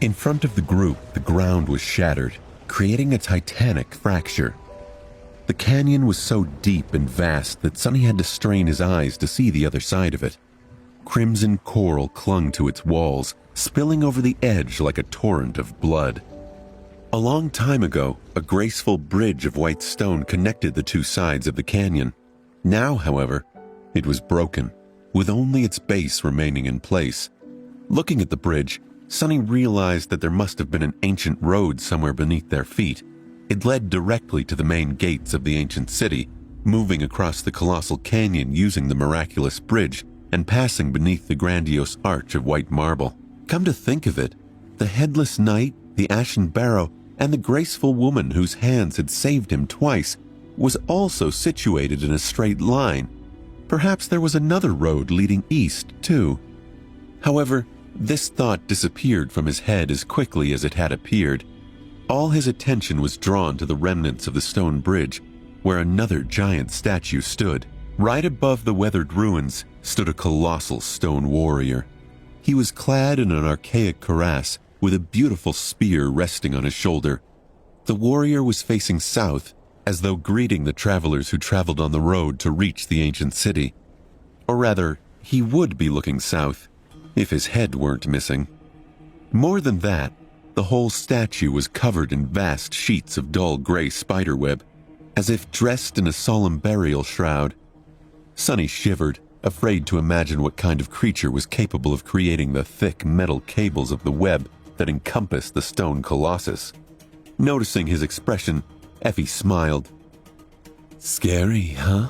In front of the group, the ground was shattered, creating a titanic fracture. The canyon was so deep and vast that Sonny had to strain his eyes to see the other side of it. Crimson coral clung to its walls, spilling over the edge like a torrent of blood. A long time ago, a graceful bridge of white stone connected the two sides of the canyon. Now, however, it was broken, with only its base remaining in place. Looking at the bridge, Sonny realized that there must have been an ancient road somewhere beneath their feet. It led directly to the main gates of the ancient city, moving across the colossal canyon using the miraculous bridge and passing beneath the grandiose arch of white marble. Come to think of it, the headless knight, the ashen barrow, and the graceful woman whose hands had saved him twice was also situated in a straight line. Perhaps there was another road leading east, too. However, this thought disappeared from his head as quickly as it had appeared. All his attention was drawn to the remnants of the stone bridge, where another giant statue stood. Right above the weathered ruins stood a colossal stone warrior. He was clad in an archaic cuirass with a beautiful spear resting on his shoulder. The warrior was facing south, as though greeting the travelers who traveled on the road to reach the ancient city. Or rather, he would be looking south, if his head weren't missing. More than that, the whole statue was covered in vast sheets of dull gray spiderweb, as if dressed in a solemn burial shroud. Sonny shivered, afraid to imagine what kind of creature was capable of creating the thick metal cables of the web that encompassed the stone colossus. Noticing his expression, Effie smiled. "Scary, huh?"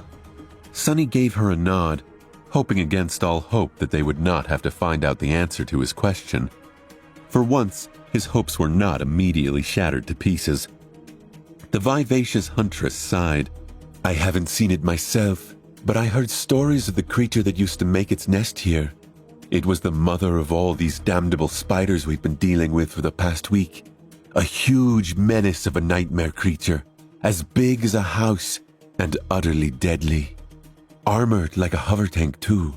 Sonny gave her a nod, hoping against all hope that they would not have to find out the answer to his question. For once, his hopes were not immediately shattered to pieces. The vivacious huntress sighed. "I haven't seen it myself, but I heard stories of the creature that used to make its nest here. It was the mother of all these damnable spiders we've been dealing with for the past week. A huge menace of a nightmare creature, as big as a house and utterly deadly. Armored like a hover tank, too."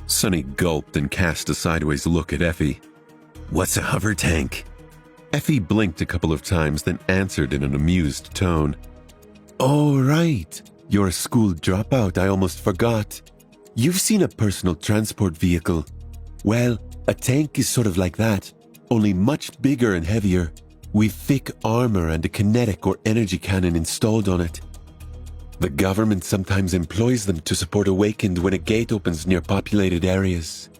Sonny gulped and cast a sideways look at Effie. "What's a hover tank?" Effie blinked a couple of times, then answered in an amused tone. "Oh, right. You're a school dropout, I almost forgot. You've seen a personal transport vehicle. Well, a tank is sort of like that, only much bigger and heavier, with thick armor and a kinetic or energy cannon installed on it. The government sometimes employs them to support Awakened when a gate opens near populated areas."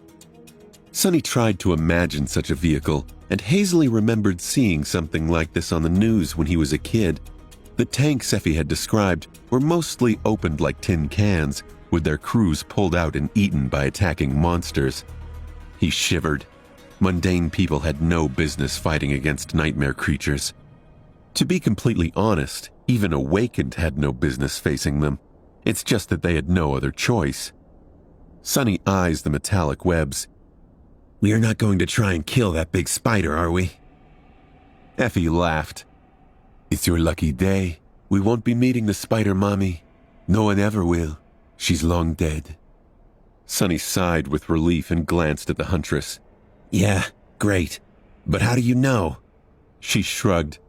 Sonny tried to imagine such a vehicle, and hazily remembered seeing something like this on the news when he was a kid. The tanks Effie had described were mostly opened like tin cans, with their crews pulled out and eaten by attacking monsters. He shivered. Mundane people had no business fighting against nightmare creatures. To be completely honest, even Awakened had no business facing them. It's just that they had no other choice. Sonny eyes the metallic webs. "We're not going to try and kill that big spider, are we?" Effie laughed. "It's your lucky day. We won't be meeting the spider mommy. No one ever will. She's long dead." Sonny sighed with relief and glanced at the huntress. "Yeah, great. But how do you know?" She shrugged.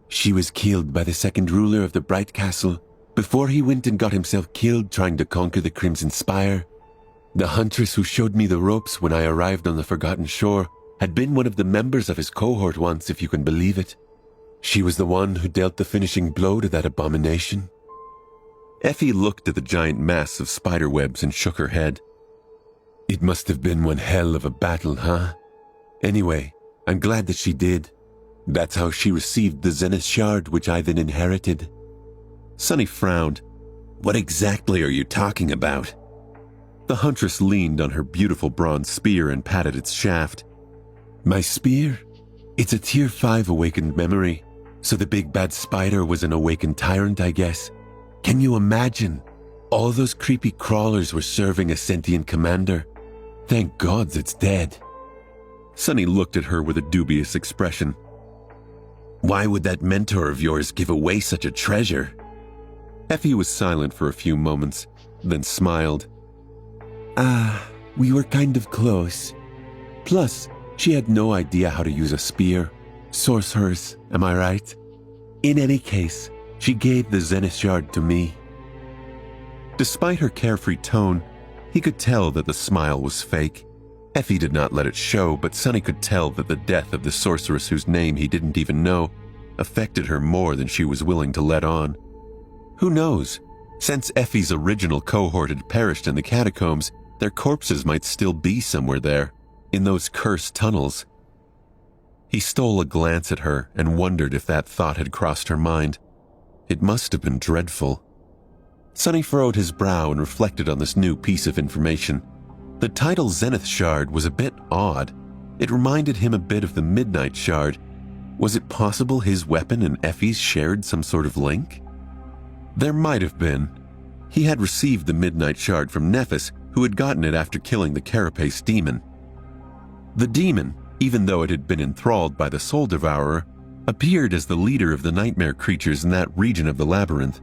"She was killed by the second ruler of the Bright Castle before he went and got himself killed trying to conquer the Crimson Spire. The huntress who showed me the ropes when I arrived on the Forgotten Shore had been one of the members of his cohort once, if you can believe it. She was the one who dealt the finishing blow to that abomination." Effie looked at the giant mass of spiderwebs and shook her head. "It must have been one hell of a battle, huh? Anyway, I'm glad that she did. That's how she received the Zenith Shard, which I then inherited." Sonny frowned. "What exactly are you talking about?" The huntress leaned on her beautiful bronze spear and patted its shaft. "My spear? It's a Tier 5 awakened memory, so the big bad spider was an awakened tyrant, I guess. Can you imagine? All those creepy crawlers were serving a sentient commander. Thank gods it's dead." Sonny looked at her with a dubious expression. "Why would that mentor of yours give away such a treasure?" Effie was silent for a few moments, then smiled. "We were kind of close. Plus, She had no idea how to use a spear. Sorceress, am I right? In any case, she gave the Zenith Shard to me. Despite her carefree tone, he could tell that the smile was fake. Effie did not let it show, but Sonny could tell that the death of the sorceress whose name he didn't even know affected her more than she was willing to let on. Who knows? Since Effie's original cohort had perished in the catacombs, their corpses might still be somewhere there, in those cursed tunnels. He stole a glance at her and wondered if that thought had crossed her mind. It must have been dreadful. Sonny furrowed his brow and reflected on this new piece of information. The title Zenith Shard was a bit odd. It reminded him a bit of the Midnight Shard. Was it possible his weapon and Effie's shared some sort of link? There might have been. He had received the Midnight Shard from Nephis, who had gotten it after killing the Carapace demon. The demon, even though it had been enthralled by the Soul Devourer, appeared as the leader of the nightmare creatures in that region of the labyrinth,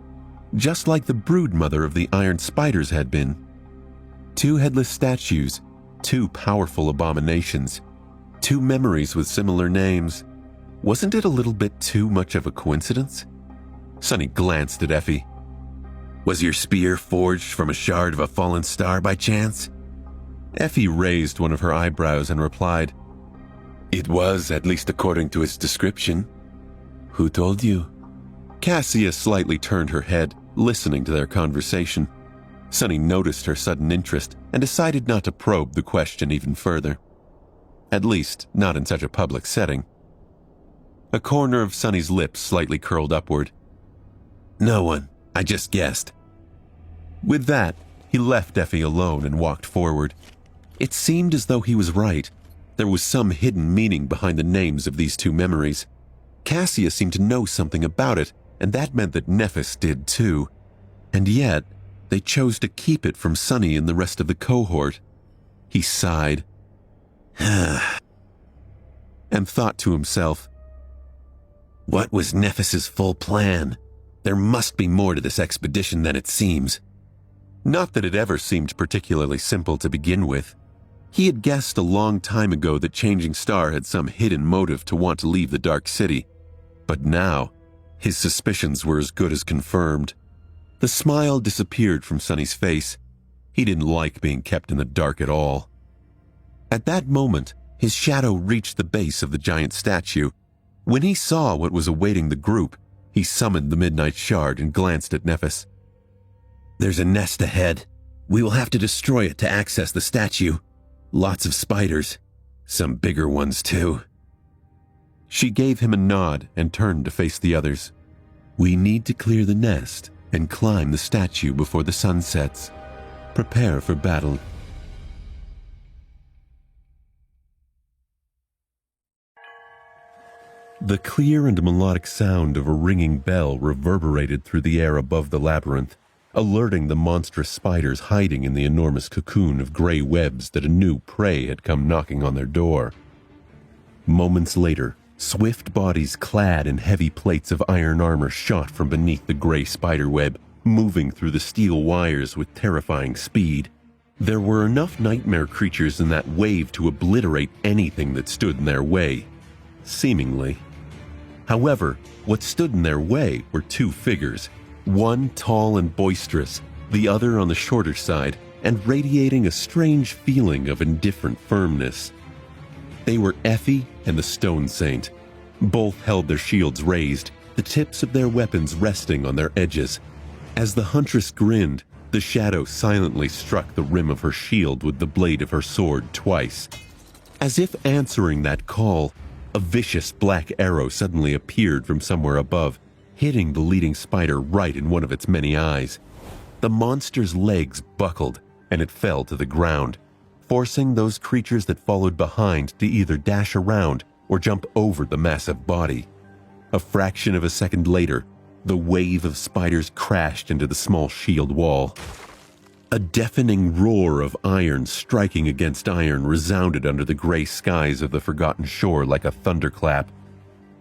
just like the broodmother of the Iron Spiders had been. Two headless statues, two powerful abominations, two memories with similar names. Wasn't it a little bit too much of a coincidence? Sonny glanced at Effie. Was your spear forged from a shard of a fallen star by chance? Effie raised one of her eyebrows and replied, It was, at least according to its description. Who told you? Cassia slightly turned her head, listening to their conversation. Sonny noticed her sudden interest and decided not to probe the question even further. At least, not in such a public setting. A corner of Sonny's lips slightly curled upward. No one. I just guessed. With that, he left Effie alone and walked forward. It seemed as though he was right. There was some hidden meaning behind the names of these two memories. Cassia seemed to know something about it, and that meant that Nephis did too. And yet, they chose to keep it from Sonny and the rest of the cohort. He sighed. and thought to himself, what was Nephis's full plan? There must be more to this expedition than it seems. Not that it ever seemed particularly simple to begin with. He had guessed a long time ago that Changing Star had some hidden motive to want to leave the Dark City. But now, his suspicions were as good as confirmed. The smile disappeared from Sonny's face. He didn't like being kept in the dark at all. At that moment, his shadow reached the base of the giant statue. When he saw what was awaiting the group, he summoned the Midnight Shard and glanced at Nephis. There's a nest ahead. We will have to destroy it to access the statue. Lots of spiders. Some bigger ones, too. She gave him a nod and turned to face the others. We need to clear the nest and climb the statue before the sun sets. Prepare for battle. The clear and melodic sound of a ringing bell reverberated through the air above the labyrinth, alerting the monstrous spiders hiding in the enormous cocoon of gray webs that a new prey had come knocking on their door. Moments later, swift bodies clad in heavy plates of iron armor shot from beneath the gray spider web, moving through the steel wires with terrifying speed. There were enough nightmare creatures in that wave to obliterate anything that stood in their way, seemingly. However, what stood in their way were two figures, one tall and boisterous, the other on the shorter side, and radiating a strange feeling of indifferent firmness. They were Effie and the Stone Saint. Both held their shields raised, the tips of their weapons resting on their edges. As the huntress grinned, the shadow silently struck the rim of her shield with the blade of her sword twice. As if answering that call, a vicious black arrow suddenly appeared from somewhere above, hitting the leading spider right in one of its many eyes. The monster's legs buckled, and it fell to the ground, forcing those creatures that followed behind to either dash around or jump over the massive body. A fraction of a second later, the wave of spiders crashed into the small shield wall. A deafening roar of iron striking against iron resounded under the gray skies of the Forgotten Shore like a thunderclap.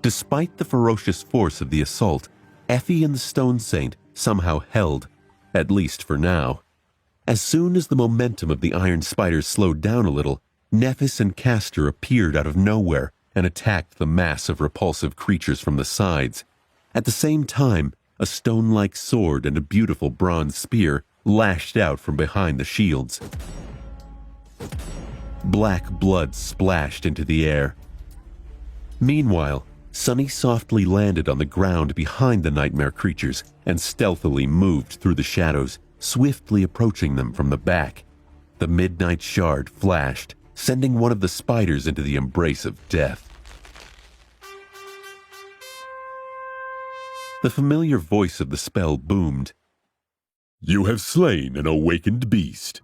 Despite the ferocious force of the assault, Effie and the Stone Saint somehow held, at least for now. As soon as the momentum of the iron spiders slowed down a little, Nephis and Castor appeared out of nowhere and attacked the mass of repulsive creatures from the sides. At the same time, a stone-like sword and a beautiful bronze spear lashed out from behind the shields. Black blood splashed into the air. Meanwhile, Sunny softly landed on the ground behind the nightmare creatures and stealthily moved through the shadows, swiftly approaching them from the back. The midnight shard flashed, sending one of the spiders into the embrace of death. The familiar voice of the spell boomed. "You have slain an awakened beast."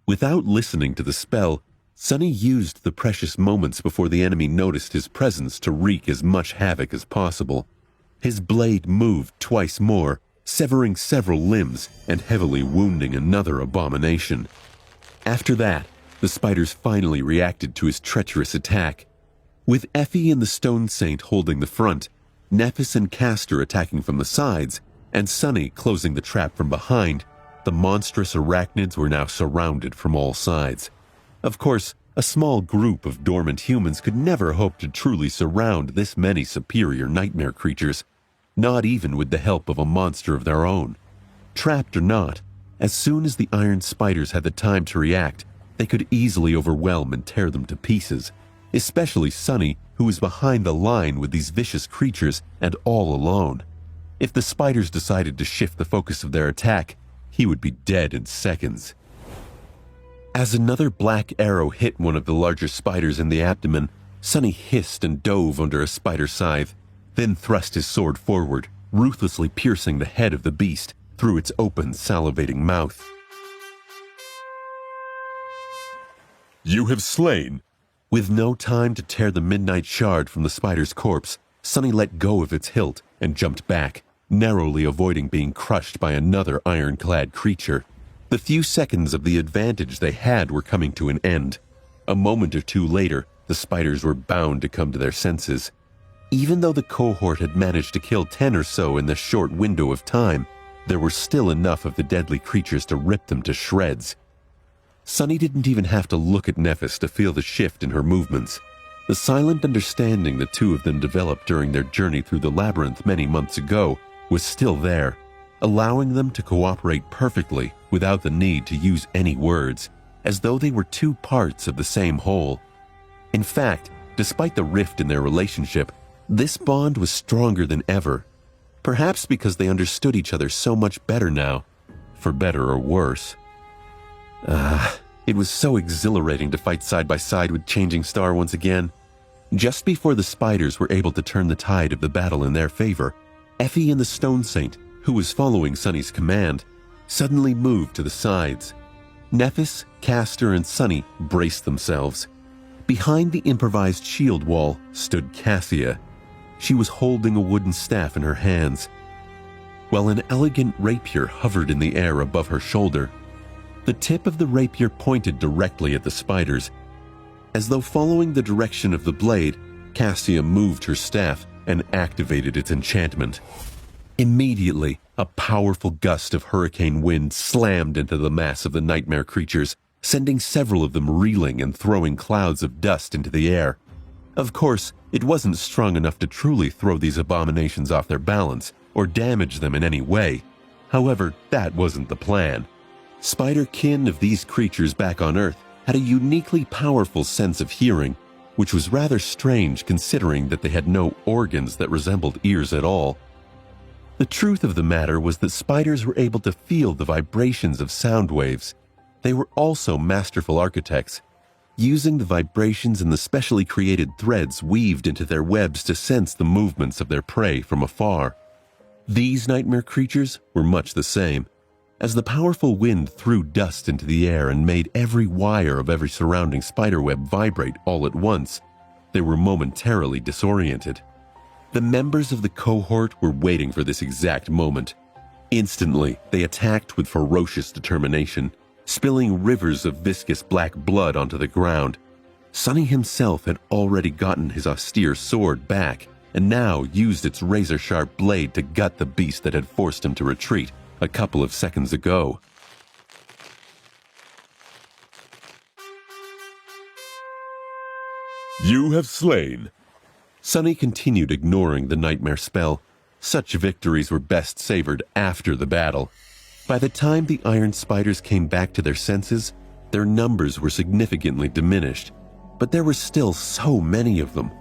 Without listening to the spell, Sunny used the precious moments before the enemy noticed his presence to wreak as much havoc as possible. His blade moved twice more, severing several limbs and heavily wounding another abomination. After that, the spiders finally reacted to his treacherous attack. With Effie and the Stone Saint holding the front, Nephis and Castor attacking from the sides, and Sunny closing the trap from behind, the monstrous arachnids were now surrounded from all sides. Of course, a small group of dormant humans could never hope to truly surround this many superior nightmare creatures, not even with the help of a monster of their own. Trapped or not, as soon as the iron spiders had the time to react, they could easily overwhelm and tear them to pieces, especially Sunny, who was behind the line with these vicious creatures and all alone. If the spiders decided to shift the focus of their attack, he would be dead in seconds. As another black arrow hit one of the larger spiders in the abdomen, Sunny hissed and dove under a spider scythe, then thrust his sword forward, ruthlessly piercing the head of the beast through its open, salivating mouth. "You have slain." With no time to tear the midnight shard from the spider's corpse, Sunny let go of its hilt and jumped back, narrowly avoiding being crushed by another ironclad creature. The few seconds of the advantage they had were coming to an end. A moment or two later, the spiders were bound to come to their senses. Even though the cohort had managed to kill 10 or so in this short window of time, there were still enough of the deadly creatures to rip them to shreds. Sunny didn't even have to look at Nephis to feel the shift in her movements. The silent understanding the two of them developed during their journey through the labyrinth many months ago was still there, allowing them to cooperate perfectly without the need to use any words, as though they were two parts of the same whole. In fact, despite the rift in their relationship, this bond was stronger than ever, perhaps because they understood each other so much better now, for better or worse. It was so exhilarating to fight side by side with Changing Star once again. Just before the spiders were able to turn the tide of the battle in their favor, Effie and the Stone Saint, who was following Sunny's command, suddenly moved to the sides. Nephis, Castor, and Sunny braced themselves. Behind the improvised shield wall stood Cassia. She was holding a wooden staff in her hands, while an elegant rapier hovered in the air above her shoulder. The tip of the rapier pointed directly at the spiders. As though following the direction of the blade, Cassia moved her staff and activated its enchantment. Immediately, a powerful gust of hurricane wind slammed into the mass of the nightmare creatures, sending several of them reeling and throwing clouds of dust into the air. Of course, it wasn't strong enough to truly throw these abominations off their balance or damage them in any way. However, that wasn't the plan. Spider-kin of these creatures back on Earth had a uniquely powerful sense of hearing, which was rather strange considering that they had no organs that resembled ears at all. The truth of the matter was that spiders were able to feel the vibrations of sound waves. They were also masterful architects, using the vibrations and the specially created threads weaved into their webs to sense the movements of their prey from afar. These nightmare creatures were much the same. As the powerful wind threw dust into the air and made every wire of every surrounding spiderweb vibrate all at once, they were momentarily disoriented. The members of the cohort were waiting for this exact moment. Instantly, they attacked with ferocious determination, spilling rivers of viscous black blood onto the ground. Sunny himself had already gotten his austere sword back, and now used its razor-sharp blade to gut the beast that had forced him to retreat a couple of seconds ago. You have slain. Sunny continued ignoring the nightmare spell. Such victories were best savored after the battle. By the time the iron spiders came back to their senses, their numbers were significantly diminished, but there were still so many of them.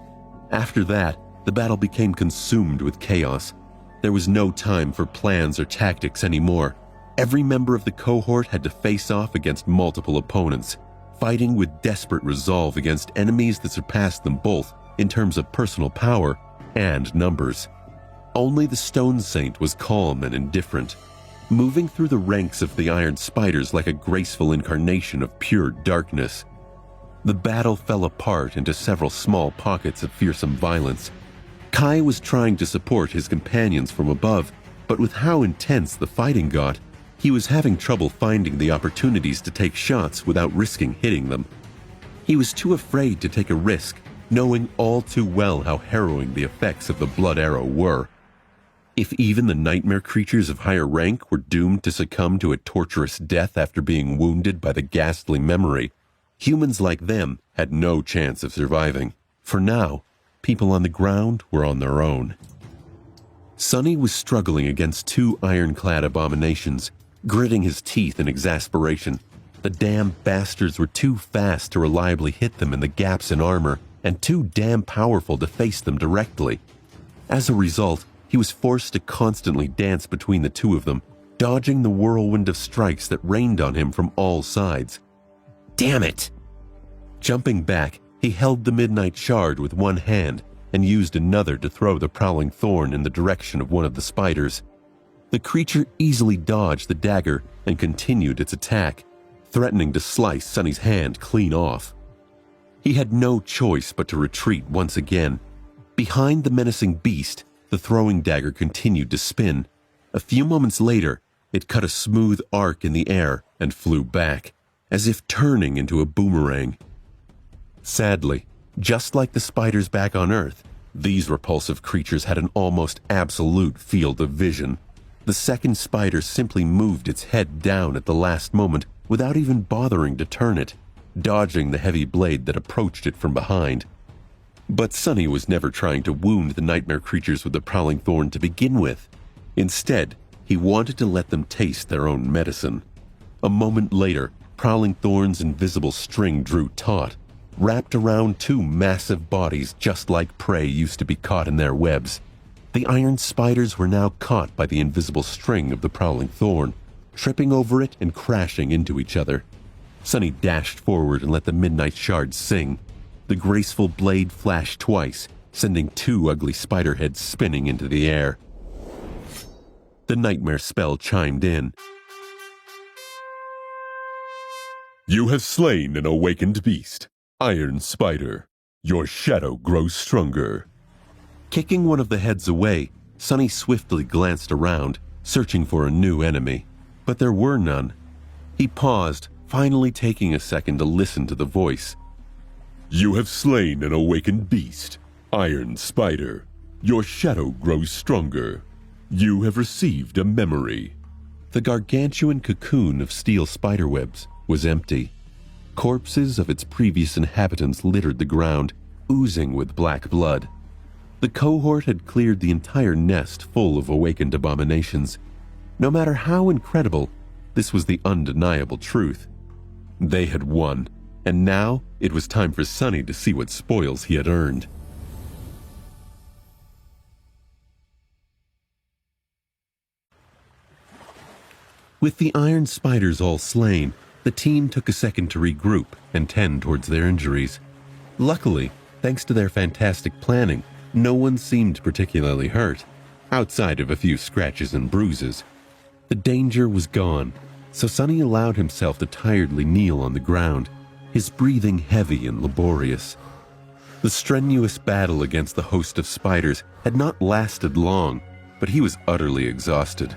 After that, the battle became consumed with chaos. There was no time for plans or tactics anymore. Every member of the cohort had to face off against multiple opponents, fighting with desperate resolve against enemies that surpassed them both in terms of personal power and numbers. Only the Stone Saint was calm and indifferent, moving through the ranks of the iron spiders like a graceful incarnation of pure darkness. The battle fell apart into several small pockets of fearsome violence. Kai was trying to support his companions from above, but with how intense the fighting got, he was having trouble finding the opportunities to take shots without risking hitting them. He was too afraid to take a risk, knowing all too well how harrowing the effects of the blood arrow were. If even the nightmare creatures of higher rank were doomed to succumb to a torturous death after being wounded by the ghastly memory, humans like them had no chance of surviving. For now, people on the ground were on their own. Sunny was struggling against two ironclad abominations, gritting his teeth in exasperation. The damn bastards were too fast to reliably hit them in the gaps in armor, and too damn powerful to face them directly. As a result, he was forced to constantly dance between the two of them, dodging the whirlwind of strikes that rained on him from all sides. Damn it! Jumping back, he held the Midnight Shard with one hand and used another to throw the Prowling Thorn in the direction of one of the spiders. The creature easily dodged the dagger and continued its attack, threatening to slice Sunny's hand clean off. He had no choice but to retreat once again. Behind the menacing beast, the throwing dagger continued to spin. A few moments later, it cut a smooth arc in the air and flew back, as if turning into a boomerang. Sadly, just like the spiders back on Earth, these repulsive creatures had an almost absolute field of vision. The second spider simply moved its head down at the last moment without even bothering to turn it, dodging the heavy blade that approached it from behind. But Sunny was never trying to wound the nightmare creatures with the Prowling Thorn to begin with. Instead, he wanted to let them taste their own medicine. A moment later, Prowling Thorn's invisible string drew taut, wrapped around two massive bodies just like prey used to be caught in their webs. The iron spiders were now caught by the invisible string of the Prowling Thorn, tripping over it and crashing into each other. Sunny dashed forward and let the Midnight Shard sing. The graceful blade flashed twice, sending two ugly spider heads spinning into the air. The nightmare spell chimed in. You have slain an awakened beast, Iron Spider. Your shadow grows stronger. Kicking one of the heads away, Sunny swiftly glanced around, searching for a new enemy. But there were none. He paused, finally taking a second to listen to the voice. You have slain an awakened beast, Iron Spider. Your shadow grows stronger. You have received a memory. The gargantuan cocoon of steel spiderwebs was empty. Corpses of its previous inhabitants littered the ground, oozing with black blood. The cohort had cleared the entire nest full of awakened abominations. No matter how incredible, this was the undeniable truth. They had won, and now it was time for Sunny to see what spoils he had earned. With the iron spiders all slain, the team took a second to regroup and tend towards their injuries. Luckily, thanks to their fantastic planning, no one seemed particularly hurt, outside of a few scratches and bruises. The danger was gone, so Sunny allowed himself to tiredly kneel on the ground, his breathing heavy and laborious. The strenuous battle against the host of spiders had not lasted long, but he was utterly exhausted.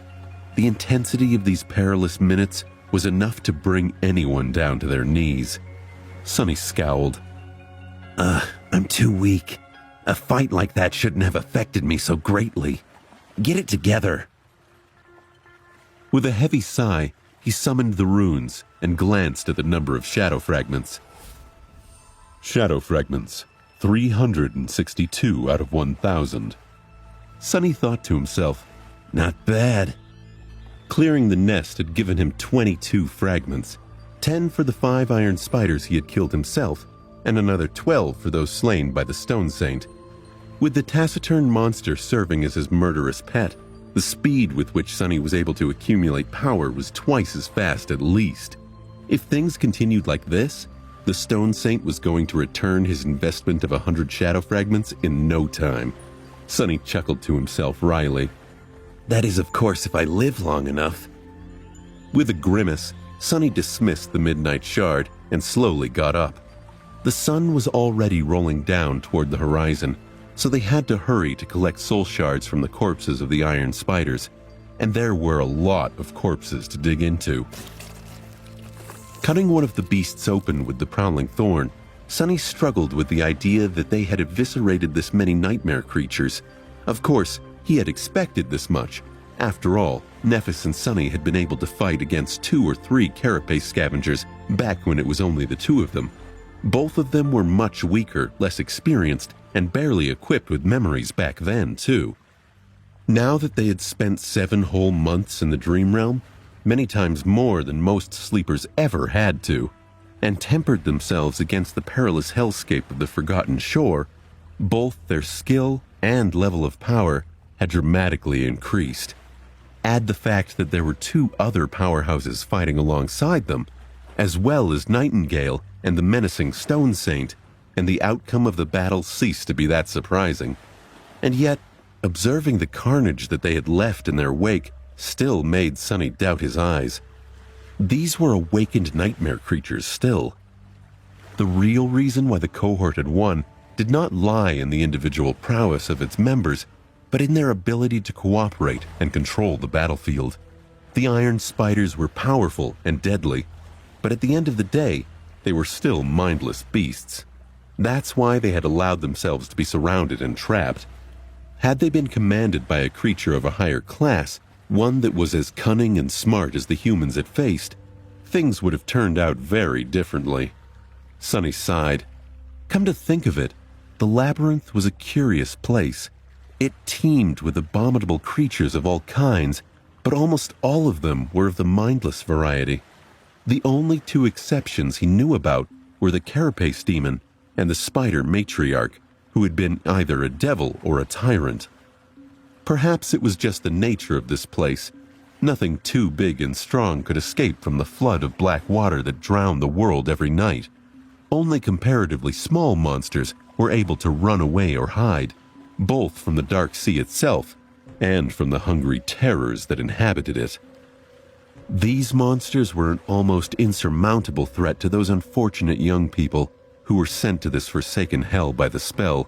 The intensity of these perilous minutes was enough to bring anyone down to their knees. Sunny scowled. I'm too weak. A fight like that shouldn't have affected me so greatly. Get it together. With a heavy sigh, he summoned the runes and glanced at the number of shadow fragments. Shadow fragments, 362 out of 1,000. Sonny thought to himself, not bad. Clearing the nest had given him 22 fragments, 10 for the 5 iron spiders he had killed himself, and another 12 for those slain by the Stone Saint. With the taciturn monster serving as his murderous pet, the speed with which Sonny was able to accumulate power was twice as fast at least. If things continued like this, the Stone Saint was going to return his investment of 100 shadow fragments in no time. Sonny chuckled to himself wryly. That is, of course, if I live long enough. With a grimace, Sonny dismissed the midnight shard and slowly got up. The sun was already rolling down toward the horizon, so they had to hurry to collect soul shards from the corpses of the iron spiders, and there were a lot of corpses to dig into. Cutting one of the beasts open with the prowling thorn, Sonny struggled with the idea that they had eviscerated this many nightmare creatures. Of course, he had expected this much. After all, Nephis and Sonny had been able to fight against 2 or 3 carapace scavengers back when it was only the 2 of them. Both of them were much weaker, less experienced, and barely equipped with memories back then, too. Now that they had spent 7 whole months in the Dream Realm, many times more than most sleepers ever had to, and tempered themselves against the perilous hellscape of the Forgotten Shore, both their skill and level of power had dramatically increased. Add the fact that there were 2 other powerhouses fighting alongside them, as well as Nightingale and the menacing Stone Saint, and the outcome of the battle ceased to be that surprising. And yet, observing the carnage that they had left in their wake still made Sonny doubt his eyes. These were awakened nightmare creatures still. The real reason why the cohort had won did not lie in the individual prowess of its members, but in their ability to cooperate and control the battlefield. The iron spiders were powerful and deadly, but at the end of the day, they were still mindless beasts. That's why they had allowed themselves to be surrounded and trapped. Had they been commanded by a creature of a higher class, one that was as cunning and smart as the humans it faced, things would have turned out very differently. Sonny sighed. Come to think of it, the labyrinth was a curious place. It teemed with abominable creatures of all kinds, but almost all of them were of the mindless variety. The only 2 exceptions he knew about were the carapace demon and the spider matriarch, who had been either a devil or a tyrant. Perhaps it was just the nature of this place. Nothing too big and strong could escape from the flood of black water that drowned the world every night. Only comparatively small monsters were able to run away or hide, both from the dark sea itself and from the hungry terrors that inhabited it. These monsters were an almost insurmountable threat to those unfortunate young people who were sent to this forsaken hell by the spell.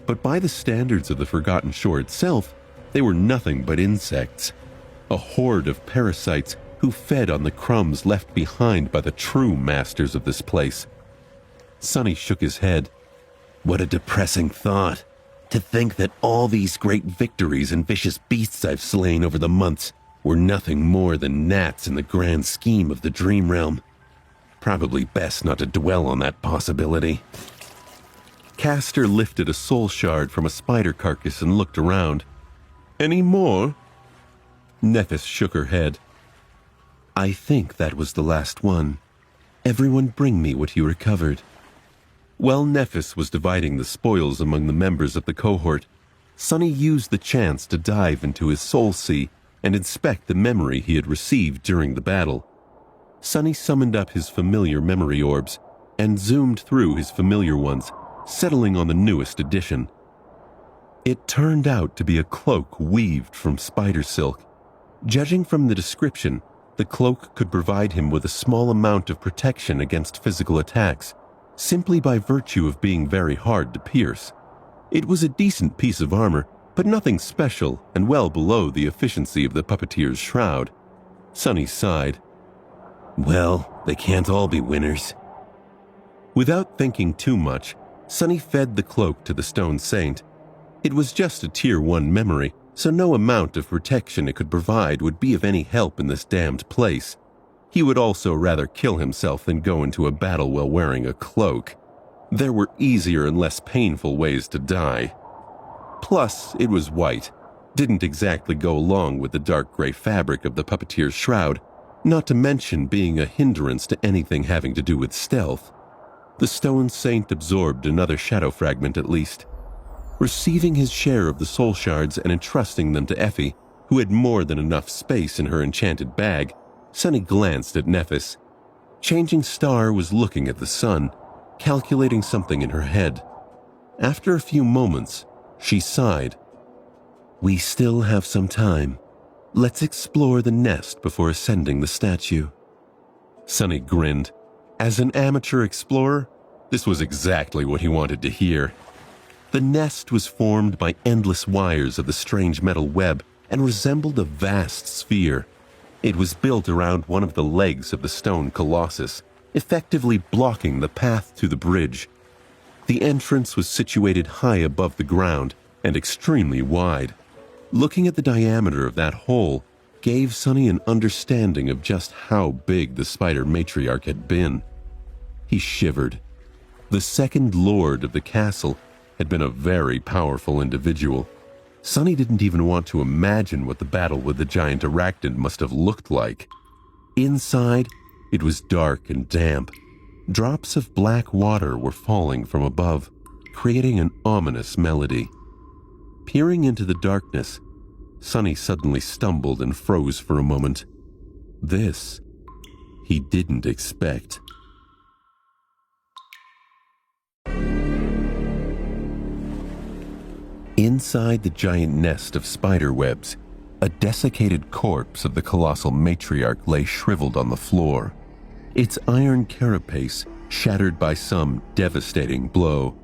But by the standards of the Forgotten Shore itself, they were nothing but insects, a horde of parasites who fed on the crumbs left behind by the true masters of this place. Sonny shook his head. What a depressing thought, to think that all these great victories and vicious beasts I've slain over the months were nothing more than gnats in the grand scheme of the Dream Realm. Probably best not to dwell on that possibility. Castor lifted a soul shard from a spider carcass and looked around. Any more? Nephis shook her head. I think that was the last one. Everyone bring me what you recovered. While Nephis was dividing the spoils among the members of the cohort, Sonny used the chance to dive into his soul sea and inspect the memory he had received during the battle. Sonny summoned up his familiar memory orbs and zoomed through his familiar ones, settling on the newest edition. It turned out to be a cloak weaved from spider silk. Judging from the description, the cloak could provide him with a small amount of protection against physical attacks, simply by virtue of being very hard to pierce. It was a decent piece of armor, but nothing special and well below the efficiency of the puppeteer's shroud. Sonny sighed. Well, they can't all be winners. Without thinking too much, Sonny fed the cloak to the Stone Saint. It was just a Tier 1 memory, so no amount of protection it could provide would be of any help in this damned place. He would also rather kill himself than go into a battle while wearing a cloak. There were easier and less painful ways to die. Plus, it was white, didn't exactly go along with the dark gray fabric of the puppeteer's shroud, not to mention being a hindrance to anything having to do with stealth. The stone saint absorbed another shadow fragment at least. Receiving his share of the soul shards and entrusting them to Effie, who had more than enough space in her enchanted bag, Sunny glanced at Nephis. Changing Star was looking at the sun, calculating something in her head. After a few moments, she sighed. "We still have some time. Let's explore the nest before ascending the statue." Sunny grinned. As an amateur explorer, this was exactly what he wanted to hear. The nest was formed by endless wires of the strange metal web and resembled a vast sphere. It was built around one of the legs of the stone colossus, effectively blocking the path to the bridge. The entrance was situated high above the ground and extremely wide. Looking at the diameter of that hole gave Sunny an understanding of just how big the spider matriarch had been. He shivered. The second lord of the castle had been a very powerful individual. Sunny didn't even want to imagine what the battle with the giant arachnid must have looked like. Inside, it was dark and damp. Drops of black water were falling from above, creating an ominous melody. Peering into the darkness, Sunny suddenly stumbled and froze for a moment. This, he didn't expect. Inside the giant nest of spider webs, a desiccated corpse of the colossal matriarch lay shriveled on the floor, its iron carapace shattered by some devastating blow.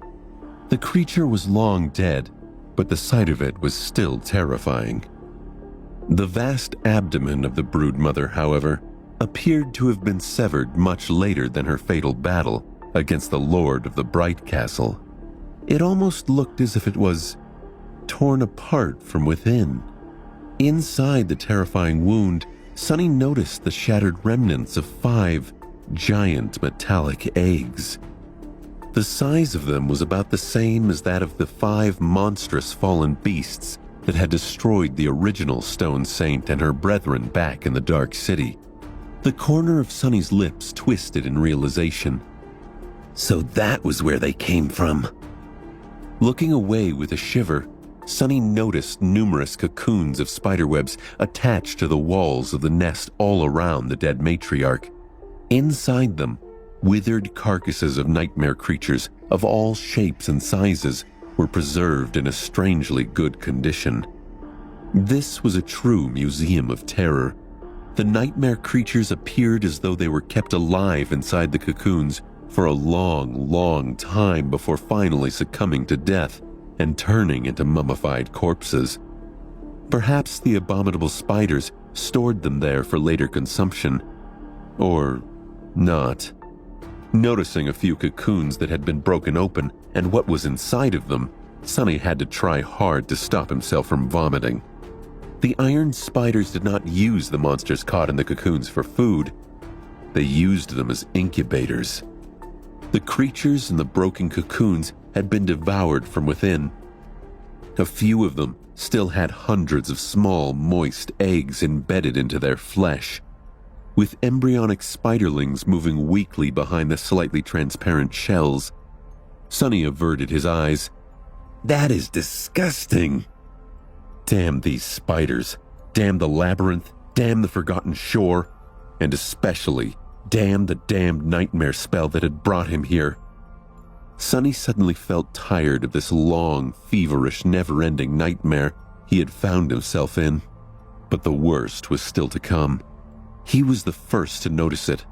The creature was long dead, but the sight of it was still terrifying. The vast abdomen of the broodmother, however, appeared to have been severed much later than her fatal battle against the lord of the Bright Castle. It almost looked as if it was torn apart from within. Inside the terrifying wound, Sunny noticed the shattered remnants of 5 giant metallic eggs. The size of them was about the same as that of the 5 monstrous fallen beasts that had destroyed the original Stone Saint and her brethren back in the Dark City. The corner of Sunny's lips twisted in realization. So that was where they came from. Looking away with a shiver, Sunny noticed numerous cocoons of spiderwebs attached to the walls of the nest all around the dead matriarch. Inside them, withered carcasses of nightmare creatures of all shapes and sizes were preserved in a strangely good condition. This was a true museum of terror. The nightmare creatures appeared as though they were kept alive inside the cocoons for a long, long time before finally succumbing to death and turning into mummified corpses. Perhaps the abominable spiders stored them there for later consumption. Or not. Noticing a few cocoons that had been broken open and what was inside of them, Sunny had to try hard to stop himself from vomiting. The iron spiders did not use the monsters caught in the cocoons for food. They used them as incubators. The creatures in the broken cocoons had been devoured from within. A few of them still had hundreds of small, moist eggs embedded into their flesh. With embryonic spiderlings moving weakly behind the slightly transparent shells, Sunny averted his eyes. That is disgusting. Damn these spiders. Damn the labyrinth. Damn the forgotten shore. And especially, damn the damned nightmare spell that had brought him here. Sunny suddenly felt tired of this long, feverish, never-ending nightmare he had found himself in. But the worst was still to come. He was the first to notice it.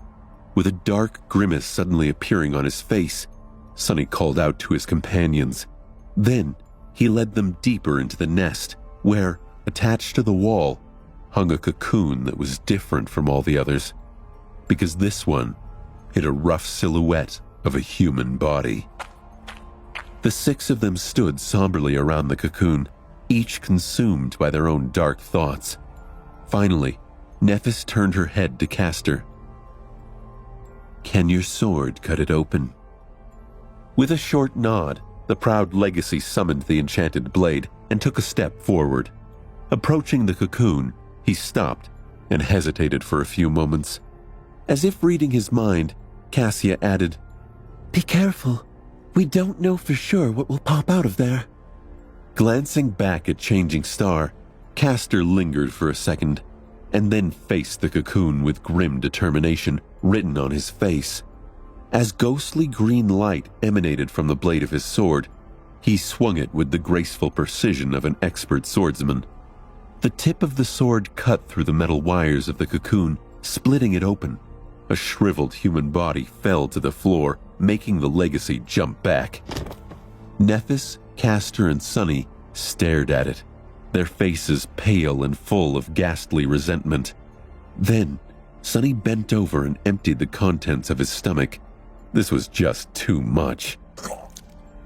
With a dark grimace suddenly appearing on his face, Sunny called out to his companions. Then, he led them deeper into the nest, where, attached to the wall, hung a cocoon that was different from all the others, because this one hid a rough silhouette of a human body. The 6 of them stood somberly around the cocoon, each consumed by their own dark thoughts. Finally, Nephis turned her head to Castor. Can your sword cut it open? With a short nod, the proud legacy summoned the enchanted blade and took a step forward. Approaching the cocoon, he stopped and hesitated for a few moments. As if reading his mind, Cassia added, "Be careful. We don't know for sure what will pop out of there." Glancing back at Changing Star, Castor lingered for a second, and then faced the cocoon with grim determination written on his face. As ghostly green light emanated from the blade of his sword, he swung it with the graceful precision of an expert swordsman. The tip of the sword cut through the metal wires of the cocoon, splitting it open. A shriveled human body fell to the floor, making the legacy jump back. Nephis, Castor, and Sunny stared at it, their faces pale and full of ghastly resentment. Then, Sunny bent over and emptied the contents of his stomach. This was just too much.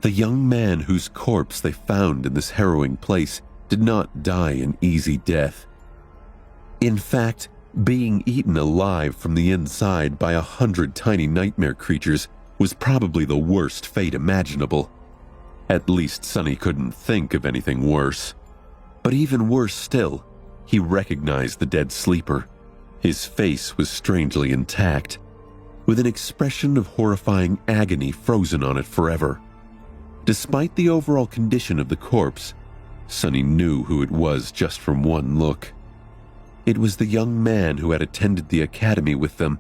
The young man whose corpse they found in this harrowing place did not die an easy death. In fact, being eaten alive from the inside by 100 tiny nightmare creatures was probably the worst fate imaginable. At least Sunny couldn't think of anything worse. But even worse still, he recognized the dead sleeper. His face was strangely intact, with an expression of horrifying agony frozen on it forever. Despite the overall condition of the corpse, Sunny knew who it was just from one look. It was the young man who had attended the academy with them,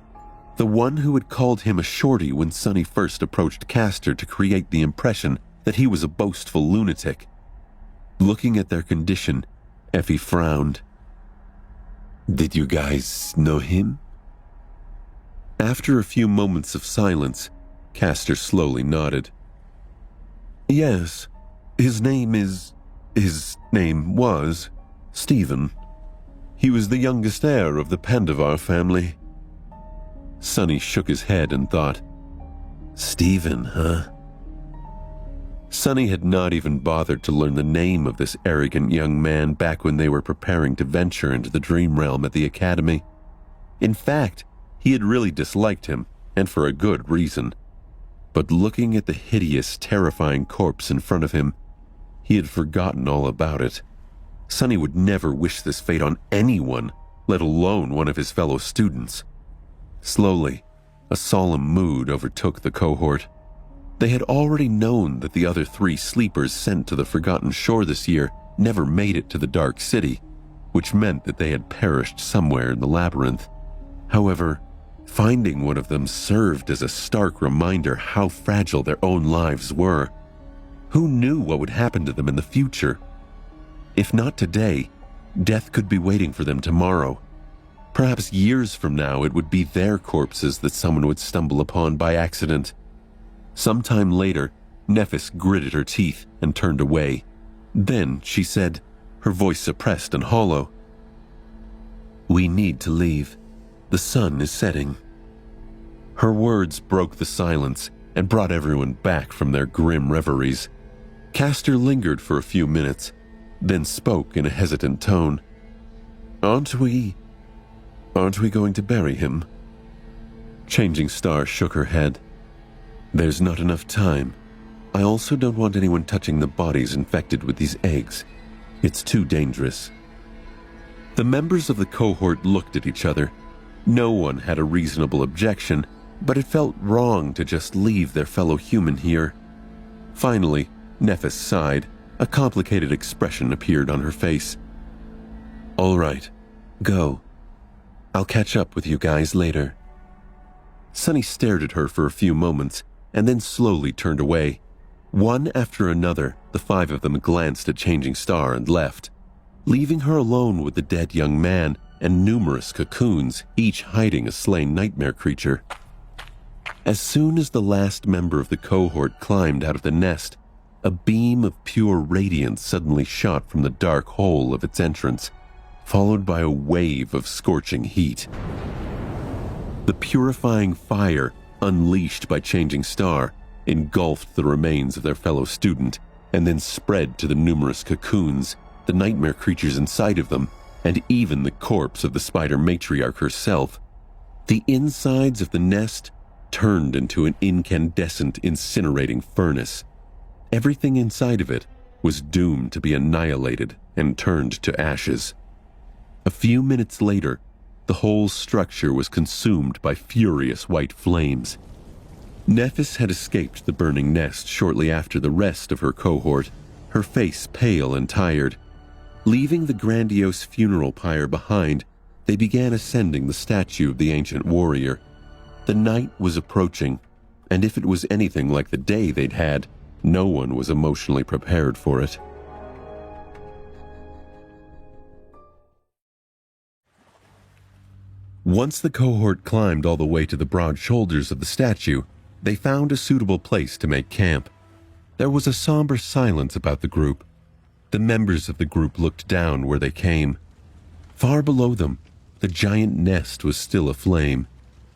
the one who had called him a shorty when Sunny first approached Castor to create the impression that he was a boastful lunatic. Looking at their condition, Effie frowned. "Did you guys know him?" After a few moments of silence, Castor slowly nodded. "Yes, his name was Stephen. He was the youngest heir of the Pandavar family." Sunny shook his head and thought, "Stephen, huh?" Sunny had not even bothered to learn the name of this arrogant young man back when they were preparing to venture into the dream realm at the academy. In fact, he had really disliked him, and for a good reason. But looking at the hideous, terrifying corpse in front of him, he had forgotten all about it. Sunny would never wish this fate on anyone, let alone one of his fellow students. Slowly, a solemn mood overtook the cohort. They had already known that the other 3 sleepers sent to the Forgotten Shore this year never made it to the Dark City, which meant that they had perished somewhere in the labyrinth. However, finding one of them served as a stark reminder how fragile their own lives were. Who knew what would happen to them in the future? If not today, death could be waiting for them tomorrow. Perhaps years from now it would be their corpses that someone would stumble upon by accident. Sometime later, Nephis gritted her teeth and turned away. Then she said, her voice suppressed and hollow, "We need to leave. The sun is setting." Her words broke the silence and brought everyone back from their grim reveries. Castor lingered for a few minutes, then spoke in a hesitant tone. Aren't we going to bury him?" Changing Star shook her head. "There's not enough time. I also don't want anyone touching the bodies infected with these eggs. It's too dangerous." The members of the cohort looked at each other. No one had a reasonable objection, but it felt wrong to just leave their fellow human here. Finally, Nephis sighed. A complicated expression appeared on her face. "All right, go. I'll catch up with you guys later." Sunny stared at her for a few moments and then slowly turned away. One after another, the 5 of them glanced at Changing Star and left, leaving her alone with the dead young man and numerous cocoons, each hiding a slain nightmare creature. As soon as the last member of the cohort climbed out of the nest, a beam of pure radiance suddenly shot from the dark hole of its entrance, followed by a wave of scorching heat. The purifying fire, unleashed by Changing Star, engulfed the remains of their fellow student and then spread to the numerous cocoons, the nightmare creatures inside of them, and even the corpse of the spider matriarch herself. The insides of the nest turned into an incandescent incinerating furnace. Everything inside of it was doomed to be annihilated and turned to ashes. A few minutes later, the whole structure was consumed by furious white flames. Nephis had escaped the burning nest shortly after the rest of her cohort, her face pale and tired. Leaving the grandiose funeral pyre behind, they began ascending the statue of the ancient warrior. The night was approaching, and if it was anything like the day they'd had, no one was emotionally prepared for it. Once the cohort climbed all the way to the broad shoulders of the statue, they found a suitable place to make camp. There was a somber silence about the group. The members of the group looked down where they came. Far below them, the giant nest was still aflame.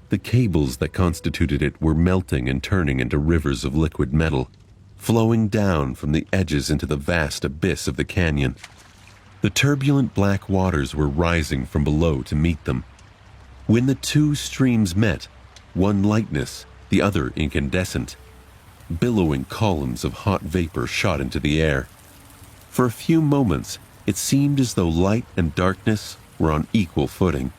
The cables that constituted it were melting and turning into rivers of liquid metal, flowing down from the edges into the vast abyss of the canyon. The turbulent black waters were rising from below to meet them. When the two streams met, one lightness, the other incandescent, billowing columns of hot vapor shot into the air. For a few moments, it seemed as though light and darkness were on equal footing.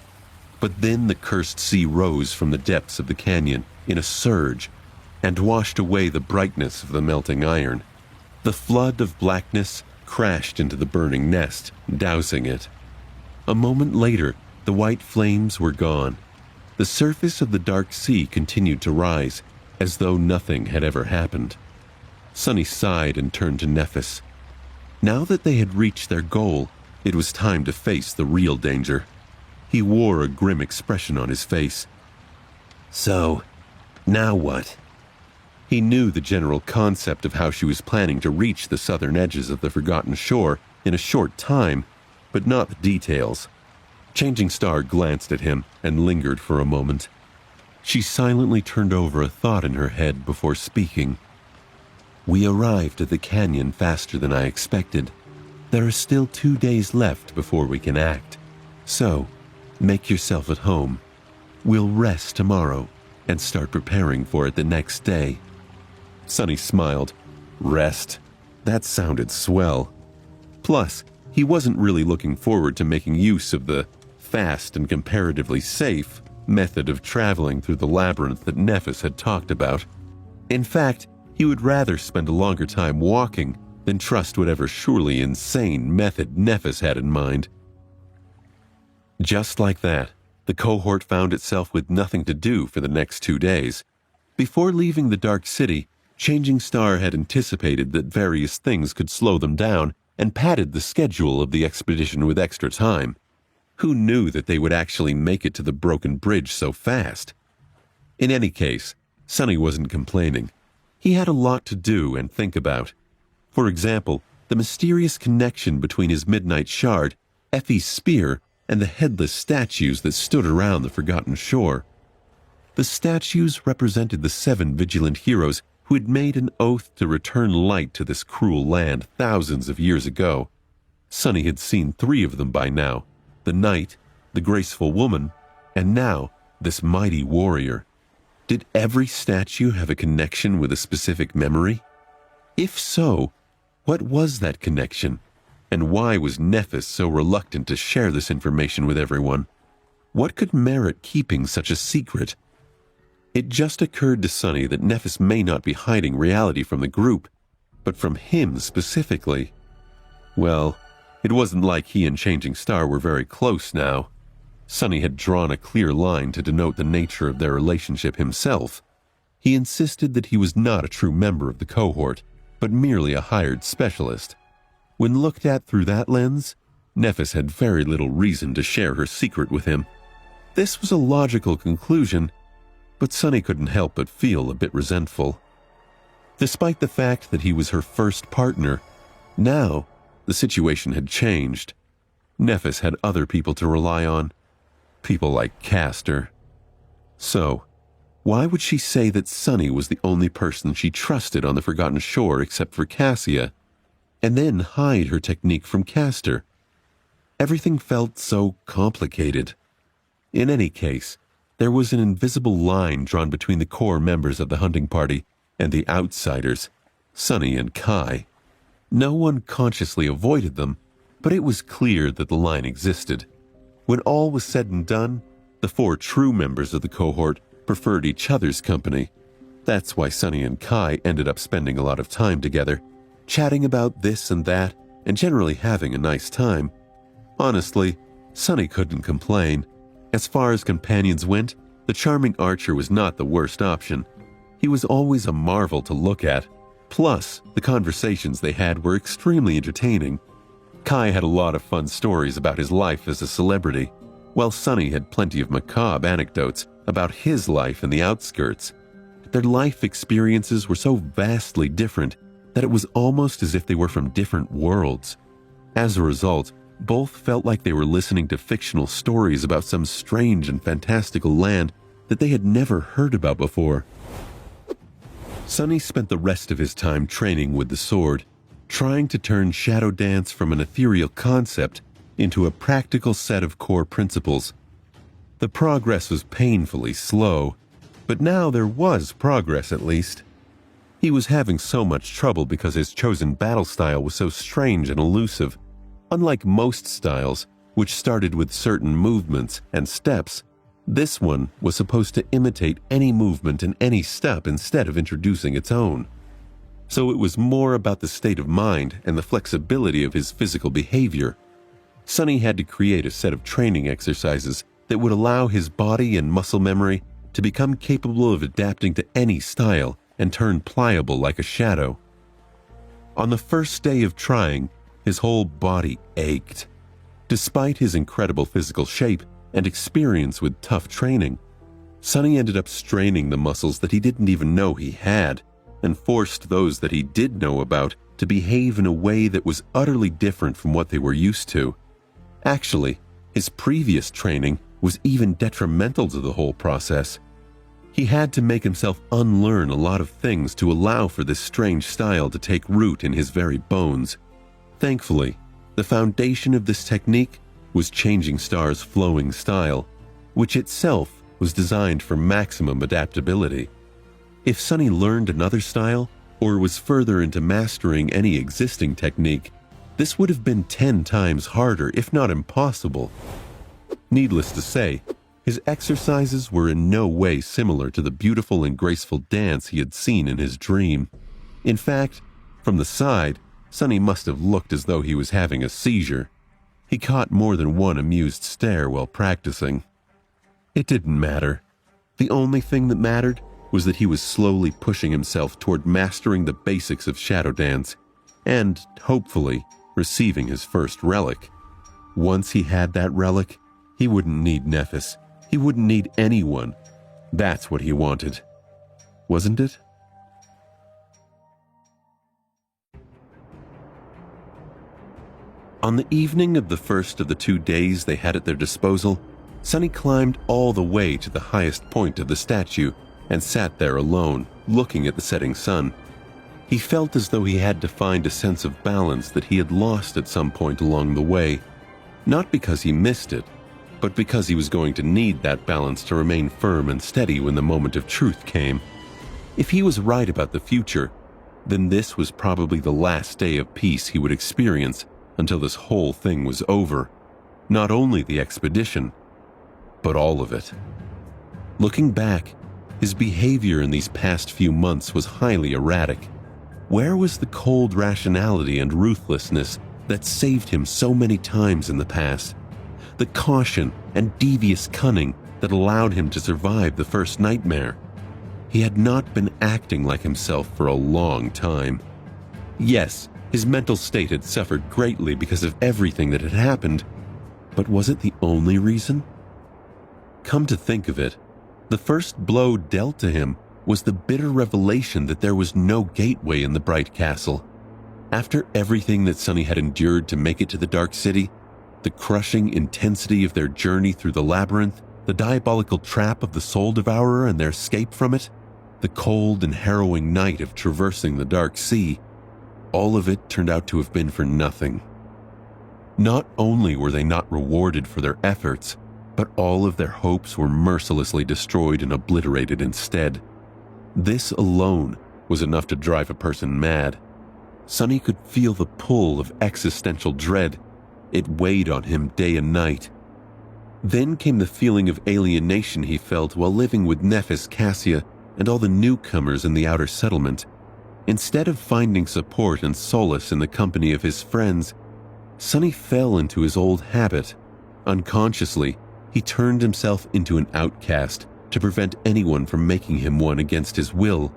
But then the cursed sea rose from the depths of the canyon in a surge and washed away the brightness of the melting iron. The flood of blackness crashed into the burning nest, dousing it. A moment later, the white flames were gone. The surface of the dark sea continued to rise, as though nothing had ever happened. Sunny sighed and turned to Nephis. Now that they had reached their goal, it was time to face the real danger. He wore a grim expression on his face. So, now what? He knew the general concept of how she was planning to reach the southern edges of the Forgotten Shore in a short time, but not the details. Changing Star glanced at him and lingered for a moment. She silently turned over a thought in her head before speaking. We arrived at the canyon faster than I expected. There are still 2 days left before we can act. So, make yourself at home. We'll rest tomorrow and start preparing for it the next day. Sunny smiled. Rest? That sounded swell. Plus, he wasn't really looking forward to making use of the fast and comparatively safe method of traveling through the labyrinth that Nephis had talked about. In fact, he would rather spend a longer time walking than trust whatever surely insane method Nephis had in mind. Just like that, the cohort found itself with nothing to do for the next 2 days. Before leaving the Dark City, Changing Star had anticipated that various things could slow them down and padded the schedule of the expedition with extra time. Who knew that they would actually make it to the broken bridge so fast? In any case, Sunny wasn't complaining. He had a lot to do and think about. For example, the mysterious connection between his midnight shard, Effie's spear, and the headless statues that stood around the Forgotten Shore. The statues represented the 7 vigilant heroes who had made an oath to return light to this cruel land thousands of years ago. Sunny had seen 3 of them by now, the knight, the graceful woman, and now this mighty warrior. Did every statue have a connection with a specific memory? If so, what was that connection? And why was Nephis so reluctant to share this information with everyone? What could merit keeping such a secret? It just occurred to Sunny that Nephis may not be hiding reality from the group, but from him specifically. Well, it wasn't like he and Changing Star were very close now. Sunny had drawn a clear line to denote the nature of their relationship himself. He insisted that he was not a true member of the cohort, but merely a hired specialist. When looked at through that lens, Nephis had very little reason to share her secret with him. This was a logical conclusion, but Sunny couldn't help but feel a bit resentful. Despite the fact that he was her first partner, now the situation had changed. Nephis had other people to rely on, people like Castor. So, why would she say that Sunny was the only person she trusted on the Forgotten Shore except for Cassia, and then hide her technique from Castor? Everything felt so complicated. In any case, there was an invisible line drawn between the core members of the hunting party and the outsiders, Sunny and Kai. No one consciously avoided them, but it was clear that the line existed. When all was said and done, the 4 true members of the cohort preferred each other's company. That's why Sunny and Kai ended up spending a lot of time together, chatting about this and that, and generally having a nice time. Honestly, Sunny couldn't complain. As far as companions went, the charming archer was not the worst option. He was always a marvel to look at. Plus, the conversations they had were extremely entertaining. Kai had a lot of fun stories about his life as a celebrity, while Sunny had plenty of macabre anecdotes about his life in the outskirts. Their life experiences were so vastly different that it was almost as if they were from different worlds. As a result, both felt like they were listening to fictional stories about some strange and fantastical land that they had never heard about before. Sunny spent the rest of his time training with the sword, trying to turn shadow dance from an ethereal concept into a practical set of core principles. The progress was painfully slow, but now there was progress at least. He was having so much trouble because his chosen battle style was so strange and elusive. Unlike most styles, which started with certain movements and steps, this one was supposed to imitate any movement and any step instead of introducing its own. So it was more about the state of mind and the flexibility of his physical behavior. Sunny had to create a set of training exercises that would allow his body and muscle memory to become capable of adapting to any style and turn pliable like a shadow. On the first day of trying, his whole body ached. Despite his incredible physical shape and experience with tough training, Sunny ended up straining the muscles that he didn't even know he had, and forced those that he did know about to behave in a way that was utterly different from what they were used to. Actually, his previous training was even detrimental to the whole process. He had to make himself unlearn a lot of things to allow for this strange style to take root in his very bones. Thankfully, the foundation of this technique was Changing Star's flowing style, which itself was designed for maximum adaptability. If Sunny learned another style, or was further into mastering any existing technique, this would have been 10 times harder, if not impossible. Needless to say, his exercises were in no way similar to the beautiful and graceful dance he had seen in his dream. In fact, from the side, Sunny must have looked as though he was having a seizure. He caught more than one amused stare while practicing. It didn't matter. The only thing that mattered was that he was slowly pushing himself toward mastering the basics of shadow dance, and, hopefully, receiving his first relic. Once he had that relic, he wouldn't need Nephis. He wouldn't need anyone. That's what he wanted. Wasn't it? On the evening of the first of the 2 days they had at their disposal, Sunny climbed all the way to the highest point of the statue and sat there alone, looking at the setting sun. He felt as though he had to find a sense of balance that he had lost at some point along the way, not because he missed it, but because he was going to need that balance to remain firm and steady when the moment of truth came. If he was right about the future, then this was probably the last day of peace he would experience until this whole thing was over. Not only the expedition, but all of it. Looking back, his behavior in these past few months was highly erratic. Where was the cold rationality and ruthlessness that saved him so many times in the past? The caution and devious cunning that allowed him to survive the first nightmare? He had not been acting like himself for a long time. Yes, his mental state had suffered greatly because of everything that had happened, but was it the only reason? Come to think of it, the first blow dealt to him was the bitter revelation that there was no gateway in the Bright Castle. After everything that Sunny had endured to make it to the Dark City, the crushing intensity of their journey through the labyrinth, the diabolical trap of the Soul Devourer and their escape from it, the cold and harrowing night of traversing the Dark Sea, all of it turned out to have been for nothing. Not only were they not rewarded for their efforts, but all of their hopes were mercilessly destroyed and obliterated instead. This alone was enough to drive a person mad. Sonny could feel the pull of existential dread. It weighed on him day and night. Then came the feeling of alienation he felt while living with Nephis, Cassia, and all the newcomers in the outer settlement. Instead of finding support and solace in the company of his friends, Sonny fell into his old habit. Unconsciously, he turned himself into an outcast to prevent anyone from making him one against his will.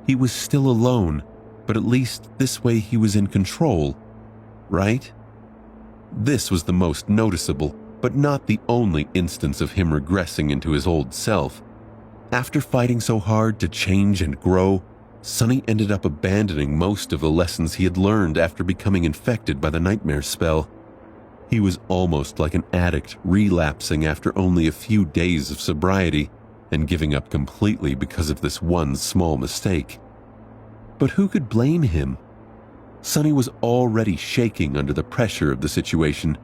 He was still alone, but at least this way he was in control, right? This was the most noticeable, but not the only instance of him regressing into his old self. After fighting so hard to change and grow, Sonny ended up abandoning most of the lessons he had learned after becoming infected by the nightmare spell. He was almost like an addict relapsing after only a few days of sobriety and giving up completely because of this one small mistake. But who could blame him? Sonny was already shaking under the pressure of the situation.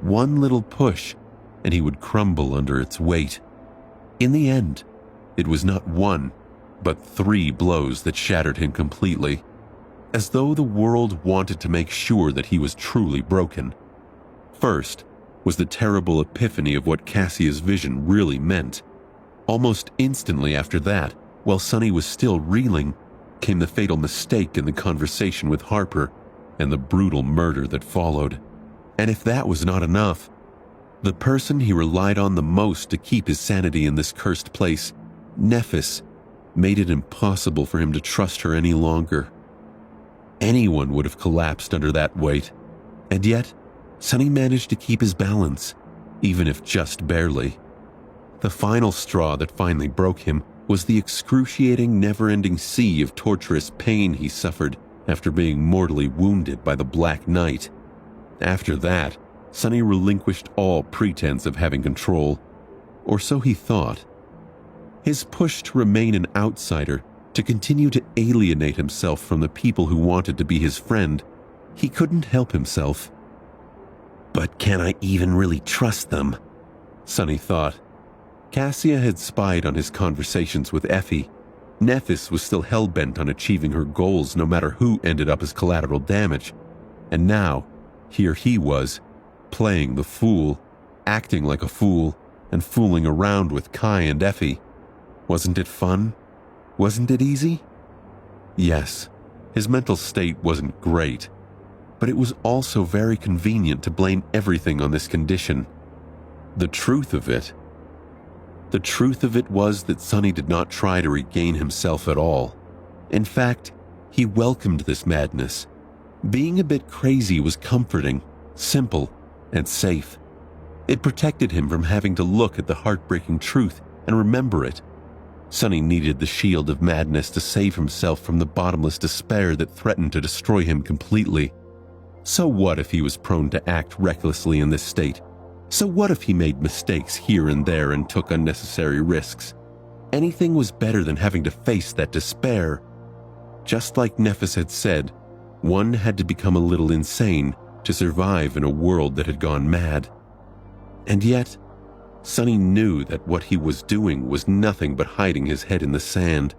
One little push, and he would crumble under its weight. In the end, it was not one, but 3 blows that shattered him completely, as though the world wanted to make sure that he was truly broken. First was the terrible epiphany of what Cassia's vision really meant. Almost instantly after that, while Sonny was still reeling, came the fatal mistake in the conversation with Harper and the brutal murder that followed. And if that was not enough, the person he relied on the most to keep his sanity in this cursed place, Nephis, made it impossible for him to trust her any longer. Anyone would have collapsed under that weight, and yet Sonny managed to keep his balance, even if just barely. The final straw that finally broke him was the excruciating, never-ending sea of torturous pain he suffered after being mortally wounded by the Black Knight. After that, Sonny relinquished all pretense of having control, or so he thought. His push to remain an outsider, to continue to alienate himself from the people who wanted to be his friend, he couldn't help himself. But can I even really trust them? Sonny thought. Cassia had spied on his conversations with Effie. Nephis was still hell-bent on achieving her goals no matter who ended up as collateral damage. And now, here he was, playing the fool, acting like a fool, and fooling around with Kai and Effie. Wasn't it fun? Wasn't it easy? Yes, his mental state wasn't great, but it was also very convenient to blame everything on this condition. The truth of it was that Sonny did not try to regain himself at all. In fact, he welcomed this madness. Being a bit crazy was comforting, simple, and safe. It protected him from having to look at the heartbreaking truth and remember it. Sonny needed the shield of madness to save himself from the bottomless despair that threatened to destroy him completely. So what if he was prone to act recklessly in this state? So what if he made mistakes here and there and took unnecessary risks? Anything was better than having to face that despair. Just like Nephis had said, one had to become a little insane to survive in a world that had gone mad. And yet, Sonny knew that what he was doing was nothing but hiding his head in the sand.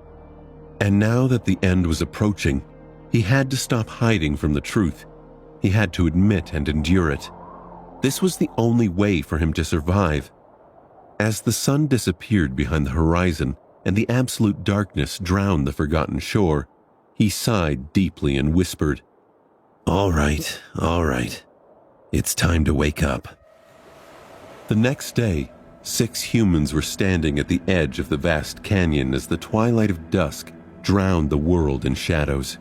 And now that the end was approaching, he had to stop hiding from the truth. He had to admit and endure it. This was the only way for him to survive. As the sun disappeared behind the horizon and the absolute darkness drowned the forgotten shore, he sighed deeply and whispered, all right. It's time to wake up." The next day, 6 humans were standing at the edge of the vast canyon as the twilight of dusk drowned the world in shadows.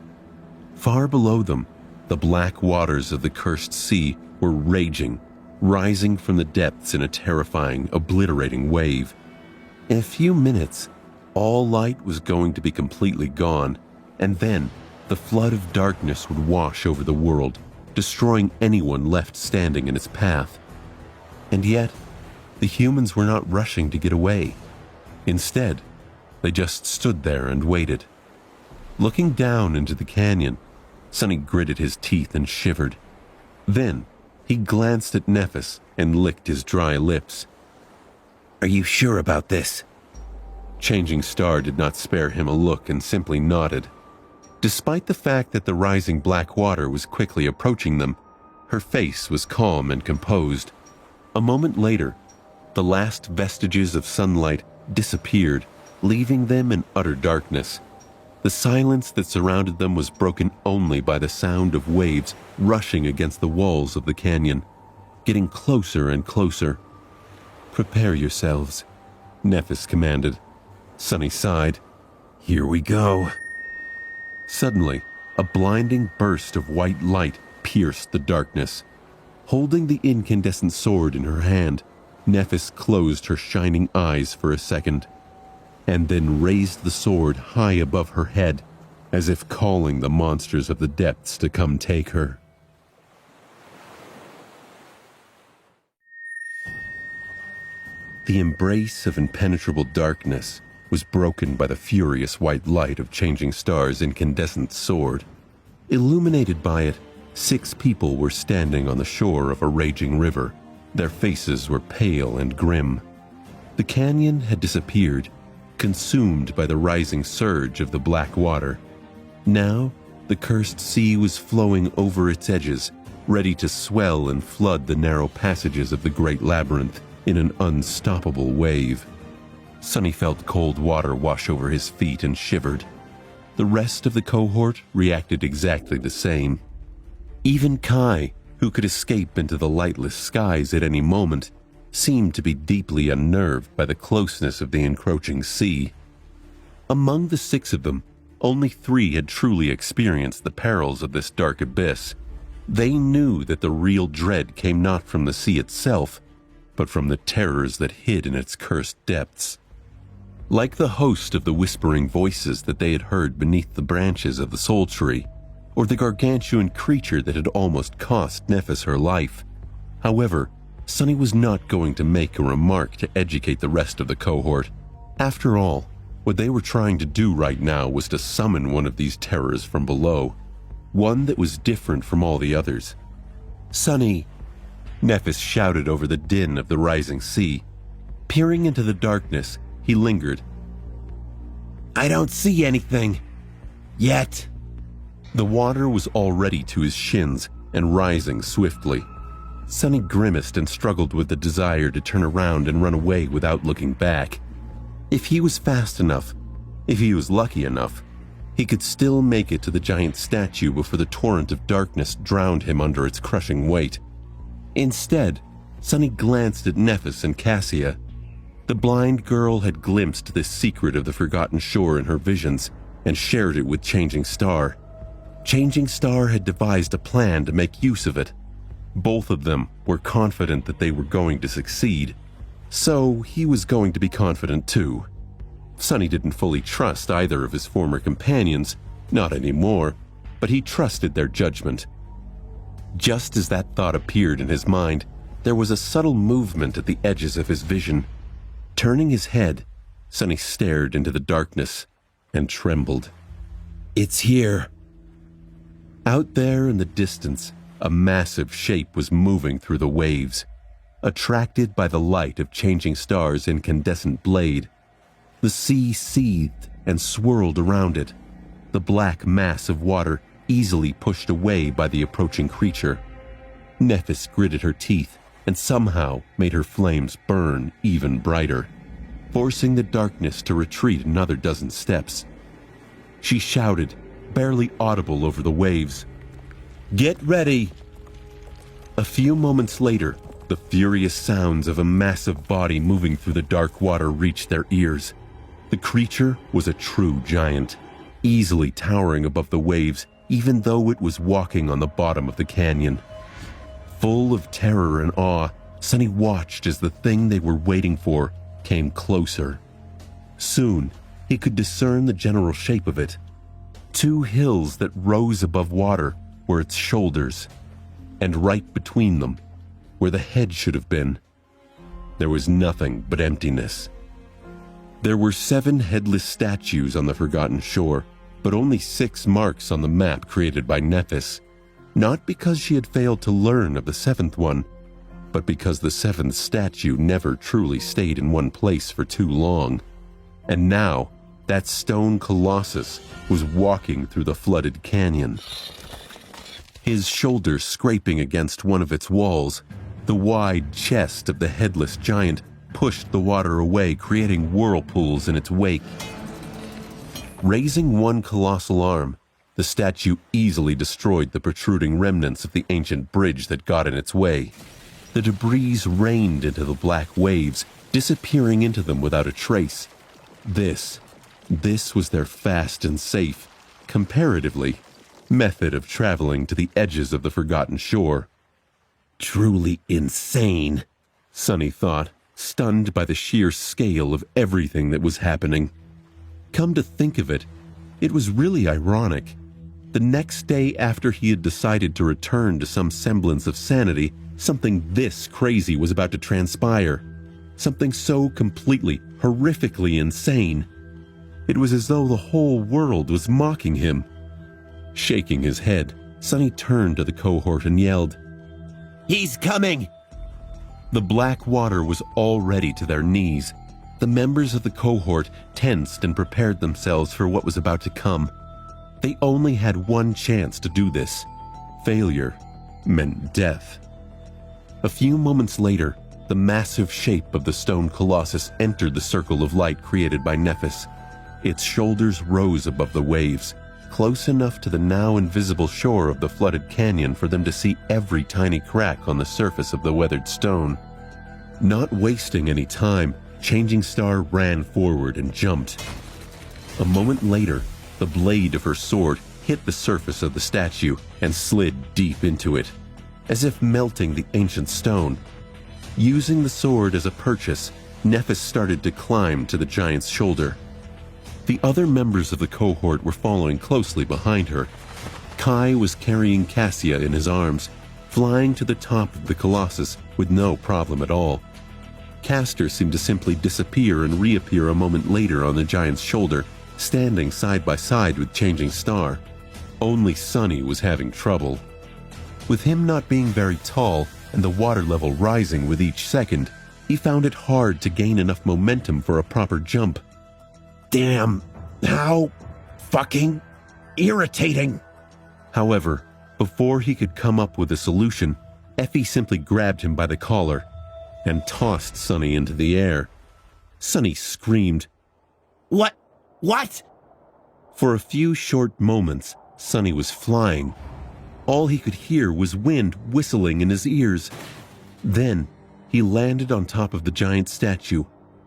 Far below them, the black waters of the cursed sea were raging, rising from the depths in a terrifying, obliterating wave. In a few minutes, all light was going to be completely gone, and then the flood of darkness would wash over the world, destroying anyone left standing in its path. And yet, the humans were not rushing to get away. Instead, they just stood there and waited. Looking down into the canyon, Sonny gritted his teeth and shivered. Then, he glanced at Nephis and licked his dry lips. Are you sure about this? Changing Star did not spare him a look and simply nodded. Despite the fact that the rising black water was quickly approaching them, her face was calm and composed. A moment later, the last vestiges of sunlight disappeared, leaving them in utter darkness. The silence that surrounded them was broken only by the sound of waves rushing against the walls of the canyon, getting closer and closer. "Prepare yourselves," Nephis commanded. Sunny sighed. "Here we go." Suddenly, a blinding burst of white light pierced the darkness. Holding the incandescent sword in her hand, Nephis closed her shining eyes for a second, and then raised the sword high above her head, as if calling the monsters of the depths to come take her. The embrace of impenetrable darkness was broken by the furious white light of Changing Star's incandescent sword. Illuminated by it, 6 people were standing on the shore of a raging river. Their faces were pale and grim. The canyon had disappeared, consumed by the rising surge of the black water. Now, the cursed sea was flowing over its edges, ready to swell and flood the narrow passages of the great labyrinth in an unstoppable wave. Sunny felt cold water wash over his feet and shivered. The rest of the cohort reacted exactly the same. Even Kai, who could escape into the lightless skies at any moment, seemed to be deeply unnerved by the closeness of the encroaching sea. Among the 6 of them, only 3 had truly experienced the perils of this dark abyss. They knew that the real dread came not from the sea itself, but from the terrors that hid in its cursed depths. Like the host of the whispering voices that they had heard beneath the branches of the soul tree, or the gargantuan creature that had almost cost Nephis her life. However, Sunny was not going to make a remark to educate the rest of the cohort. After all, what they were trying to do right now was to summon one of these terrors from below, one that was different from all the others. "Sunny!" Nephis shouted over the din of the rising sea. Peering into the darkness, he lingered. "I don't see anything. Yet." The water was already to his shins and rising swiftly. Sunny grimaced and struggled with the desire to turn around and run away without looking back. If he was fast enough, if he was lucky enough, he could still make it to the giant statue before the torrent of darkness drowned him under its crushing weight. Instead, Sunny glanced at Nephis and Cassia. The blind girl had glimpsed this secret of the forgotten shore in her visions and shared it with Changing Star. Changing Star had devised a plan to make use of it. Both of them were confident that they were going to succeed, so he was going to be confident too. Sunny didn't fully trust either of his former companions, not anymore, but he trusted their judgment. Just as that thought appeared in his mind, there was a subtle movement at the edges of his vision. Turning his head, Sunny stared into the darkness and trembled. "It's here." Out there in the distance, a massive shape was moving through the waves, attracted by the light of Changing Star's incandescent blade. The sea seethed and swirled around it, the black mass of water easily pushed away by the approaching creature. Nephis gritted her teeth and somehow made her flames burn even brighter, forcing the darkness to retreat another dozen steps. She shouted, barely audible over the waves, "Get ready!" A few moments later, the furious sounds of a massive body moving through the dark water reached their ears. The creature was a true giant, easily towering above the waves, even though it was walking on the bottom of the canyon. Full of terror and awe, Sunny watched as the thing they were waiting for came closer. Soon, he could discern the general shape of it. 2 hills that rose above water were its shoulders, and right between them, where the head should have been, there was nothing but emptiness. There were 7 headless statues on the forgotten shore, but only 6 marks on the map created by Nephis, not because she had failed to learn of the 7th one, but because the seventh statue never truly stayed in one place for too long. And now, that stone colossus was walking through the flooded canyon. His shoulders scraping against one of its walls, the wide chest of the headless giant pushed the water away, creating whirlpools in its wake. Raising one colossal arm, the statue easily destroyed the protruding remnants of the ancient bridge that got in its way. The debris rained into the black waves, disappearing into them without a trace. This was their fast and safe, comparatively, method of traveling to the edges of the forgotten shore. Truly insane, Sonny thought, stunned by the sheer scale of everything that was happening. Come to think of it, it was really ironic. The next day after he had decided to return to some semblance of sanity, something this crazy was about to transpire. Something so completely, horrifically insane. It was as though the whole world was mocking him. Shaking his head, Sonny turned to the cohort and yelled, "He's coming!" The black water was already to their knees. The members of the cohort tensed and prepared themselves for what was about to come. They only had one chance to do this. Failure meant death. A few moments later, the massive shape of the stone colossus entered the circle of light created by Nephis. Its shoulders rose above the waves, close enough to the now invisible shore of the flooded canyon for them to see every tiny crack on the surface of the weathered stone. Not wasting any time, Changing Star ran forward and jumped. A moment later, the blade of her sword hit the surface of the statue and slid deep into it, as if melting the ancient stone. Using the sword as a purchase, Nephis started to climb to the giant's shoulder. The other members of the cohort were following closely behind her. Kai was carrying Cassia in his arms, flying to the top of the Colossus with no problem at all. Castor seemed to simply disappear and reappear a moment later on the giant's shoulder, standing side by side with Changing Star. Only Sonny was having trouble. With him not being very tall and the water level rising with each second, he found it hard to gain enough momentum for a proper jump. Damn, how fucking irritating. However, before he could come up with a solution, Effie simply grabbed him by the collar and tossed Sonny into the air. Sonny screamed. What? For a few short moments, Sonny was flying. All he could hear was wind whistling in his ears. Then, he landed on top of the giant statue,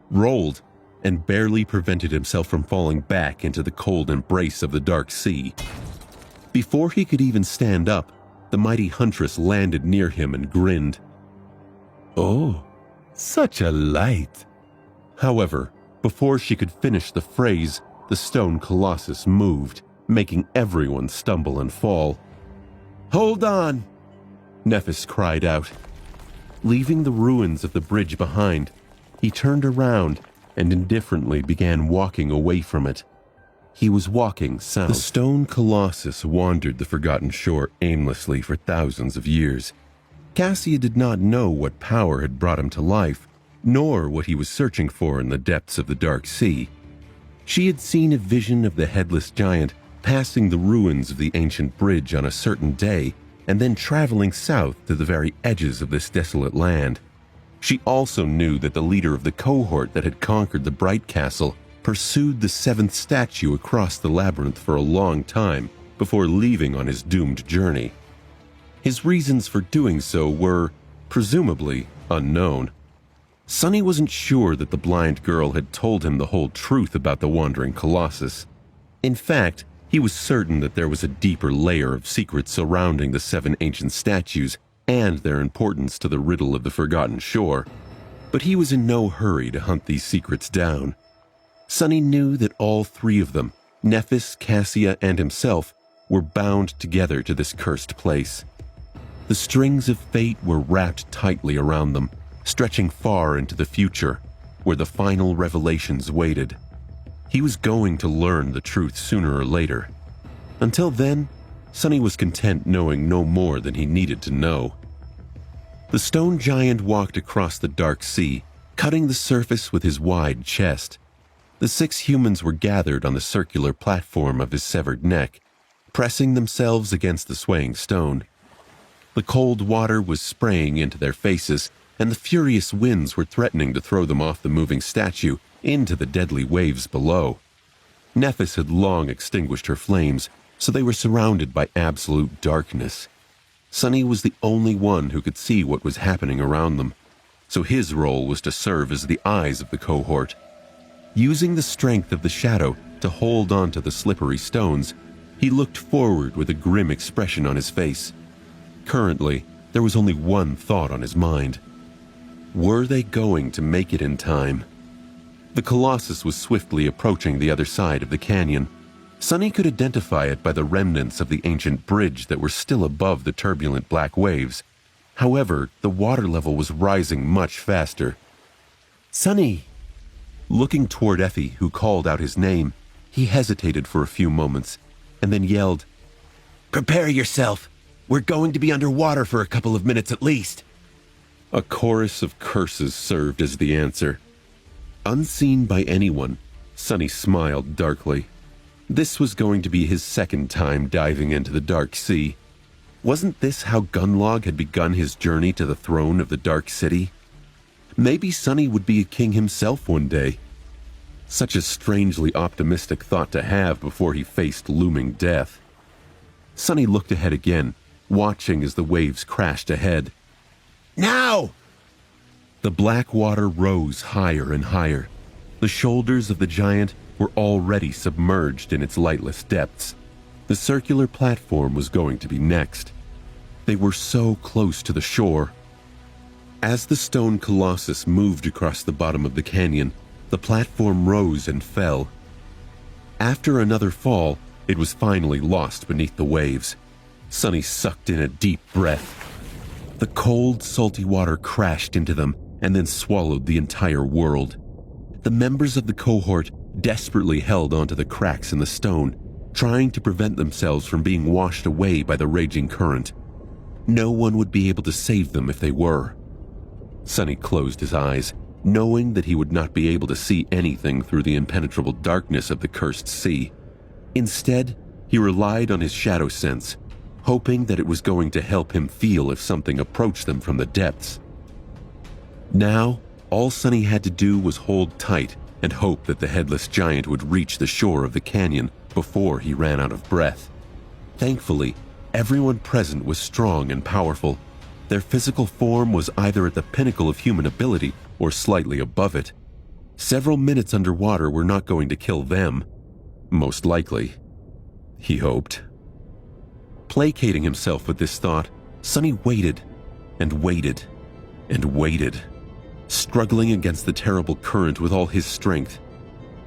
rolled, and barely prevented himself from falling back into the cold embrace of the dark sea. Before he could even stand up, the mighty huntress landed near him and grinned. "Oh, such a light." However, before she could finish the phrase, the stone colossus moved, making everyone stumble and fall. "Hold on!" Nephis cried out. Leaving the ruins of the bridge behind, he turned around and indifferently began walking away from it. He was walking south. The stone colossus wandered the forgotten shore aimlessly for thousands of years. Cassia did not know what power had brought him to life, nor what he was searching for in the depths of the dark sea. She had seen a vision of the headless giant passing the ruins of the ancient bridge on a certain day and then traveling south to the very edges of this desolate land. She also knew that the leader of the cohort that had conquered the Bright Castle pursued the seventh statue across the labyrinth for a long time before leaving on his doomed journey. His reasons for doing so were, presumably, unknown. Sonny wasn't sure that the blind girl had told him the whole truth about the wandering colossus. In fact, he was certain that there was a deeper layer of secrets surrounding the seven ancient statues and their importance to the riddle of the forgotten shore. But he was in no hurry to hunt these secrets down. Sonny knew that all three of them, Nephis, Cassia, and himself, were bound together to this cursed place. The strings of fate were wrapped tightly around them, stretching far into the future, where the final revelations waited. He was going to learn the truth sooner or later. Until then, Sonny was content knowing no more than he needed to know. The stone giant walked across the dark sea, cutting the surface with his wide chest. The 6 humans were gathered on the circular platform of his severed neck, pressing themselves against the swaying stone. The cold water was spraying into their faces, and the furious winds were threatening to throw them off the moving statue into the deadly waves below. Nephis had long extinguished her flames, so they were surrounded by absolute darkness. Sunny was the only one who could see what was happening around them, so his role was to serve as the eyes of the cohort. Using the strength of the shadow to hold on to the slippery stones, he looked forward with a grim expression on his face. Currently, there was only one thought on his mind. Were they going to make it in time? The Colossus was swiftly approaching the other side of the canyon. Sunny could identify it by the remnants of the ancient bridge that were still above the turbulent black waves. However, the water level was rising much faster. "Sunny!" Looking toward Effie, who called out his name, he hesitated for a few moments, and then yelled, Prepare yourself. We're going to be underwater for a couple of minutes at least. A chorus of curses served as the answer. Unseen by anyone, Sunny smiled darkly. This was going to be his second time diving into the dark sea. Wasn't this how Gunlog had begun his journey to the throne of the Dark City? Maybe Sunny would be a king himself one day. Such a strangely optimistic thought to have before he faced looming death. Sunny looked ahead again, watching as the waves crashed ahead. Now! The black water rose higher and higher. The shoulders of the giant were already submerged in its lightless depths. The circular platform was going to be next. They were so close to the shore. As the stone colossus moved across the bottom of the canyon, the platform rose and fell. After another fall, it was finally lost beneath the waves. Sunny sucked in a deep breath. The cold, salty water crashed into them and then swallowed the entire world. The members of the cohort desperately held onto the cracks in the stone, trying to prevent themselves from being washed away by the raging current. No one would be able to save them if they were. Sunny closed his eyes, knowing that he would not be able to see anything through the impenetrable darkness of the cursed sea. Instead, he relied on his shadow sense, hoping that it was going to help him feel if something approached them from the depths. Now, all Sunny had to do was hold tight and hope that the headless giant would reach the shore of the canyon before he ran out of breath. Thankfully, everyone present was strong and powerful. Their physical form was either at the pinnacle of human ability or slightly above it. Several minutes underwater were not going to kill them. Most likely. He hoped. Placating himself with this thought, Sunny waited and waited and waited, struggling against the terrible current with all his strength.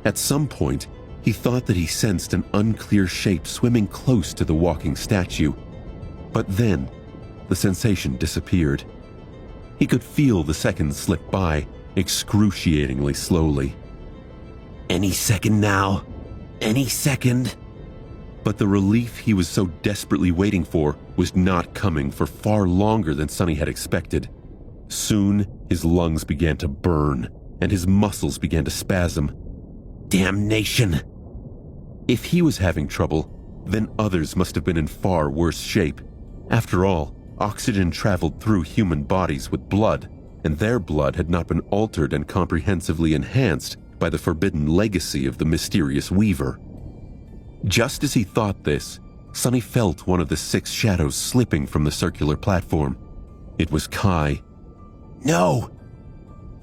At some point, he thought that he sensed an unclear shape swimming close to the walking statue. But then, the sensation disappeared. He could feel the seconds slip by, excruciatingly slowly. Any second now. Any second. But the relief he was so desperately waiting for was not coming for far longer than Sunny had expected. Soon, his lungs began to burn, and his muscles began to spasm. Damnation! If he was having trouble, then others must have been in far worse shape. After all, oxygen traveled through human bodies with blood, and their blood had not been altered and comprehensively enhanced by the forbidden legacy of the mysterious Weaver. Just as he thought this, Sunny felt one of the 6 shadows slipping from the circular platform. It was Kai. No!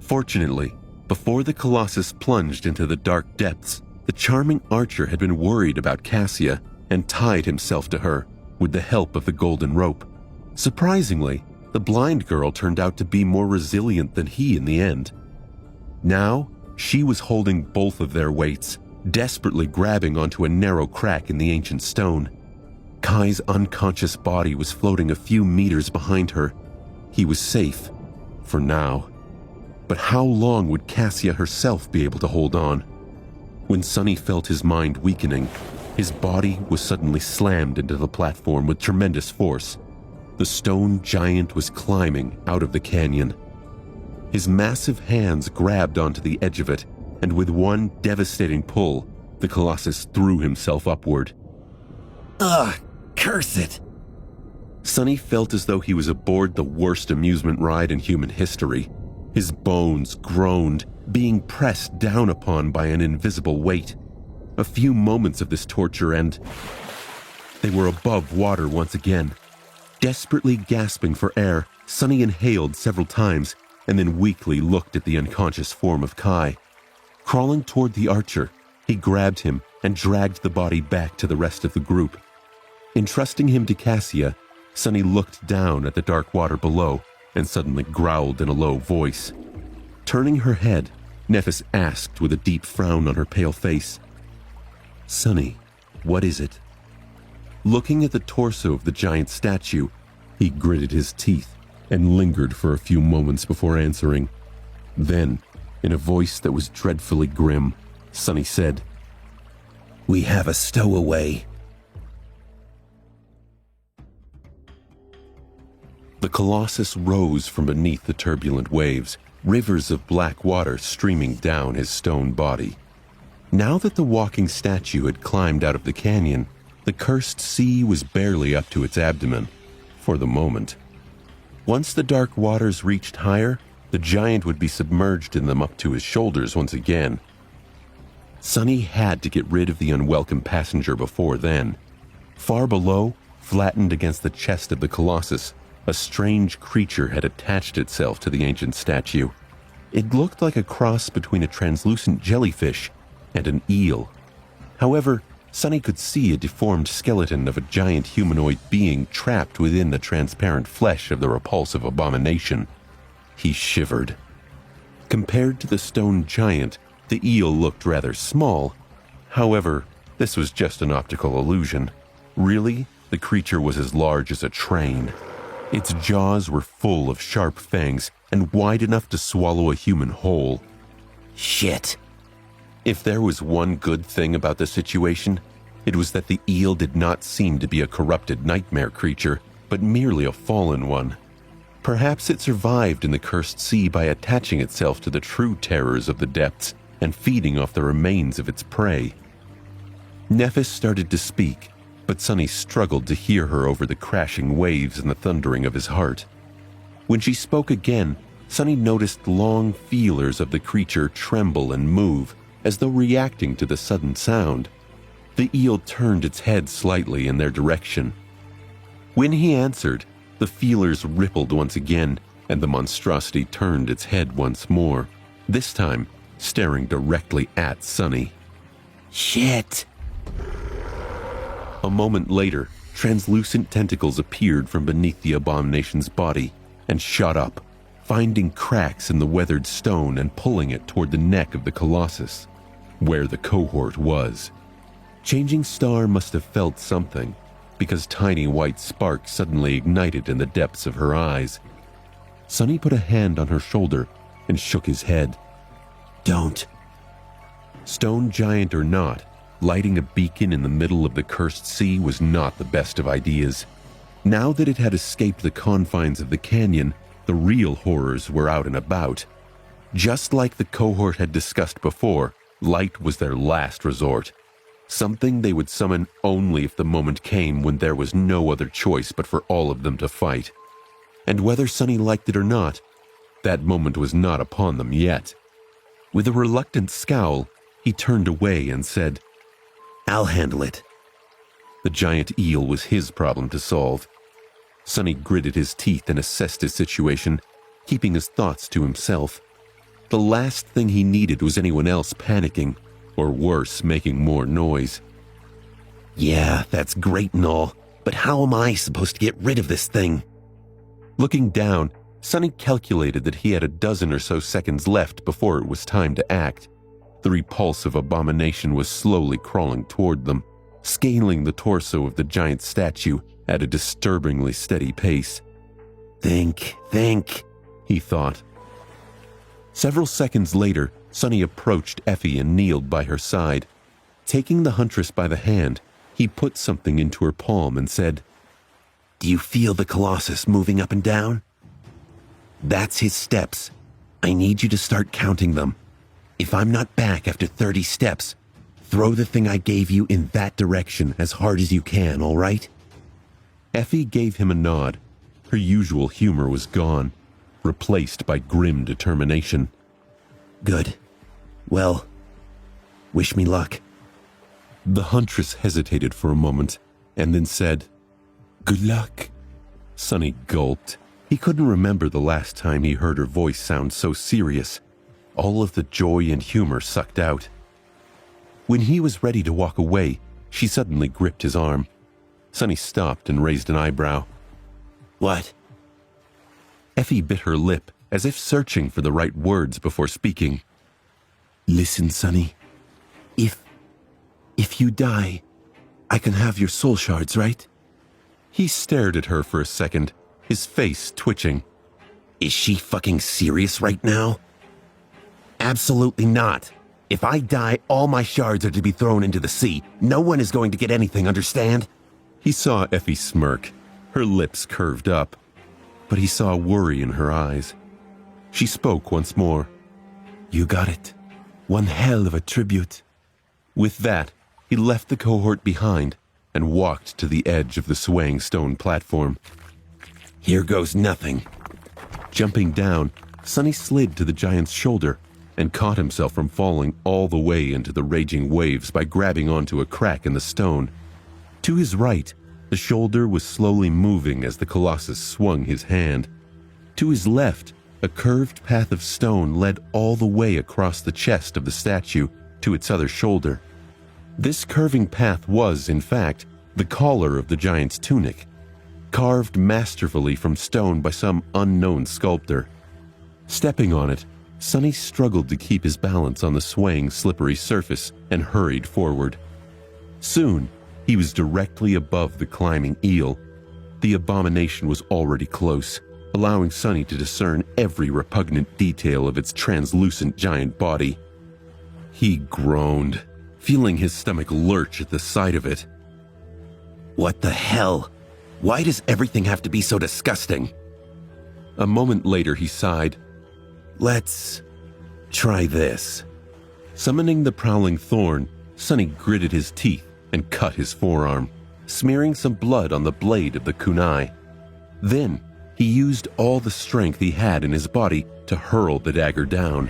Fortunately, before the Colossus plunged into the dark depths, the charming archer had been worried about Cassia and tied himself to her with the help of the golden rope. Surprisingly, the blind girl turned out to be more resilient than he in the end. Now, she was holding both of their weights, desperately grabbing onto a narrow crack in the ancient stone. Kai's unconscious body was floating a few meters behind her. He was safe, for now. But how long would Cassia herself be able to hold on? When Sunny felt his mind weakening, his body was suddenly slammed into the platform with tremendous force. The stone giant was climbing out of the canyon. His massive hands grabbed onto the edge of it, and with one devastating pull, the Colossus threw himself upward. Ugh, curse it! Sonny felt as though he was aboard the worst amusement ride in human history. His bones groaned, being pressed down upon by an invisible weight. A few moments of this torture and they were above water once again. Desperately gasping for air, Sonny inhaled several times and then weakly looked at the unconscious form of Kai. Crawling toward the archer, he grabbed him and dragged the body back to the rest of the group. Entrusting him to Cassia, Sonny looked down at the dark water below and suddenly growled in a low voice. Turning her head, Nephis asked with a deep frown on her pale face, "Sonny, what is it?" Looking at the torso of the giant statue, he gritted his teeth and lingered for a few moments before answering. Then, in a voice that was dreadfully grim, Sonny said, "We have a stowaway." The Colossus rose from beneath the turbulent waves, rivers of black water streaming down his stone body. Now that the walking statue had climbed out of the canyon, the cursed sea was barely up to its abdomen, for the moment. Once the dark waters reached higher, the giant would be submerged in them up to his shoulders once again. Sonny had to get rid of the unwelcome passenger before then. Far below, flattened against the chest of the Colossus, a strange creature had attached itself to the ancient statue. It looked like a cross between a translucent jellyfish and an eel. However, Sonny could see a deformed skeleton of a giant humanoid being trapped within the transparent flesh of the repulsive abomination. He shivered. Compared to the stone giant, the eel looked rather small. However, this was just an optical illusion. Really, the creature was as large as a train. Its jaws were full of sharp fangs and wide enough to swallow a human whole. Shit. If there was one good thing about the situation, it was that the eel did not seem to be a corrupted nightmare creature, but merely a fallen one. Perhaps it survived in the cursed sea by attaching itself to the true terrors of the depths and feeding off the remains of its prey. Nephis started to speak, but Sonny struggled to hear her over the crashing waves and the thundering of his heart. When she spoke again, Sonny noticed long feelers of the creature tremble and move, as though reacting to the sudden sound. The eel turned its head slightly in their direction. When he answered, the feelers rippled once again, and the monstrosity turned its head once more, this time staring directly at Sonny. Shit! A moment later, translucent tentacles appeared from beneath the abomination's body and shot up, finding cracks in the weathered stone and pulling it toward the neck of the Colossus, where the cohort was. Changing Star must have felt something, because tiny white sparks suddenly ignited in the depths of her eyes. Sonny put a hand on her shoulder and shook his head. Don't. Stone giant or not, lighting a beacon in the middle of the cursed sea was not the best of ideas. Now that it had escaped the confines of the canyon, the real horrors were out and about. Just like the cohort had discussed before, light was their last resort. Something they would summon only if the moment came when there was no other choice but for all of them to fight. And whether Sonny liked it or not, that moment was not upon them yet. With a reluctant scowl, he turned away and said, "I'll handle it." The giant eel was his problem to solve. Sonny gritted his teeth and assessed his situation, keeping his thoughts to himself. The last thing he needed was anyone else panicking, or worse, making more noise. "Yeah, that's great and all, but how am I supposed to get rid of this thing?" Looking down, Sonny calculated that he had a dozen or so seconds left before it was time to act. The repulsive abomination was slowly crawling toward them, scaling the torso of the giant statue at a disturbingly steady pace. Think, he thought. Several seconds later, Sonny approached Effie and kneeled by her side. Taking the huntress by the hand, he put something into her palm and said, Do you feel the Colossus moving up and down? That's his steps. I need you to start counting them. If I'm not back after 30 steps, throw the thing I gave you in that direction as hard as you can, all right? Effie gave him a nod. Her usual humor was gone, replaced by grim determination. Good. Well, wish me luck. The huntress hesitated for a moment and then said, "Good luck." Sonny gulped. He couldn't remember the last time he heard her voice sound so serious. All of the joy and humor sucked out. When he was ready to walk away, she suddenly gripped his arm. Sonny stopped and raised an eyebrow. What? Effie bit her lip, as if searching for the right words before speaking. Listen, Sonny. If you die, I can have your soul shards, right? He stared at her for a second, his face twitching. Is she fucking serious right now? Absolutely not. If I die, all my shards are to be thrown into the sea. No one is going to get anything, understand? He saw Effie smirk, her lips curved up, but he saw worry in her eyes. She spoke once more. You got it. One hell of a tribute. With that, he left the cohort behind and walked to the edge of the swaying stone platform. Here goes nothing. Jumping down, Sonny slid to the giant's shoulder and caught himself from falling all the way into the raging waves by grabbing onto a crack in the stone. To his right, the shoulder was slowly moving as the Colossus swung his hand. To his left, a curved path of stone led all the way across the chest of the statue to its other shoulder. This curving path was, in fact, the collar of the giant's tunic, carved masterfully from stone by some unknown sculptor. Stepping on it, Sonny struggled to keep his balance on the swaying, slippery surface and hurried forward. Soon, he was directly above the climbing eel. The abomination was already close, allowing Sonny to discern every repugnant detail of its translucent giant body. He groaned, feeling his stomach lurch at the sight of it. What the hell? Why does everything have to be so disgusting? A moment later, he sighed. Let's try this. Summoning the prowling thorn, Sonny gritted his teeth and cut his forearm, smearing some blood on the blade of the kunai. Then, he used all the strength he had in his body to hurl the dagger down.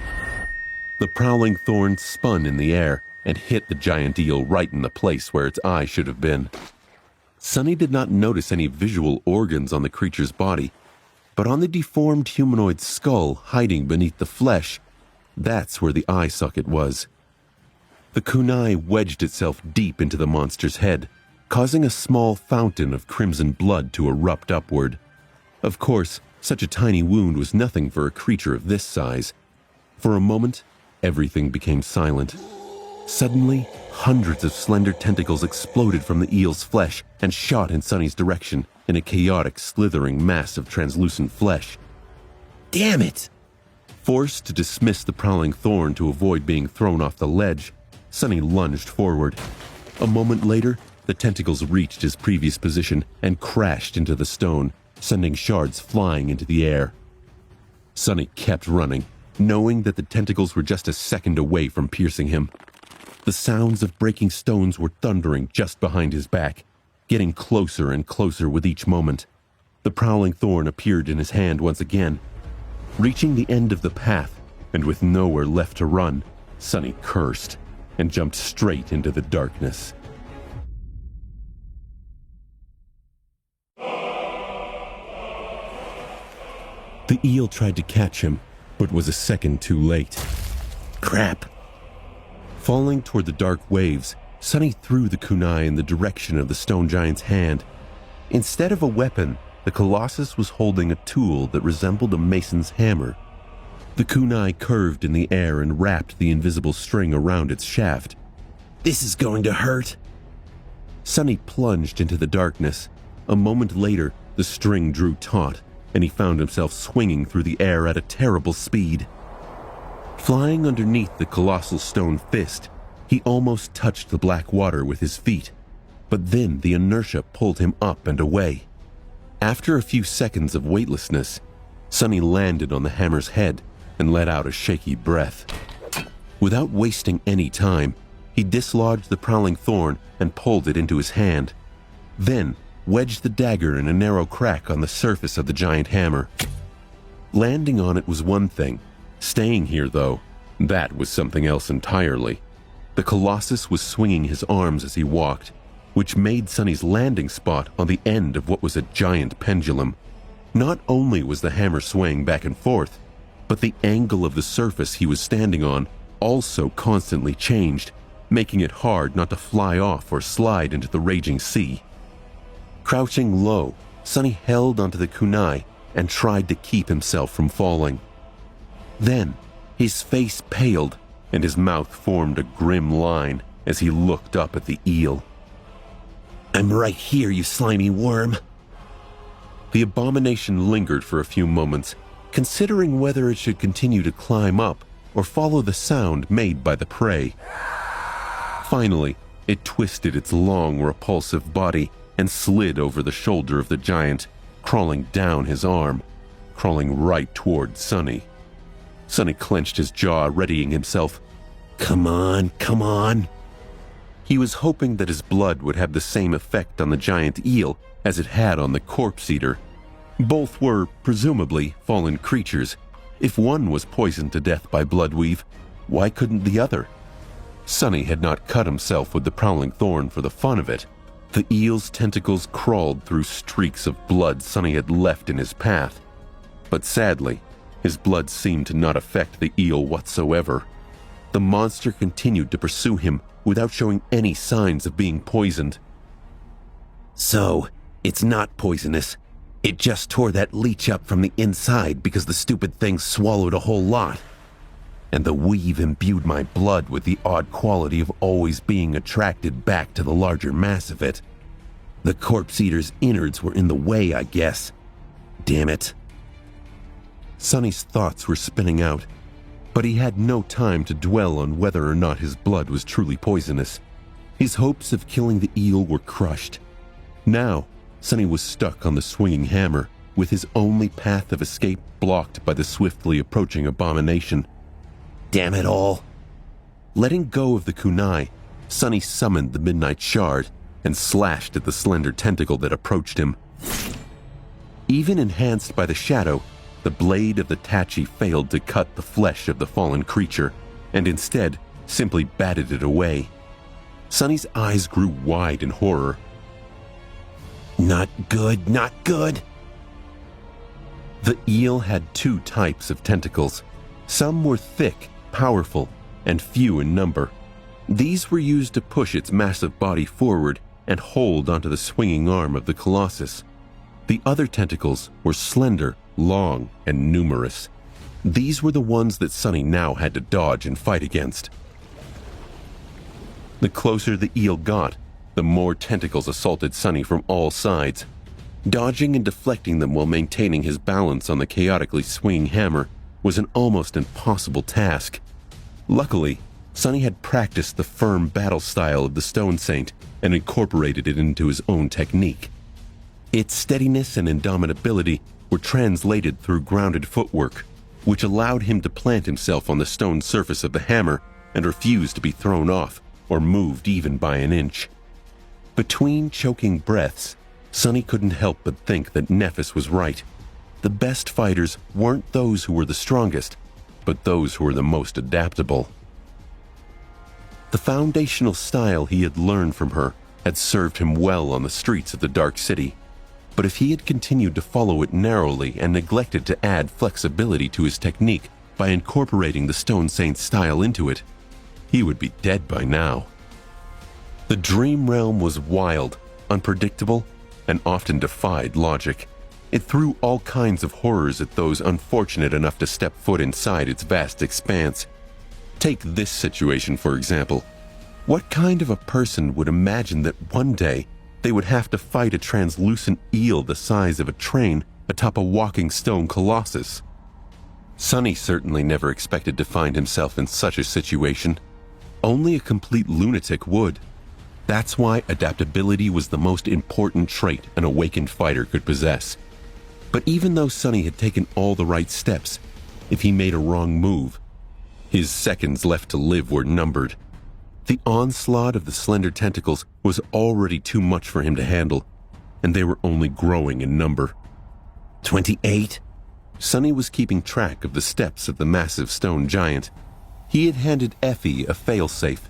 The prowling thorn spun in the air and hit the giant eel right in the place where its eye should have been. Sonny did not notice any visual organs on the creature's body, but on the deformed humanoid skull hiding beneath the flesh, that's where the eye socket was. The kunai wedged itself deep into the monster's head, causing a small fountain of crimson blood to erupt upward. Of course, such a tiny wound was nothing for a creature of this size. For a moment, everything became silent. Suddenly, hundreds of slender tentacles exploded from the eel's flesh and shot in Sonny's direction in a chaotic, slithering mass of translucent flesh. Damn it! Forced to dismiss the prowling thorn to avoid being thrown off the ledge, Sonny lunged forward. A moment later, the tentacles reached his previous position and crashed into the stone, sending shards flying into the air. Sonny kept running, knowing that the tentacles were just a second away from piercing him. The sounds of breaking stones were thundering just behind his back, getting closer and closer with each moment. The prowling thorn appeared in his hand once again. Reaching the end of the path, and with nowhere left to run, Sonny cursed and jumped straight into the darkness. The eel tried to catch him, but was a second too late. Crap. Falling toward the dark waves, Sonny threw the kunai in the direction of the stone giant's hand. Instead of a weapon, the Colossus was holding a tool that resembled a mason's hammer. The kunai curved in the air and wrapped the invisible string around its shaft. This is going to hurt. Sonny plunged into the darkness. A moment later, the string drew taut, and he found himself swinging through the air at a terrible speed. Flying underneath the colossal stone fist, he almost touched the black water with his feet, but then the inertia pulled him up and away. After a few seconds of weightlessness, Sonny landed on the hammer's head and let out a shaky breath. Without wasting any time, he dislodged the prowling thorn and pulled it into his hand. Then, wedged the dagger in a narrow crack on the surface of the giant hammer. Landing on it was one thing. Staying here, though, that was something else entirely. The Colossus was swinging his arms as he walked, which made Sonny's landing spot on the end of what was a giant pendulum. Not only was the hammer swaying back and forth, but the angle of the surface he was standing on also constantly changed, making it hard not to fly off or slide into the raging sea. Crouching low, Sonny held onto the kunai and tried to keep himself from falling. Then, his face paled and his mouth formed a grim line as he looked up at the eel. "I'm right here, you slimy worm." The abomination lingered for a few moments, considering whether it should continue to climb up or follow the sound made by the prey. Finally, it twisted its long, repulsive body and slid over the shoulder of the giant, crawling down his arm, crawling right toward Sonny. Sonny clenched his jaw, readying himself. Come on, come on. He was hoping that his blood would have the same effect on the giant eel as it had on the corpse eater. Both were, presumably, fallen creatures. If one was poisoned to death by bloodweave, why couldn't the other? Sonny had not cut himself with the prowling thorn for the fun of it. The eel's tentacles crawled through streaks of blood Sonny had left in his path. But sadly, his blood seemed to not affect the eel whatsoever. The monster continued to pursue him without showing any signs of being poisoned. So, it's not poisonous. It just tore that leech up from the inside because the stupid thing swallowed a whole lot. And the weave imbued my blood with the odd quality of always being attracted back to the larger mass of it. The corpse eater's innards were in the way, I guess. Damn it. Sonny's thoughts were spinning out, but he had no time to dwell on whether or not his blood was truly poisonous. His hopes of killing the eel were crushed. Now, Sonny was stuck on the swinging hammer, with his only path of escape blocked by the swiftly approaching abomination. Damn it all. Letting go of the kunai, Sonny summoned the Midnight Shard and slashed at the slender tentacle that approached him. Even enhanced by the shadow, the blade of the tachi failed to cut the flesh of the fallen creature, and instead simply batted it away. Sonny's eyes grew wide in horror. Not good, not good. The eel had two types of tentacles. Some were thick, powerful, and few in number. These were used to push its massive body forward and hold onto the swinging arm of the Colossus. The other tentacles were slender, long, and numerous. These were the ones that Sonny now had to dodge and fight against. The closer the eel got, the more tentacles assaulted Sonny from all sides. Dodging and deflecting them while maintaining his balance on the chaotically swinging hammer was an almost impossible task. Luckily, Sonny had practiced the firm battle style of the Stone Saint and incorporated it into his own technique. Its steadiness and indomitability were translated through grounded footwork, which allowed him to plant himself on the stone surface of the hammer and refuse to be thrown off or moved even by an inch. Between choking breaths, Sonny couldn't help but think that Nephis was right. The best fighters weren't those who were the strongest, but those who were the most adaptable. The foundational style he had learned from her had served him well on the streets of the Dark City, but if he had continued to follow it narrowly and neglected to add flexibility to his technique by incorporating the Stone Saint's style into it, he would be dead by now. The Dream Realm was wild, unpredictable, and often defied logic. It threw all kinds of horrors at those unfortunate enough to step foot inside its vast expanse. Take this situation, for example. What kind of a person would imagine that one day they would have to fight a translucent eel the size of a train atop a walking stone colossus? Sonny certainly never expected to find himself in such a situation. Only a complete lunatic would. That's why adaptability was the most important trait an awakened fighter could possess. But even though Sonny had taken all the right steps, if he made a wrong move, his seconds left to live were numbered. The onslaught of the slender tentacles was already too much for him to handle, and they were only growing in number. 28? Sonny was keeping track of the steps of the massive stone giant. He had handed Effie a failsafe.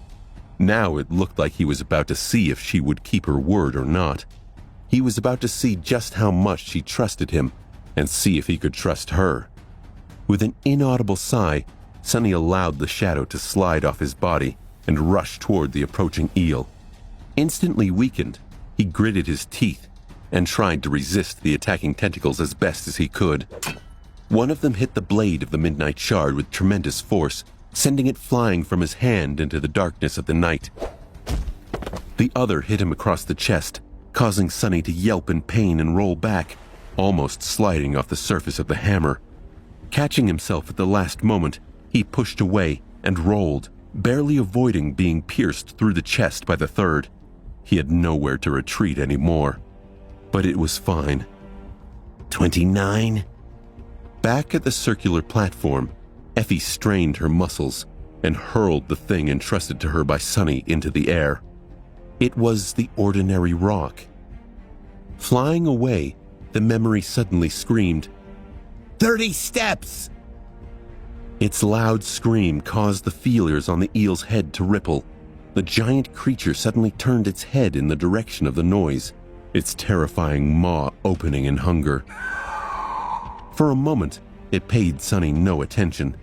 Now it looked like he was about to see if she would keep her word or not. He was about to see just how much she trusted him, and see if he could trust her. With an inaudible sigh, Sonny allowed the shadow to slide off his body and rush toward the approaching eel. Instantly weakened, he gritted his teeth and tried to resist the attacking tentacles as best as he could. One of them hit the blade of the Midnight Shard with tremendous force, sending it flying from his hand into the darkness of the night. The other hit him across the chest, causing Sonny to yelp in pain and roll back, almost sliding off the surface of the hammer. Catching himself at the last moment, he pushed away and rolled, barely avoiding being pierced through the chest by the third. He had nowhere to retreat anymore. But it was fine. 29? Back at the circular platform, Effie strained her muscles and hurled the thing entrusted to her by Sonny into the air. It was the ordinary rock. Flying away, the memory suddenly screamed, 30 steps! Its loud scream caused the feelers on the eel's head to ripple. The giant creature suddenly turned its head in the direction of the noise, its terrifying maw opening in hunger. For a moment, it paid Sonny no attention.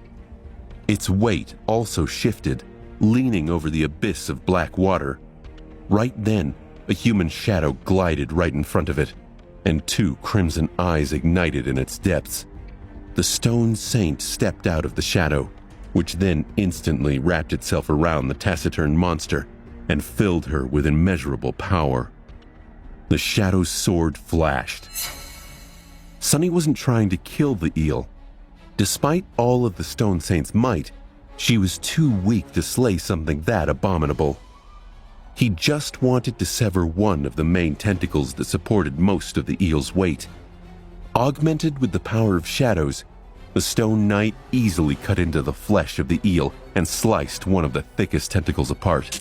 Its weight also shifted, leaning over the abyss of black water. Right then, a human shadow glided right in front of it, and two crimson eyes ignited in its depths. The stone saint stepped out of the shadow, which then instantly wrapped itself around the taciturn monster and filled her with immeasurable power. The shadow's sword flashed. Sonny wasn't trying to kill the eel. Despite all of the stone saint's might, she was too weak to slay something that abominable. He just wanted to sever one of the main tentacles that supported most of the eel's weight. Augmented with the power of shadows, the stone knight easily cut into the flesh of the eel and sliced one of the thickest tentacles apart.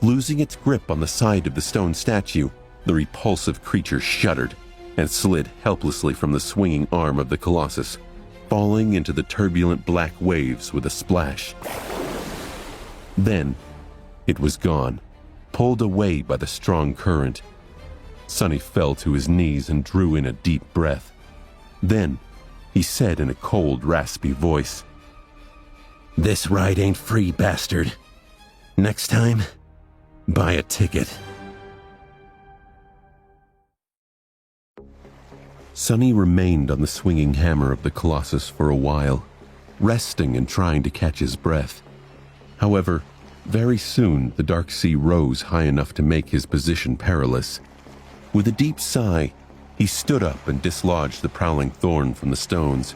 Losing its grip on the side of the stone statue, the repulsive creature shuddered and slid helplessly from the swinging arm of the Colossus, falling into the turbulent black waves with a splash. Then, it was gone, pulled away by the strong current. Sonny fell to his knees and drew in a deep breath. Then, he said in a cold, raspy voice, "This ride ain't free, bastard. Next time, buy a ticket." Sonny remained on the swinging hammer of the Colossus for a while, resting and trying to catch his breath. However, very soon the dark sea rose high enough to make his position perilous. With a deep sigh, he stood up and dislodged the prowling thorn from the stones.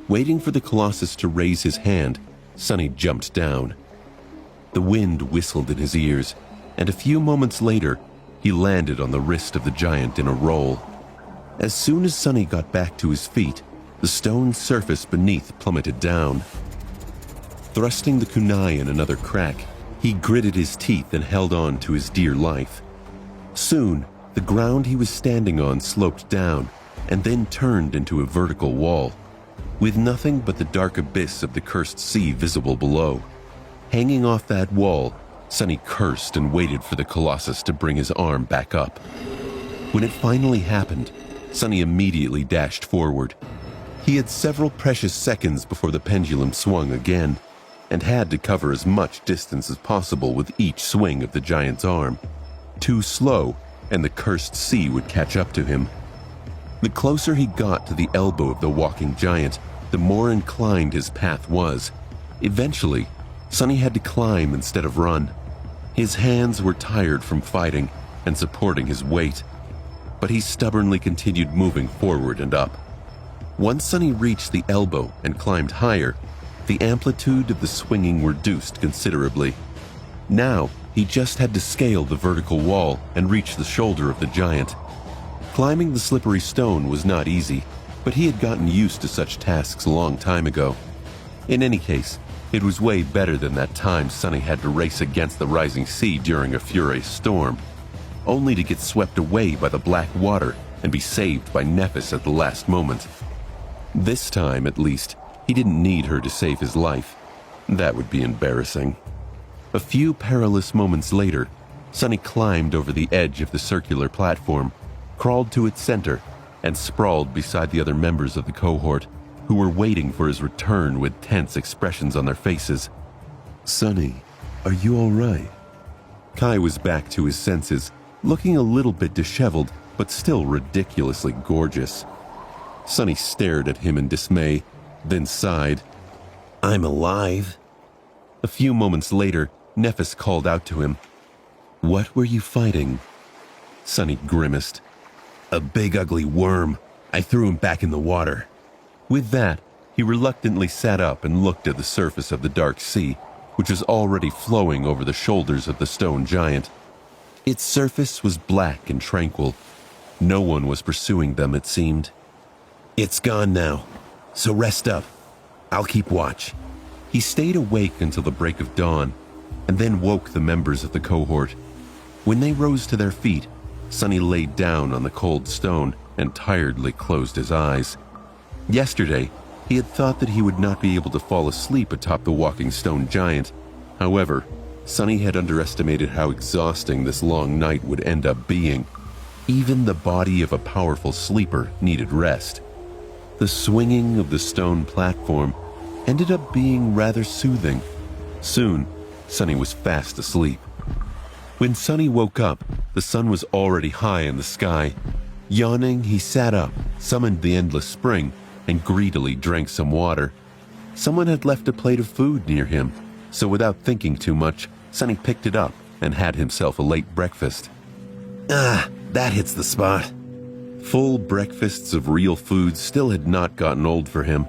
Waiting for the Colossus to raise his hand, Sonny jumped down. The wind whistled in his ears, and a few moments later, he landed on the wrist of the giant in a roll. As soon as Sonny got back to his feet, the stone surface beneath plummeted down. Thrusting the kunai in another crack, he gritted his teeth and held on to his dear life. Soon, the ground he was standing on sloped down and then turned into a vertical wall, with nothing but the dark abyss of the cursed sea visible below. Hanging off that wall, Sonny cursed and waited for the Colossus to bring his arm back up. When it finally happened, Sonny immediately dashed forward. He had several precious seconds before the pendulum swung again, and had to cover as much distance as possible with each swing of the giant's arm. Too slow, and the cursed sea would catch up to him. The closer he got to the elbow of the walking giant, the more inclined his path was. Eventually, Sonny had to climb instead of run. His hands were tired from fighting and supporting his weight, but he stubbornly continued moving forward and up. Once Sonny reached the elbow and climbed higher, the amplitude of the swinging reduced considerably. Now, He just had to scale the vertical wall and reach the shoulder of the giant. Climbing the slippery stone was not easy, but he had gotten used to such tasks a long time ago. In any case, it was way better than that time Sonny had to race against the rising sea during a furious storm, only to get swept away by the black water and be saved by Nephis at the last moment. This time, at least, he didn't need her to save his life. That would be embarrassing. A few perilous moments later, Sonny climbed over the edge of the circular platform, crawled to its center, and sprawled beside the other members of the cohort, who were waiting for his return with tense expressions on their faces. "Sonny, are you all right?" Kai was back to his senses, looking a little bit disheveled, but still ridiculously gorgeous. Sonny stared at him in dismay, then sighed. "I'm alive." A few moments later, Nephis called out to him. "What were you fighting?" Sonny grimaced. "A big ugly worm. I threw him back in the water." With that, he reluctantly sat up and looked at the surface of the dark sea, which was already flowing over the shoulders of the stone giant. Its surface was black and tranquil. No one was pursuing them, it seemed. "It's gone now, so rest up. I'll keep watch." He stayed awake until the break of dawn, and then woke the members of the cohort. When they rose to their feet, Sonny laid down on the cold stone and tiredly closed his eyes. Yesterday, he had thought that he would not be able to fall asleep atop the walking stone giant. However, Sonny had underestimated how exhausting this long night would end up being. Even the body of a powerful sleeper needed rest. The swinging of the stone platform ended up being rather soothing. Soon, Sonny was fast asleep. When Sonny woke up, the sun was already high in the sky. Yawning, he sat up, summoned the endless spring, and greedily drank some water. Someone had left a plate of food near him, so without thinking too much, Sonny picked it up and had himself a late breakfast. That hits the spot. Full breakfasts of real food still had not gotten old for him.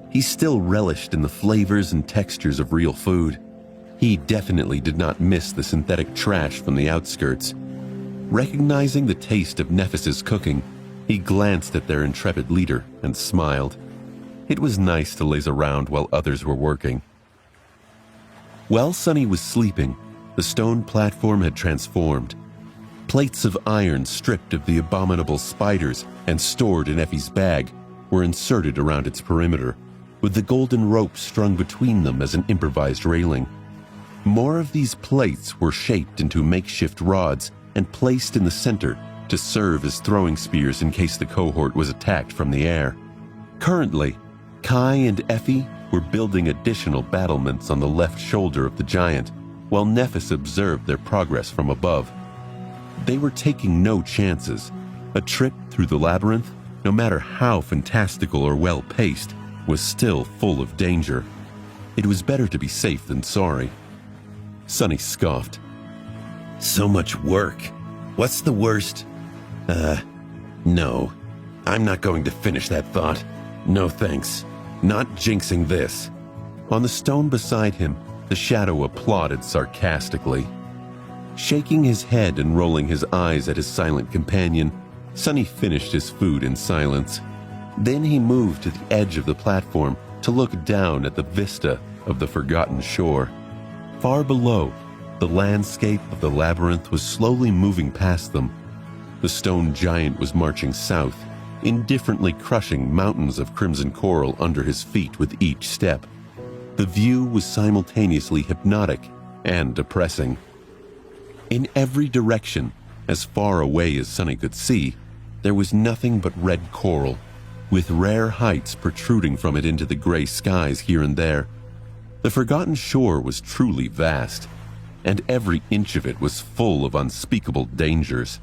He still relished in the flavors and textures of real food. He definitely did not miss the synthetic trash from the outskirts. Recognizing the taste of Nephis's cooking, he glanced at their intrepid leader and smiled. It was nice to laze around while others were working. While Sonny was sleeping, the stone platform had transformed. Plates of iron stripped of the abominable spiders and stored in Effie's bag were inserted around its perimeter, with the golden rope strung between them as an improvised railing. More of these plates were shaped into makeshift rods and placed in the center to serve as throwing spears in case the cohort was attacked from the air. Currently, Kai and Effie were building additional battlements on the left shoulder of the giant, while Nephis observed their progress from above. They were taking no chances. A trip through the labyrinth, no matter how fantastical or well-paced, was still full of danger. It was better to be safe than sorry. Sonny scoffed. "So much work. What's the worst?" No. I'm not going to finish that thought. No thanks. Not jinxing this." On the stone beside him, the shadow applauded sarcastically. Shaking his head and rolling his eyes at his silent companion, Sonny finished his food in silence. Then he moved to the edge of the platform to look down at the vista of the forgotten shore. Far below, the landscape of the labyrinth was slowly moving past them. The stone giant was marching south, indifferently crushing mountains of crimson coral under his feet with each step. The view was simultaneously hypnotic and depressing. In every direction, as far away as Sonny could see, there was nothing but red coral, with rare heights protruding from it into the gray skies here and there. The forgotten shore was truly vast, and every inch of it was full of unspeakable dangers.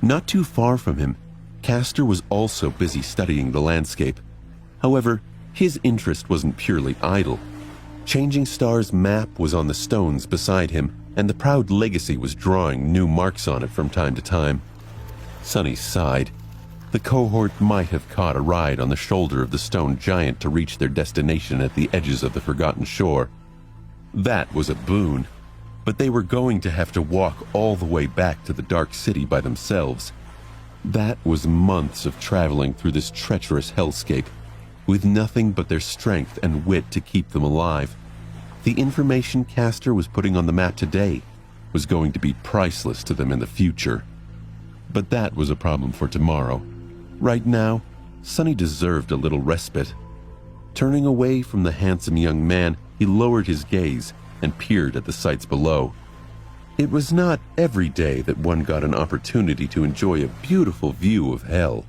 Not too far from him, Castor was also busy studying the landscape. However, his interest wasn't purely idle. Changing Star's map was on the stones beside him, and the proud legacy was drawing new marks on it from time to time. Sonny sighed. The cohort might have caught a ride on the shoulder of the stone giant to reach their destination at the edges of the forgotten shore. That was a boon, but they were going to have to walk all the way back to the Dark City by themselves. That was months of traveling through this treacherous hellscape, with nothing but their strength and wit to keep them alive. The information Castor was putting on the map today was going to be priceless to them in the future. But that was a problem for tomorrow. Right now, Sonny deserved a little respite. Turning away from the handsome young man, he lowered his gaze and peered at the sights below. It was not every day that one got an opportunity to enjoy a beautiful view of hell.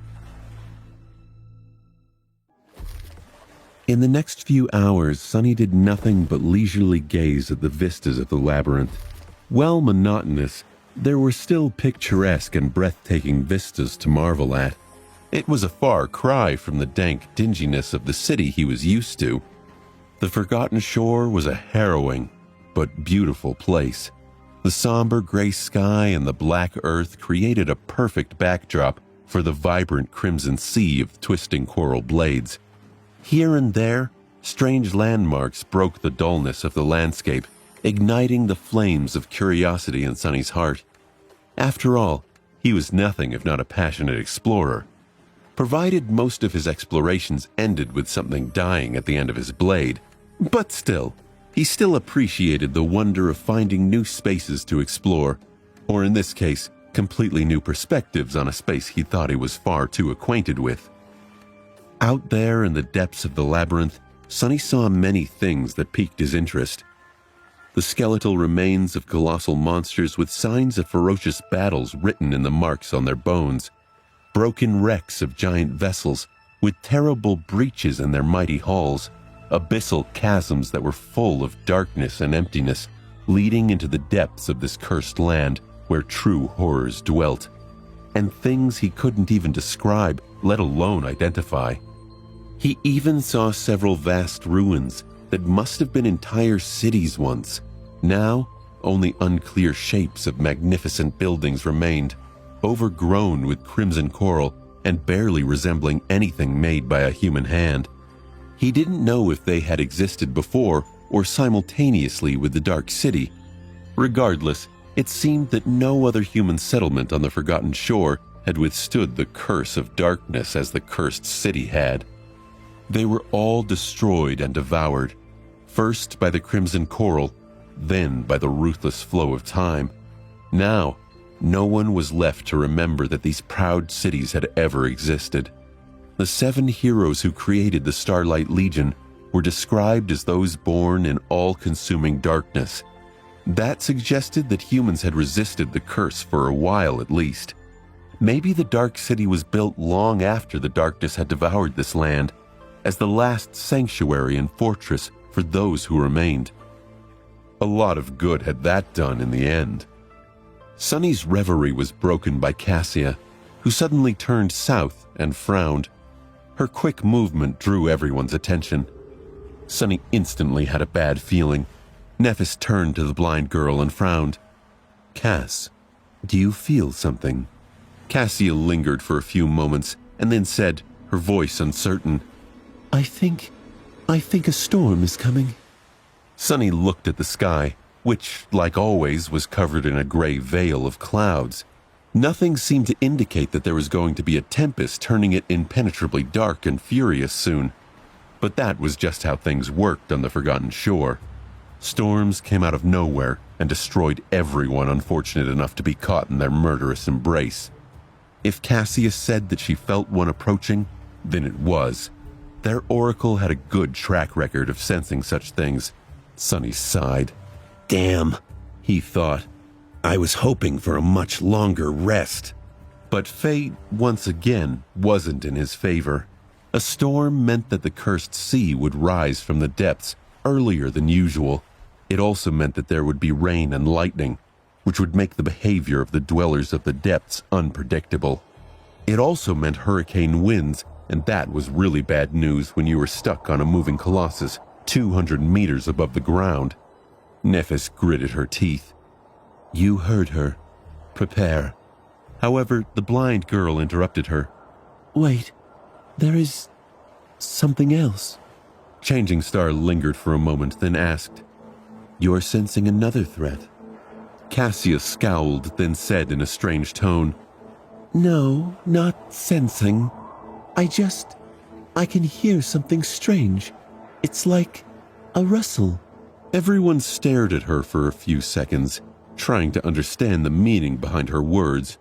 In the next few hours, Sonny did nothing but leisurely gaze at the vistas of the labyrinth. While monotonous, there were still picturesque and breathtaking vistas to marvel at. It was a far cry from the dank dinginess of the city he was used to. The Forgotten Shore was a harrowing but beautiful place. The somber gray sky and the black earth created a perfect backdrop for the vibrant crimson sea of twisting coral blades. Here and there, strange landmarks broke the dullness of the landscape, igniting the flames of curiosity in Sonny's heart. After all, he was nothing if not a passionate explorer. Provided most of his explorations ended with something dying at the end of his blade, but still, he still appreciated the wonder of finding new spaces to explore, or in this case, completely new perspectives on a space he thought he was far too acquainted with. Out there in the depths of the labyrinth, Sonny saw many things that piqued his interest. The skeletal remains of colossal monsters with signs of ferocious battles written in the marks on their bones, broken wrecks of giant vessels with terrible breaches in their mighty hulls, abyssal chasms that were full of darkness and emptiness, leading into the depths of this cursed land where true horrors dwelt, and things he couldn't even describe, let alone identify. He even saw several vast ruins that must have been entire cities once. Now, only unclear shapes of magnificent buildings remained, overgrown with crimson coral and barely resembling anything made by a human hand. He didn't know if they had existed before or simultaneously with the Dark City. Regardless, it seemed that no other human settlement on the Forgotten Shore had withstood the curse of darkness as the cursed city had. They were all destroyed and devoured, first by the crimson coral, then by the ruthless flow of time. Now, no one was left to remember that these proud cities had ever existed. The 7 heroes who created the Starlight Legion were described as those born in all-consuming darkness. That suggested that humans had resisted the curse for a while at least. Maybe the Dark City was built long after the darkness had devoured this land, as the last sanctuary and fortress for those who remained. A lot of good had that done in the end. Sonny's reverie was broken by Cassia, who suddenly turned south and frowned. Her quick movement drew everyone's attention. Sonny instantly had a bad feeling. Nephis turned to the blind girl and frowned. "Cass, do you feel something?" Cassia lingered for a few moments and then said, her voice uncertain, I think a storm is coming." Sonny looked at the sky, which, like always, was covered in a gray veil of clouds. Nothing seemed to indicate that there was going to be a tempest turning it impenetrably dark and furious soon. But that was just how things worked on the Forgotten Shore. Storms came out of nowhere and destroyed everyone unfortunate enough to be caught in their murderous embrace. If Cassia said that she felt one approaching, then it was. Their oracle had a good track record of sensing such things. Sonny sighed. Damn, He thought. I was hoping for a much longer rest. But fate, once again, wasn't in his favor. A storm meant that the cursed sea would rise from the depths earlier than usual. It also meant that there would be rain and lightning, which would make the behavior of the dwellers of the depths unpredictable. It also meant hurricane winds, and that was really bad news when you were stuck on a moving colossus 200 meters above the ground. Nephis gritted her teeth. You heard her. Prepare. However, the blind girl interrupted her. Wait, there is something else. Changing Star lingered for a moment, then asked, You're sensing another threat? Cassia scowled, then said in a strange tone, No, not sensing. I can hear something strange. It's like a rustle. Everyone stared at her for a few seconds, trying to understand the meaning behind her words.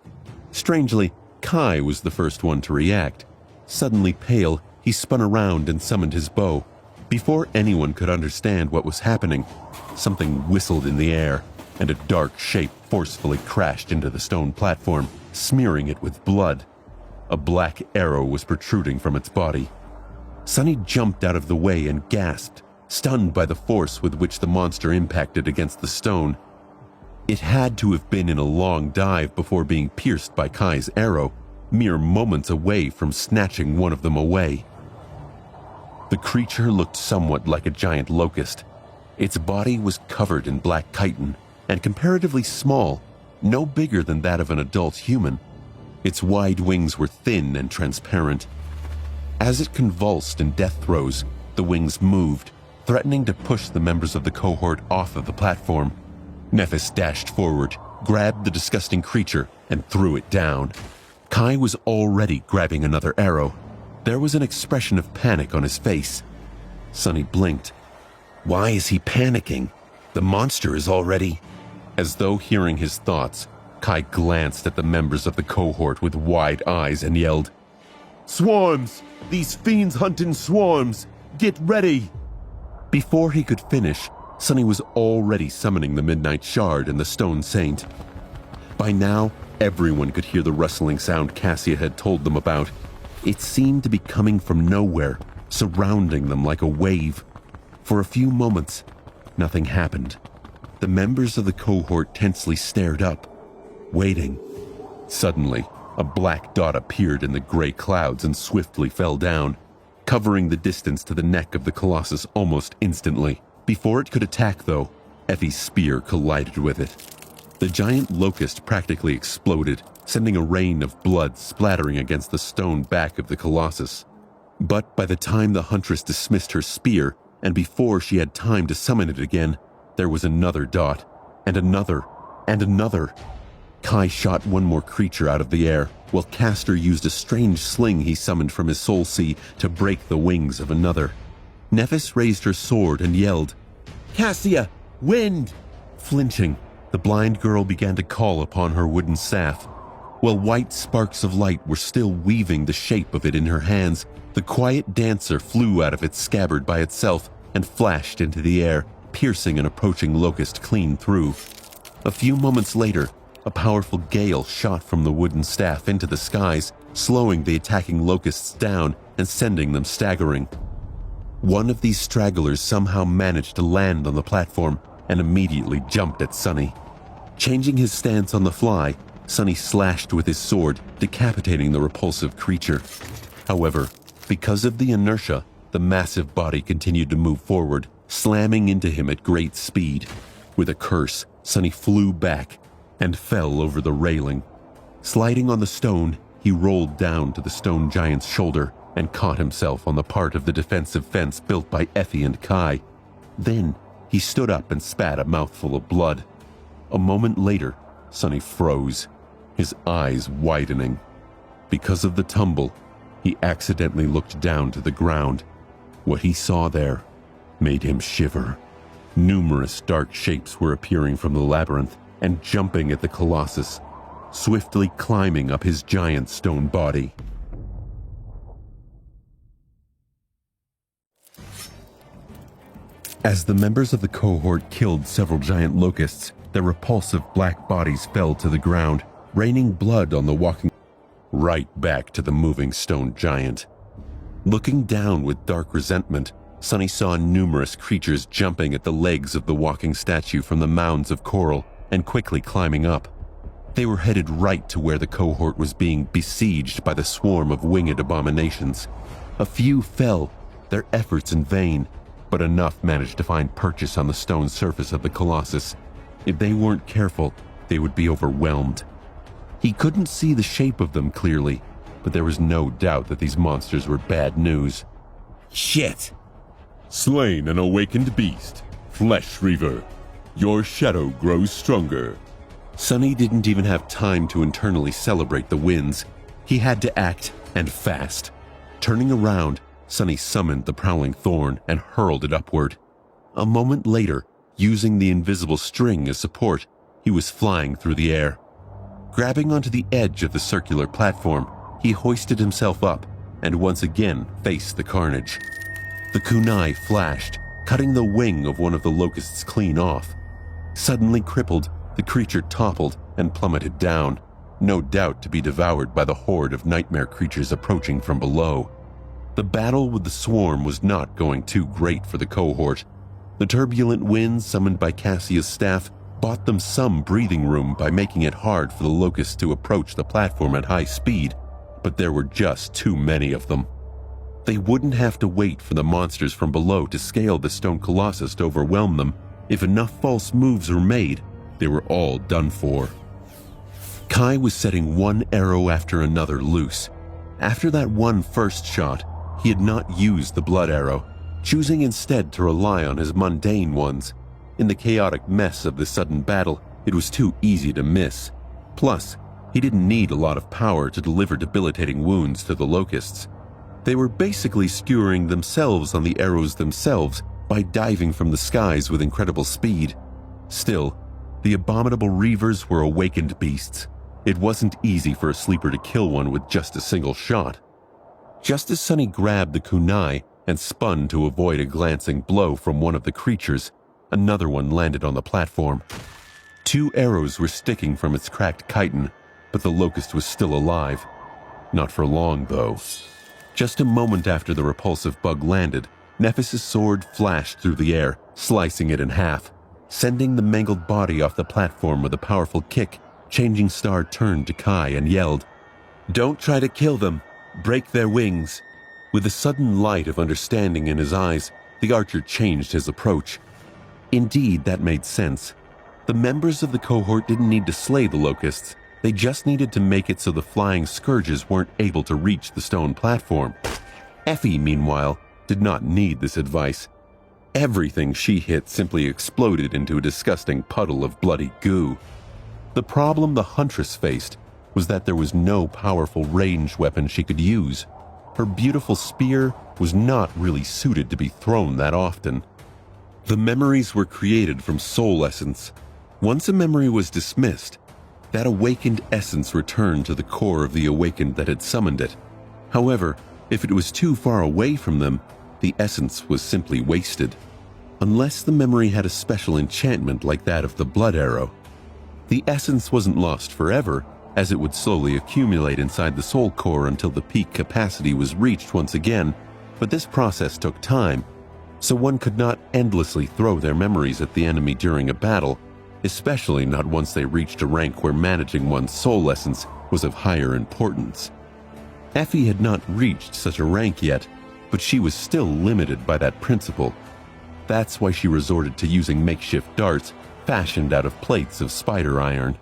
Strangely, Kai was the first one to react. Suddenly pale, he spun around and summoned his bow. Before anyone could understand what was happening, something whistled in the air, and a dark shape forcefully crashed into the stone platform, smearing it with blood. A black arrow was protruding from its body. Sunny jumped out of the way and gasped, stunned by the force with which the monster impacted against the stone. It had to have been in a long dive before being pierced by Kai's arrow, mere moments away from snatching one of them away. The creature looked somewhat like a giant locust. Its body was covered in black chitin and comparatively small, no bigger than that of an adult human. Its wide wings were thin and transparent. As it convulsed in death throes, the wings moved, threatening to push the members of the cohort off of the platform. Nephis dashed forward, grabbed the disgusting creature, and threw it down. Kai was already grabbing another arrow. There was an expression of panic on his face. Sunny blinked. Why is he panicking? The monster is already... As though hearing his thoughts, Kai glanced at the members of the cohort with wide eyes and yelled, "Swarms! These fiends hunt in swarms! Get ready!" Before he could finish, Sunny was already summoning the Midnight Shard and the Stone Saint. By now, everyone could hear the rustling sound Cassia had told them about. It seemed to be coming from nowhere, surrounding them like a wave. For a few moments, nothing happened. The members of the cohort tensely stared up, waiting. Suddenly, a black dot appeared in the gray clouds and swiftly fell down, covering the distance to the neck of the Colossus almost instantly. Before it could attack, though, Effie's spear collided with it. The giant locust practically exploded, sending a rain of blood splattering against the stone back of the Colossus. But by the time the huntress dismissed her spear, and before she had time to summon it again, there was another dot, and another, and another. Kai shot one more creature out of the air, while Castor used a strange sling he summoned from his soul sea to break the wings of another. Nephis raised her sword and yelled, "Cassia, wind!" Flinching, the blind girl began to call upon her wooden staff. While white sparks of light were still weaving the shape of it in her hands, the quiet dancer flew out of its scabbard by itself and flashed into the air, piercing an approaching locust clean through. A few moments later, a powerful gale shot from the wooden staff into the skies, slowing the attacking locusts down and sending them staggering. One of these stragglers somehow managed to land on the platform and immediately jumped at Sunny. Changing his stance on the fly, Sunny slashed with his sword, decapitating the repulsive creature. However, because of the inertia, the massive body continued to move forward, slamming into him at great speed. With a curse, Sunny flew back and fell over the railing. Sliding on the stone, he rolled down to the stone giant's shoulder and caught himself on the part of the defensive fence built by Effie and Kai. Then, he stood up and spat a mouthful of blood. A moment later, Sunny froze, his eyes widening. Because of the tumble, he accidentally looked down to the ground. What he saw there made him shiver. Numerous dark shapes were appearing from the labyrinth and jumping at the Colossus, swiftly climbing up his giant stone body. As the members of the cohort killed several giant locusts, their repulsive black bodies fell to the ground, raining blood on the walking right back to the moving stone giant. Looking down with dark resentment, Sunny saw numerous creatures jumping at the legs of the walking statue from the mounds of coral and quickly climbing up. They were headed right to where the cohort was being besieged by the swarm of winged abominations. A few fell, their efforts in vain, but enough managed to find purchase on the stone surface of the Colossus. If they weren't careful, they would be overwhelmed. He couldn't see the shape of them clearly, but there was no doubt that these monsters were bad news. Shit! Slain an awakened beast, Flesh Reaver. Your shadow grows stronger. Sonny didn't even have time to internally celebrate the wins. He had to act, and fast. Turning around, Sonny summoned the prowling thorn and hurled it upward. A moment later, using the invisible string as support, he was flying through the air. Grabbing onto the edge of the circular platform, he hoisted himself up and once again faced the carnage. The kunai flashed, cutting the wing of one of the locusts clean off. Suddenly crippled, the creature toppled and plummeted down, no doubt to be devoured by the horde of nightmare creatures approaching from below. The battle with the swarm was not going too great for the cohort. The turbulent winds summoned by Cassia's staff bought them some breathing room by making it hard for the locusts to approach the platform at high speed, but there were just too many of them. They wouldn't have to wait for the monsters from below to scale the stone colossus to overwhelm them. If enough false moves were made, they were all done for. Kai was setting one arrow after another loose. After that one first shot, he had not used the blood arrow, choosing instead to rely on his mundane ones. In the chaotic mess of the sudden battle, it was too easy to miss. Plus, he didn't need a lot of power to deliver debilitating wounds to the locusts. They were basically skewering themselves on the arrows themselves by diving from the skies with incredible speed. Still, the abominable reavers were awakened beasts. It wasn't easy for a sleeper to kill one with just a single shot. Just as Sonny grabbed the kunai and spun to avoid a glancing blow from one of the creatures, another one landed on the platform. 2 arrows were sticking from its cracked chitin, but the locust was still alive. Not for long, though. Just a moment after the repulsive bug landed, Nephis' sword flashed through the air, slicing it in half. Sending the mangled body off the platform with a powerful kick, Changing Star turned to Kai and yelled, "Don't try to kill them. Break their wings." With a sudden light of understanding in his eyes, the archer changed his approach. Indeed, that made sense. The members of the cohort didn't need to slay the locusts. They just needed to make it so the flying scourges weren't able to reach the stone platform. Effie, meanwhile, did not need this advice. Everything she hit simply exploded into a disgusting puddle of bloody goo. The problem the Huntress faced was that there was no powerful ranged weapon she could use. Her beautiful spear was not really suited to be thrown that often. The memories were created from soul essence. Once a memory was dismissed, that awakened essence returned to the core of the awakened that had summoned it. However, if it was too far away from them, the essence was simply wasted. Unless the memory had a special enchantment like that of the blood arrow. The essence wasn't lost forever, as it would slowly accumulate inside the soul core until the peak capacity was reached once again, but this process took time, so one could not endlessly throw their memories at the enemy during a battle, especially not once they reached a rank where managing one's soul essence was of higher importance. Effie had not reached such a rank yet, but she was still limited by that principle. That's why she resorted to using makeshift darts fashioned out of plates of spider iron.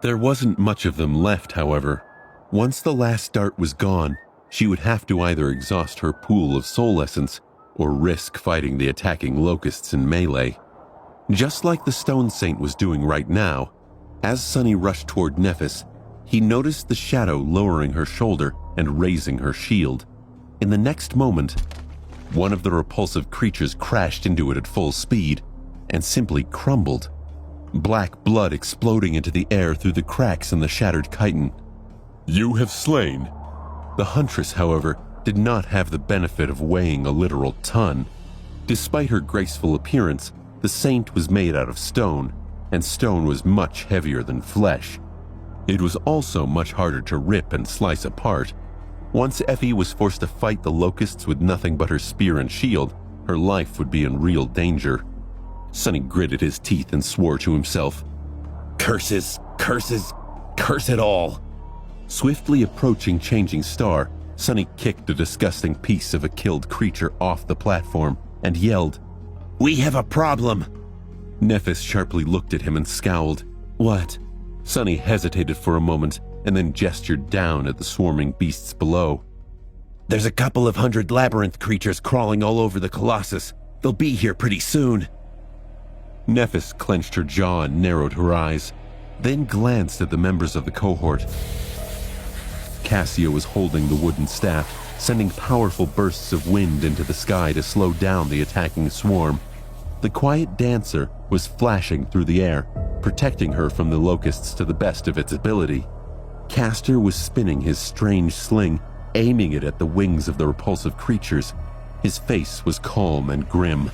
There wasn't much of them left, however. Once the last dart was gone, she would have to either exhaust her pool of soul essence or risk fighting the attacking locusts in melee. Just like the Stone Saint was doing right now, as Sonny rushed toward Nephis, he noticed the shadow lowering her shoulder and raising her shield. In the next moment, one of the repulsive creatures crashed into it at full speed and simply crumbled, black blood exploding into the air through the cracks in the shattered chitin. "You have slain." The Huntress, however, did not have the benefit of weighing a literal ton. Despite her graceful appearance, the saint was made out of stone, and stone was much heavier than flesh. It was also much harder to rip and slice apart. Once Effie was forced to fight the locusts with nothing but her spear and shield, her life would be in real danger. Sonny gritted his teeth and swore to himself, "Curses, curses, curse it all." Swiftly approaching Changing Star, Sonny kicked a disgusting piece of a killed creature off the platform and yelled, "We have a problem!" Nephis sharply looked at him and scowled. "What?" Sonny hesitated for a moment and then gestured down at the swarming beasts below. "There's a couple of 100 labyrinth creatures crawling all over the Colossus. They'll be here pretty soon." Nephis clenched her jaw and narrowed her eyes, then glanced at the members of the cohort. Cassia was holding the wooden staff, sending powerful bursts of wind into the sky to slow down the attacking swarm. The quiet dancer was flashing through the air, protecting her from the locusts to the best of its ability. Castor was spinning his strange sling, aiming it at the wings of the repulsive creatures. His face was calm and grim.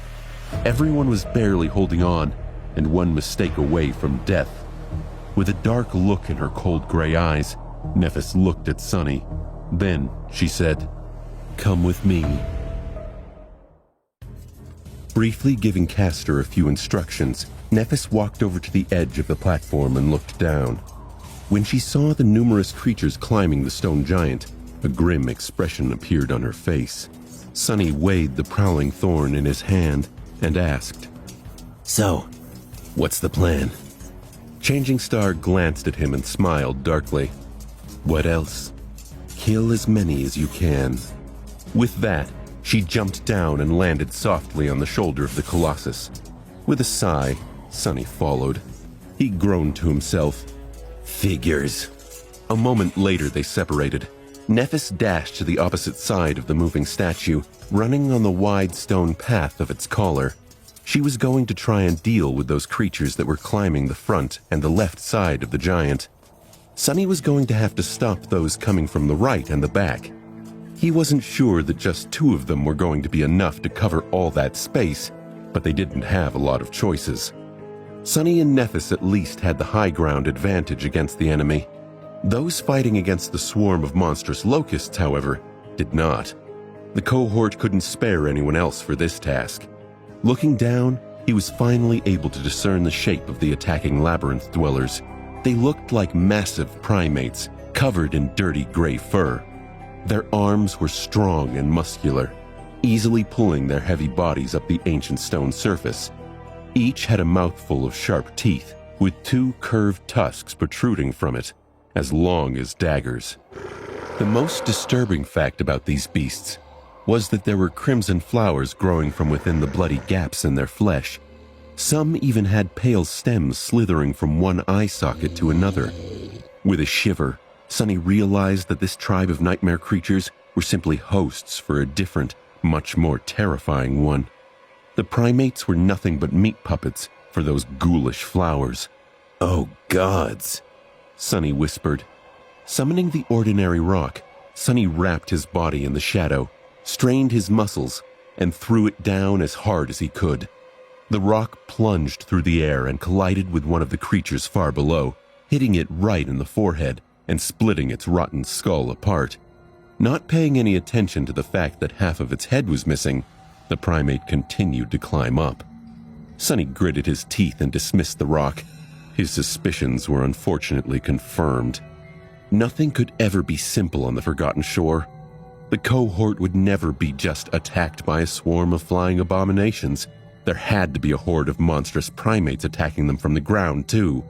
Everyone was barely holding on, and one mistake away from death. With a dark look in her cold gray eyes, Nephis looked at Sunny. Then she said, "Come with me." Briefly giving Castor a few instructions, Nephis walked over to the edge of the platform and looked down. When she saw the numerous creatures climbing the stone giant, a grim expression appeared on her face. Sunny weighed the prowling thorn in his hand and asked, So, what's the plan? Changing Star glanced at him and smiled darkly. "What else? Kill as many as you can." With that, she jumped down and landed softly on the shoulder of the Colossus. With a sigh, Sunny followed. He groaned to himself. "Figures." A moment later, they separated. Nephis dashed to the opposite side of the moving statue, running on the wide stone path of its collar. She was going to try and deal with those creatures that were climbing the front and the left side of the giant. Sunny was going to have to stop those coming from the right and the back. He wasn't sure that just two of them were going to be enough to cover all that space, but they didn't have a lot of choices. Sunny and Nephis at least had the high ground advantage against the enemy. Those fighting against the swarm of monstrous locusts, however, did not. The cohort couldn't spare anyone else for this task. Looking down, he was finally able to discern the shape of the attacking labyrinth dwellers. They looked like massive primates, covered in dirty gray fur. Their arms were strong and muscular, easily pulling their heavy bodies up the ancient stone surface. Each had a mouthful of sharp teeth, with two curved tusks protruding from it, as long as daggers. The most disturbing fact about these beasts was that there were crimson flowers growing from within the bloody gaps in their flesh. Some even had pale stems slithering from one eye socket to another. With a shiver, Sunny realized that this tribe of nightmare creatures were simply hosts for a different, much more terrifying one. The primates were nothing but meat puppets for those ghoulish flowers. Oh, gods, Sunny whispered. Summoning the ordinary rock, Sunny wrapped his body in the shadow, strained his muscles, and threw it down as hard as he could. The rock plunged through the air and collided with one of the creatures far below, hitting it right in the forehead and splitting its rotten skull apart. Not paying any attention to the fact that half of its head was missing, the primate continued to climb up. Sunny gritted his teeth and dismissed the rock. His suspicions were unfortunately confirmed. Nothing could ever be simple on the Forgotten Shore. The cohort would never be just attacked by a swarm of flying abominations. There had to be a horde of monstrous primates attacking them from the ground, too.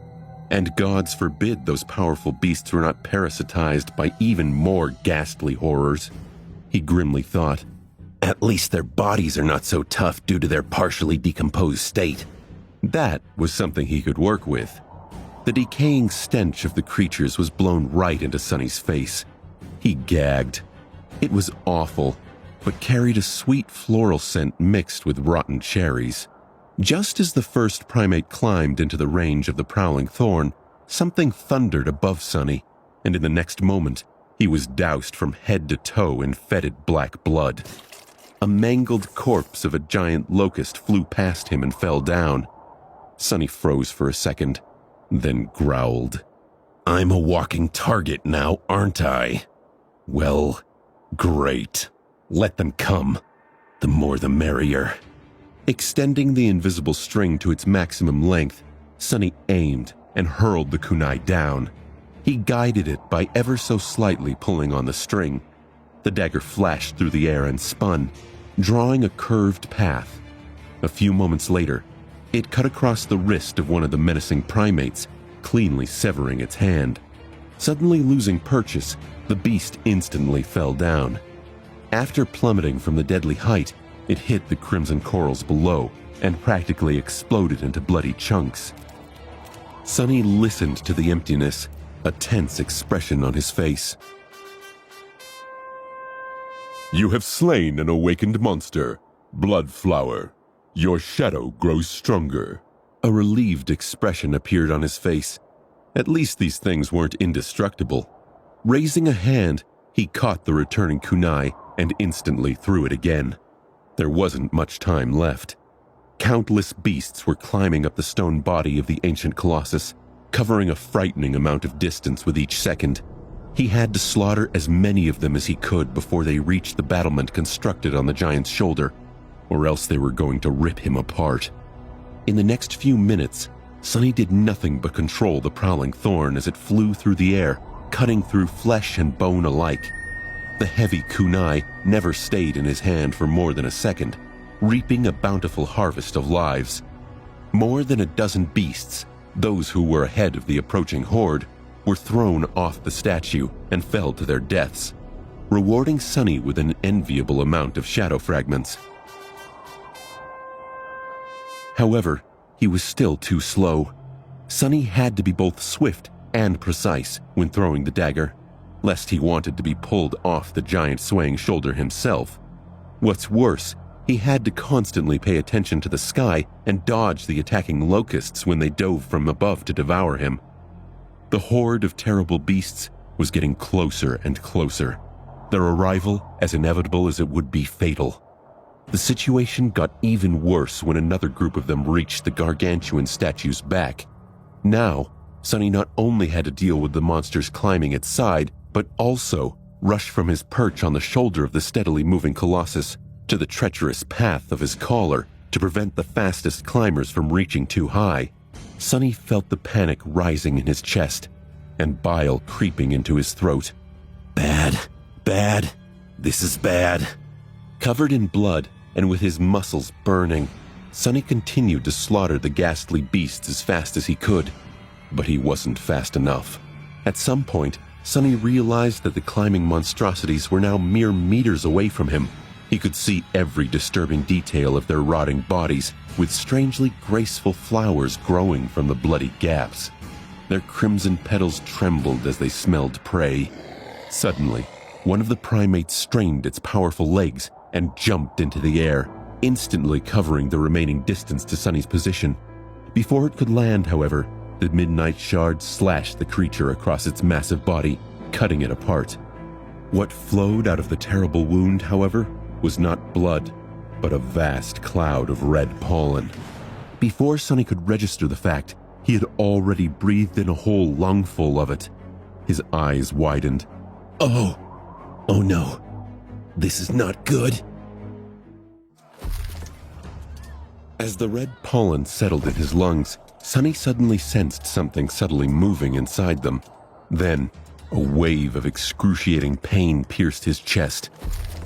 And gods forbid those powerful beasts were not parasitized by even more ghastly horrors. He grimly thought, at least their bodies are not so tough due to their partially decomposed state. That was something he could work with. The decaying stench of the creatures was blown right into Sunny's face. He gagged. It was awful, but carried a sweet floral scent mixed with rotten cherries. Just as the first primate climbed into the range of the prowling thorn, something thundered above Sunny, and in the next moment, he was doused from head to toe in fetid black blood. A mangled corpse of a giant locust flew past him and fell down. Sunny froze for a second, then growled. I'm a walking target now, aren't I? Well, great. Let them come. The more the merrier. Extending the invisible string to its maximum length, Sunny aimed and hurled the kunai down. He guided it by ever so slightly pulling on the string. The dagger flashed through the air and spun, drawing a curved path. A few moments later, it cut across the wrist of one of the menacing primates, cleanly severing its hand. Suddenly losing purchase, the beast instantly fell down. After plummeting from the deadly height, it hit the crimson corals below, and practically exploded into bloody chunks. Sonny listened to the emptiness, a tense expression on his face. You have slain an awakened monster, Bloodflower. Your shadow grows stronger. A relieved expression appeared on his face. At least these things weren't indestructible. Raising a hand, he caught the returning kunai and instantly threw it again. There wasn't much time left. Countless beasts were climbing up the stone body of the ancient colossus, covering a frightening amount of distance with each second. He had to slaughter as many of them as he could before they reached the battlement constructed on the giant's shoulder, or else they were going to rip him apart. In the next few minutes, Sonny did nothing but control the prowling thorn as it flew through the air, cutting through flesh and bone alike. The heavy kunai never stayed in his hand for more than a second, reaping a bountiful harvest of lives. More than a dozen beasts, those who were ahead of the approaching horde, were thrown off the statue and fell to their deaths, rewarding Sonny with an enviable amount of shadow fragments. However, he was still too slow. Sonny had to be both swift and precise when throwing the dagger, lest he wanted to be pulled off the giant swaying shoulder himself. What's worse, he had to constantly pay attention to the sky and dodge the attacking locusts when they dove from above to devour him. The horde of terrible beasts was getting closer and closer, their arrival as inevitable as it would be fatal. The situation got even worse when another group of them reached the gargantuan statue's back. Now, Sonny not only had to deal with the monsters climbing its side, but also rush from his perch on the shoulder of the steadily moving colossus to the treacherous path of his collar to prevent the fastest climbers from reaching too high. Sonny felt the panic rising in his chest and bile creeping into his throat. Bad. This is bad. Covered in blood and with his muscles burning, Sonny continued to slaughter the ghastly beasts as fast as he could. But he wasn't fast enough. At some point, Sonny realized that the climbing monstrosities were now mere meters away from him. He could see every disturbing detail of their rotting bodies, with strangely graceful flowers growing from the bloody gaps. Their crimson petals trembled as they smelled prey. Suddenly, one of the primates strained its powerful legs and jumped into the air, instantly covering the remaining distance to Sonny's position. Before it could land, however, the midnight shard slashed the creature across its massive body, cutting it apart. What flowed out of the terrible wound, however, was not blood, but a vast cloud of red pollen. Before Sonny could register the fact, he had already breathed in a whole lungful of it. His eyes widened. Oh no. This is not good. As the red pollen settled in his lungs, Sonny suddenly sensed something subtly moving inside them. Then, a wave of excruciating pain pierced his chest.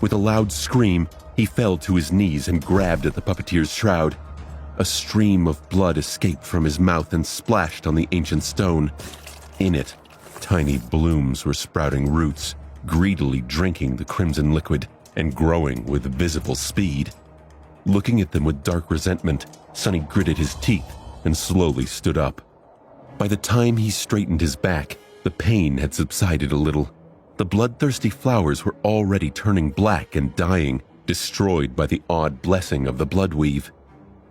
With a loud scream, he fell to his knees and grabbed at the puppeteer's shroud. A stream of blood escaped from his mouth and splashed on the ancient stone. In it, tiny blooms were sprouting roots, greedily drinking the crimson liquid and growing with visible speed. Looking at them with dark resentment, Sonny gritted his teeth and slowly stood up. By the time he straightened his back, the pain had subsided a little. The bloodthirsty flowers were already turning black and dying, destroyed by the odd blessing of the bloodweave.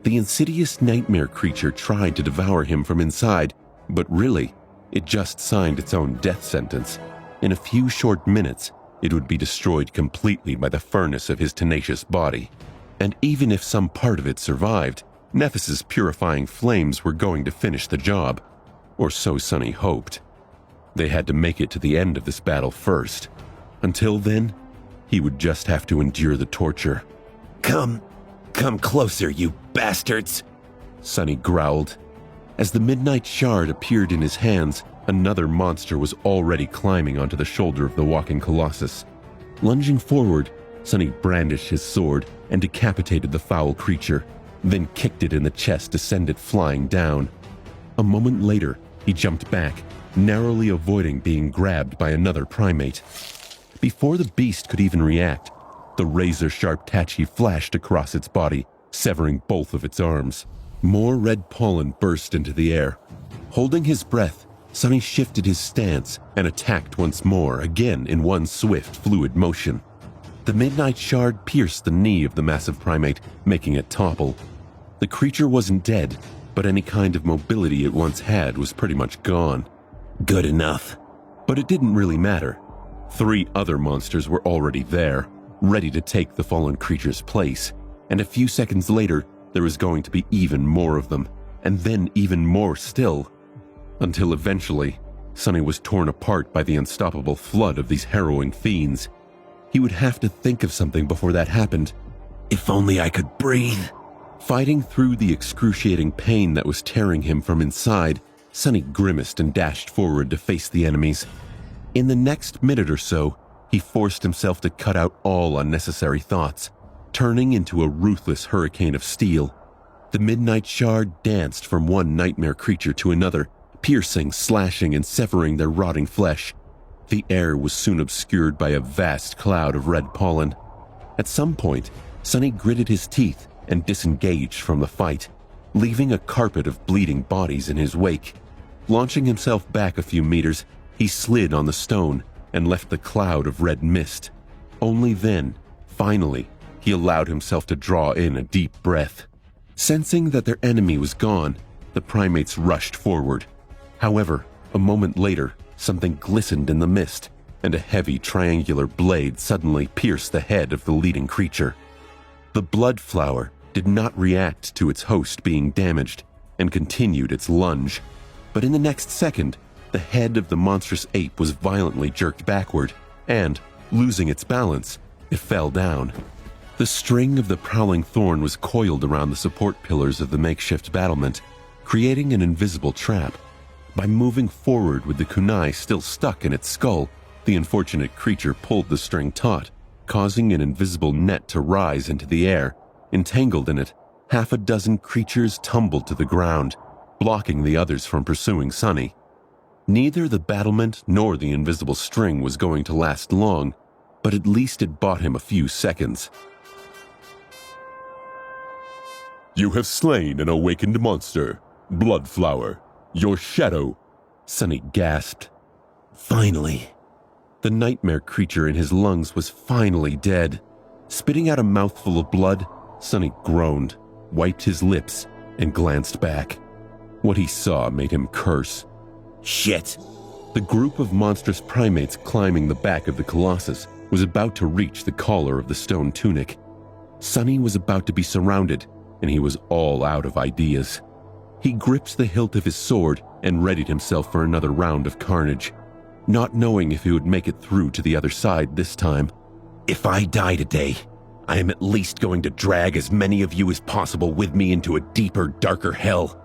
The insidious nightmare creature tried to devour him from inside, but really, it just signed its own death sentence. In a few short minutes, it would be destroyed completely by the furnace of his tenacious body. And even if some part of it survived, Nephis' purifying flames were going to finish the job. Or so Sonny hoped. They had to make it to the end of this battle first. Until then, he would just have to endure the torture. Come closer, you bastards, Sonny growled. As the midnight shard appeared in his hands, another monster was already climbing onto the shoulder of the walking colossus. Lunging forward, Sonny brandished his sword and decapitated the foul creature, then kicked it in the chest to send it flying down. A moment later, he jumped back, narrowly avoiding being grabbed by another primate. Before the beast could even react, the razor-sharp tachi flashed across its body, severing both of its arms. More red pollen burst into the air. Holding his breath, Sonny shifted his stance and attacked once more, again in one swift, fluid motion. The midnight shard pierced the knee of the massive primate, making it topple. The creature wasn't dead, but any kind of mobility it once had was pretty much gone. Good enough. But it didn't really matter. 3 other monsters were already there, ready to take the fallen creature's place, and a few seconds later, there was going to be even more of them, and then even more still. Until eventually, Sonny was torn apart by the unstoppable flood of these harrowing fiends. He would have to think of something before that happened. If only I could breathe. Fighting through the excruciating pain that was tearing him from inside, Sonny grimaced and dashed forward to face the enemies. In the next minute or so, he forced himself to cut out all unnecessary thoughts, turning into a ruthless hurricane of steel. The midnight shard danced from one nightmare creature to another, piercing, slashing, and severing their rotting flesh. The air was soon obscured by a vast cloud of red pollen. At some point, Sonny gritted his teeth and disengaged from the fight, leaving a carpet of bleeding bodies in his wake. Launching himself back a few meters, he slid on the stone and left the cloud of red mist. Only then, finally, he allowed himself to draw in a deep breath. Sensing that their enemy was gone, the primates rushed forward. However, a moment later, something glistened in the mist, and a heavy triangular blade suddenly pierced the head of the leading creature. The blood flower did not react to its host being damaged and continued its lunge, but in the next second, the head of the monstrous ape was violently jerked backward, and, losing its balance, it fell down. The string of the prowling thorn was coiled around the support pillars of the makeshift battlement, creating an invisible trap. By moving forward with the kunai still stuck in its skull, the unfortunate creature pulled the string taut, causing an invisible net to rise into the air. Entangled in it, 6 creatures tumbled to the ground, blocking the others from pursuing Sonny. Neither the battlement nor the invisible string was going to last long, but at least it bought him a few seconds. You have slain an awakened monster, Bloodflower. Your shadow, Sonny gasped. Finally. The nightmare creature in his lungs was finally dead. Spitting out a mouthful of blood, Sonny groaned, wiped his lips, and glanced back. What he saw made him curse. Shit. The group of monstrous primates climbing the back of the Colossus was about to reach the collar of the stone tunic. Sonny was about to be surrounded, and he was all out of ideas. He gripped the hilt of his sword and readied himself for another round of carnage, not knowing if he would make it through to the other side this time. If I die today, I am at least going to drag as many of you as possible with me into a deeper, darker hell.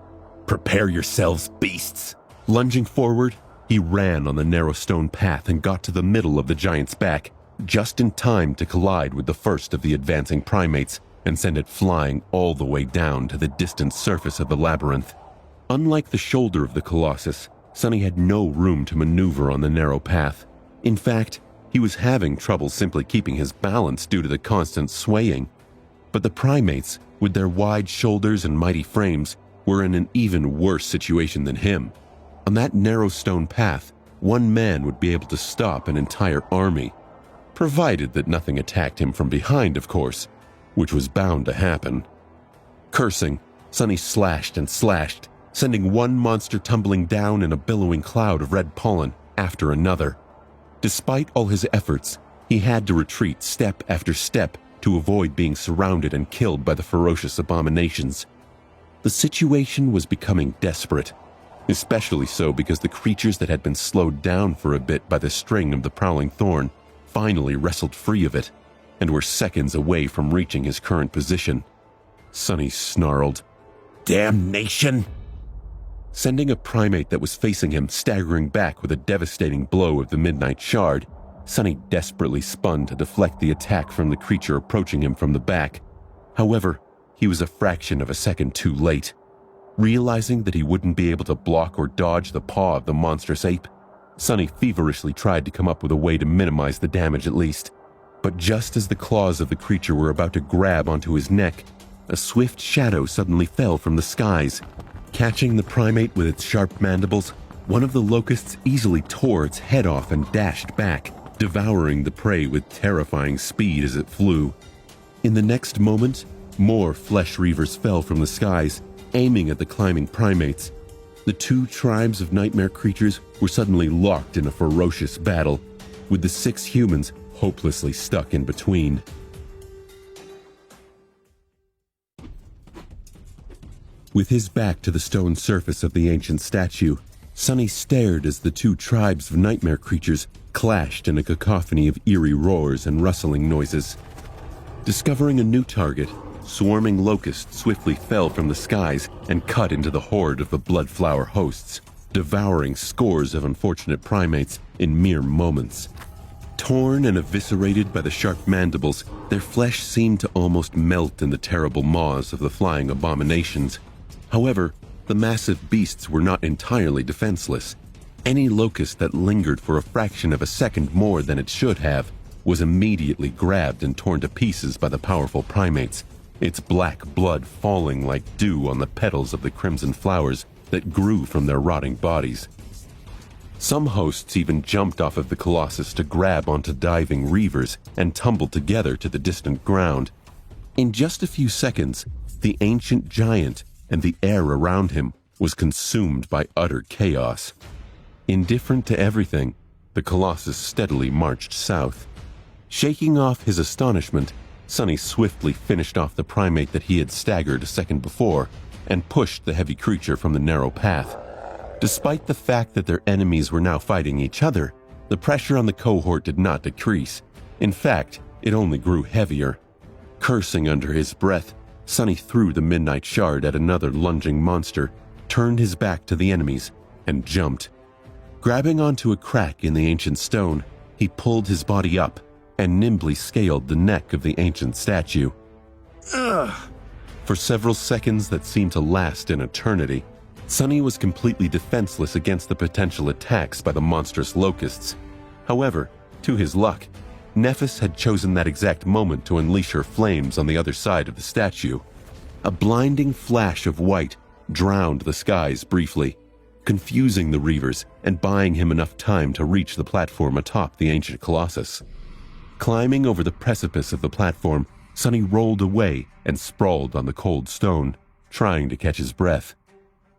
Prepare yourselves, beasts. Lunging forward, he ran on the narrow stone path and got to the middle of the giant's back, just in time to collide with the first of the advancing primates and send it flying all the way down to the distant surface of the labyrinth. Unlike the shoulder of the Colossus, Sonny had no room to maneuver on the narrow path. In fact, he was having trouble simply keeping his balance due to the constant swaying. But the primates, with their wide shoulders and mighty frames, were in an even worse situation than him. On that narrow stone path, one man would be able to stop an entire army. Provided that nothing attacked him from behind, of course, which was bound to happen. Cursing, Sonny slashed and slashed, sending one monster tumbling down in a billowing cloud of red pollen after another. Despite all his efforts, he had to retreat step after step to avoid being surrounded and killed by the ferocious abominations. The situation was becoming desperate, especially so because the creatures that had been slowed down for a bit by the string of the prowling thorn finally wrestled free of it and were seconds away from reaching his current position. Sonny snarled, Damnation! Sending a primate that was facing him staggering back with a devastating blow of the midnight shard, Sonny desperately spun to deflect the attack from the creature approaching him from the back. However, he was a fraction of a second too late. Realizing that he wouldn't be able to block or dodge the paw of the monstrous ape, Sonny feverishly tried to come up with a way to minimize the damage at least. But just as the claws of the creature were about to grab onto his neck, a swift shadow suddenly fell from the skies. Catching the primate with its sharp mandibles, one of the locusts easily tore its head off and dashed back, devouring the prey with terrifying speed as it flew. In the next moment, more flesh reavers fell from the skies, aiming at the climbing primates. The two tribes of nightmare creatures were suddenly locked in a ferocious battle, with the 6 humans hopelessly stuck in between. With his back to the stone surface of the ancient statue, Sunny stared as the two tribes of nightmare creatures clashed in a cacophony of eerie roars and rustling noises. Discovering a new target, swarming locusts swiftly fell from the skies and cut into the horde of the Bloodflower hosts, devouring scores of unfortunate primates in mere moments. Torn and eviscerated by the sharp mandibles, their flesh seemed to almost melt in the terrible maws of the flying abominations. However, the massive beasts were not entirely defenseless. Any locust that lingered for a fraction of a second more than it should have was immediately grabbed and torn to pieces by the powerful primates, its black blood falling like dew on the petals of the crimson flowers that grew from their rotting bodies. Some hosts even jumped off of the Colossus to grab onto diving reavers and tumbled together to the distant ground. In just a few seconds, the ancient giant and the air around him was consumed by utter chaos. Indifferent to everything, the Colossus steadily marched south. Shaking off his astonishment, Sunny swiftly finished off the primate that he had staggered a second before and pushed the heavy creature from the narrow path. Despite the fact that their enemies were now fighting each other, the pressure on the cohort did not decrease. In fact, it only grew heavier. Cursing under his breath, Sunny threw the Midnight Shard at another lunging monster, turned his back to the enemies, and jumped. Grabbing onto a crack in the ancient stone, he pulled his body up and nimbly scaled the neck of the ancient statue. For several seconds that seemed to last an eternity, Sunny was completely defenseless against the potential attacks by the monstrous locusts. However, to his luck, Nephis had chosen that exact moment to unleash her flames on the other side of the statue. A blinding flash of white drowned the skies briefly, confusing the reavers and buying him enough time to reach the platform atop the ancient Colossus. Climbing over the precipice of the platform, Sunny rolled away and sprawled on the cold stone, trying to catch his breath.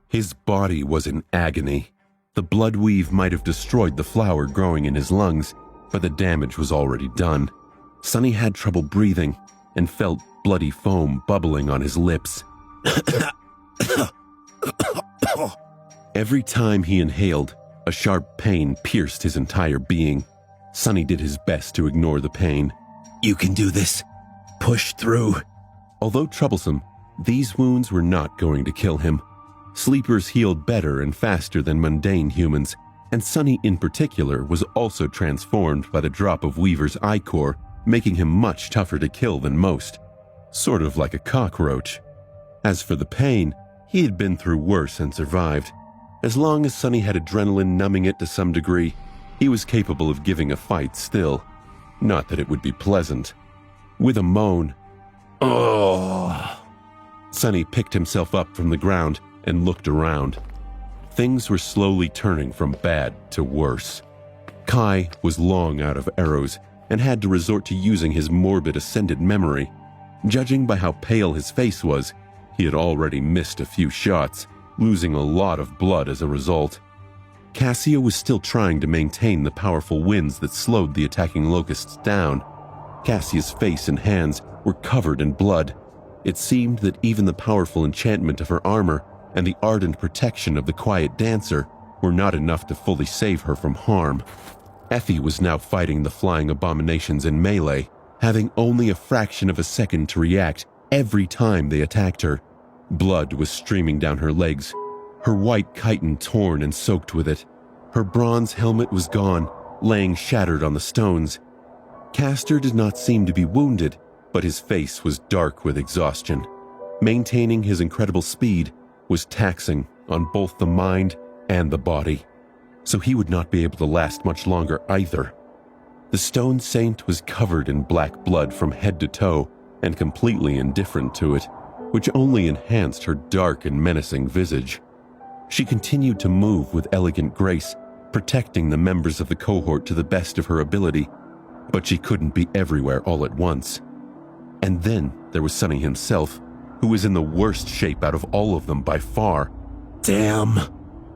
His body was in agony. The blood weave might have destroyed the flower growing in his lungs, but the damage was already done. Sunny had trouble breathing and felt bloody foam bubbling on his lips. Every time he inhaled, a sharp pain pierced his entire being. Sunny did his best to ignore the pain. You can do this. Push through. Although troublesome, these wounds were not going to kill him. Sleepers healed better and faster than mundane humans, and Sunny in particular was also transformed by the drop of Weaver's ichor, making him much tougher to kill than most. Sort of like a cockroach. As for the pain, he had been through worse and survived. As long as Sunny had adrenaline numbing it to some degree, he was capable of giving a fight still. Not that it would be pleasant. With a moan, Sunny picked himself up from the ground and looked around. Things were slowly turning from bad to worse. Kai was long out of arrows and had to resort to using his morbid ascended memory. Judging by how pale his face was, he had already missed a few shots, losing a lot of blood as a result. Cassia was still trying to maintain the powerful winds that slowed the attacking locusts down. Cassia's face and hands were covered in blood. It seemed that even the powerful enchantment of her armor and the ardent protection of the quiet dancer were not enough to fully save her from harm. Effie was now fighting the flying abominations in melee, having only a fraction of a second to react every time they attacked her. Blood was streaming down her legs, her white chiton torn and soaked with it. Her bronze helmet was gone, laying shattered on the stones. Castor did not seem to be wounded, but his face was dark with exhaustion. Maintaining his incredible speed was taxing on both the mind and the body, so he would not be able to last much longer either. The stone saint was covered in black blood from head to toe and completely indifferent to it. which only enhanced her dark and menacing visage. She continued to move with elegant grace, protecting the members of the cohort to the best of her ability, but she couldn't be everywhere all at once. And then there was Sonny himself, who was in the worst shape out of all of them by far. Damn.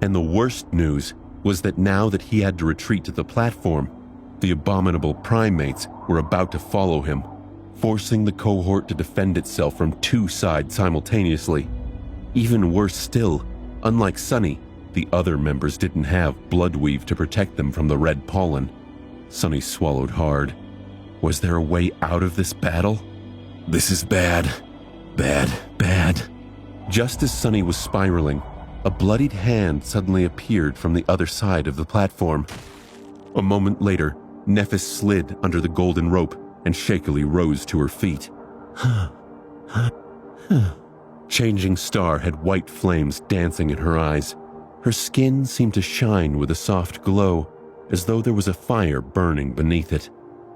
And the worst news was that now that he had to retreat to the platform, the abominable primates were about to follow him, forcing the cohort to defend itself from two sides simultaneously. Even worse still, unlike Sonny, the other members didn't have Bloodweave to protect them from the red pollen. Sonny swallowed hard. Was there a way out of this battle? This is bad. Bad, bad. Just as Sonny was spiraling, a bloodied hand suddenly appeared from the other side of the platform. A moment later, Nephis slid under the golden rope and shakily rose to her feet. Changing Star had white flames dancing in her eyes. Her skin seemed to shine with a soft glow, as though there was a fire burning beneath it.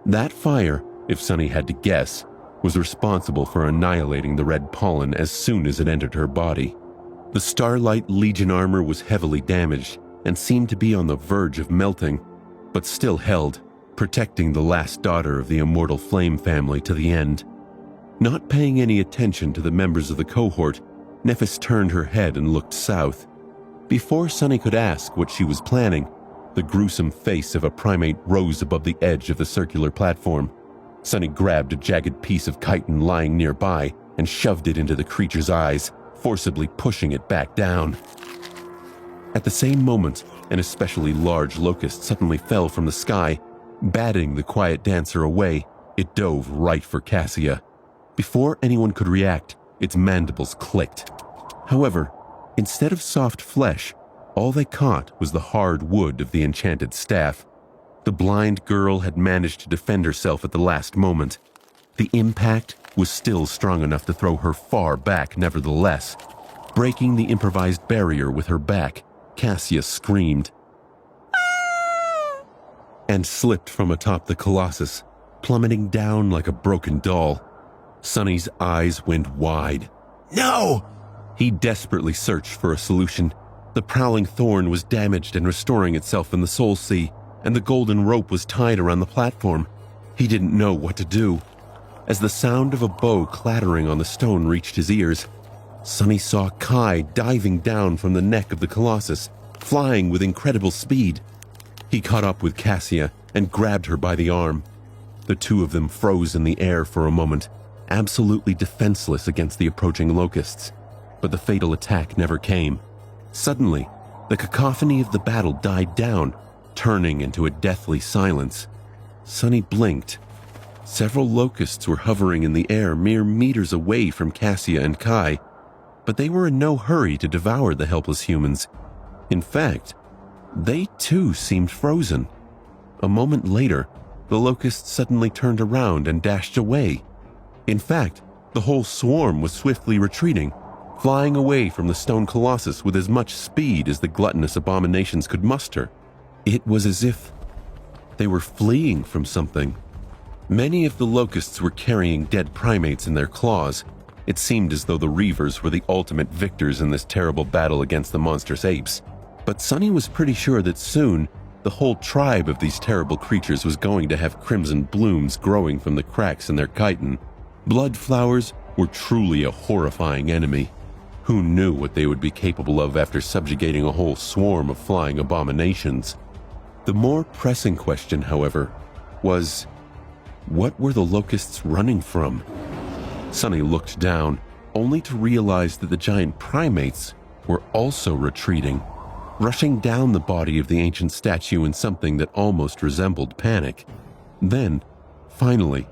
That fire, if Sonny had to guess, was responsible for annihilating the red pollen as soon as it entered her body. The Starlight Legion armor was heavily damaged and seemed to be on the verge of melting, but still held, protecting the last daughter of the immortal Flame family to the end. Not paying any attention to the members of the cohort, Nephis turned her head and looked south. Before Sonny could ask what she was planning, the gruesome face of a primate rose above the edge of the circular platform. Sonny grabbed a jagged piece of chitin lying nearby and shoved it into the creature's eyes, forcibly pushing it back down. At the same moment, an especially large locust suddenly fell from the sky. Batting the quiet dancer away, it dove right for Cassia. Before anyone could react, its mandibles clicked. However, instead of soft flesh, all they caught was the hard wood of the enchanted staff. The blind girl had managed to defend herself at the last moment. The impact was still strong enough to throw her far back nevertheless. Breaking the improvised barrier with her back, Cassia screamed and slipped from atop the Colossus, plummeting down like a broken doll. Sonny's eyes went wide. No! He desperately searched for a solution. The prowling thorn was damaged and restoring itself in the Soul Sea, and the golden rope was tied around the platform. He didn't know what to do. As the sound of a bow clattering on the stone reached his ears, Sonny saw Kai diving down from the neck of the Colossus, flying with incredible speed. He caught up with Cassia and grabbed her by the arm. The two of them froze in the air for a moment, absolutely defenseless against the approaching locusts. But the fatal attack never came. Suddenly, the cacophony of the battle died down, turning into a deathly silence. Sonny blinked. Several locusts were hovering in the air mere meters away from Cassia and Kai, but they were in no hurry to devour the helpless humans. In fact, they too seemed frozen. A moment later, the locusts suddenly turned around and dashed away. In fact, the whole swarm was swiftly retreating, flying away from the stone colossus with as much speed as the gluttonous abominations could muster. It was as if they were fleeing from something. Many of the locusts were carrying dead primates in their claws. It seemed as though the Reavers were the ultimate victors in this terrible battle against the monstrous apes. But Sonny was pretty sure that soon, the whole tribe of these terrible creatures was going to have crimson blooms growing from the cracks in their chitin. Blood flowers were truly a horrifying enemy. Who knew what they would be capable of after subjugating a whole swarm of flying abominations? The more pressing question, however, was, what were the locusts running from? Sonny looked down, only to realize that the giant primates were also retreating, rushing down the body of the ancient statue in something that almost resembled panic. Then, finally,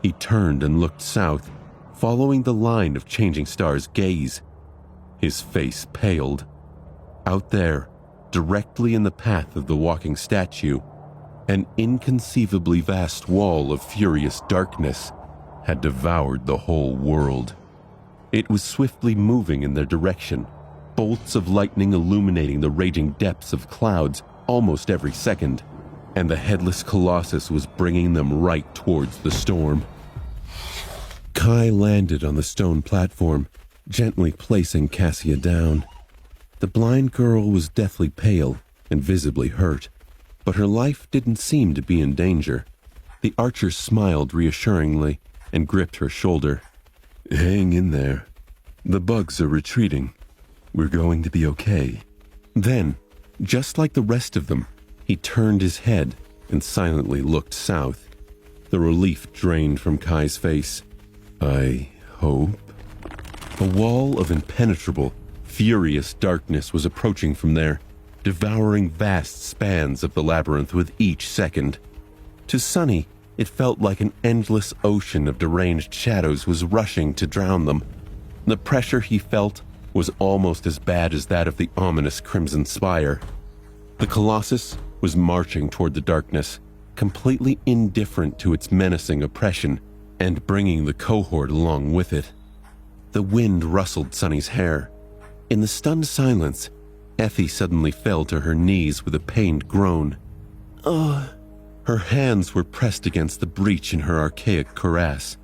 he turned and looked south, following the line of Changing Star's gaze. His face paled. Out there, directly in the path of the walking statue, an inconceivably vast wall of furious darkness had devoured the whole world. It was swiftly moving in their direction, bolts of lightning illuminating the raging depths of clouds almost every second, and the headless colossus was bringing them right towards the storm. Kai landed on the stone platform, gently placing Cassia down. The blind girl was deathly pale and visibly hurt, but her life didn't seem to be in danger. The archer smiled reassuringly and gripped her shoulder. Hang in there. The bugs are retreating. We're going to be okay. Then, just like the rest of them, he turned his head and silently looked south. The relief drained from Kai's face. I hope. A wall of impenetrable, furious darkness was approaching from there, devouring vast spans of the labyrinth with each second. To Sonny, it felt like an endless ocean of deranged shadows was rushing to drown them. The pressure he felt was almost as bad as that of the ominous Crimson Spire. The Colossus was marching toward the darkness, completely indifferent to its menacing oppression, and bringing the cohort along with it. The wind rustled Sonny's hair. In the stunned silence, Effie suddenly fell to her knees with a pained groan. Her hands were pressed against the breach in her archaic cuirass,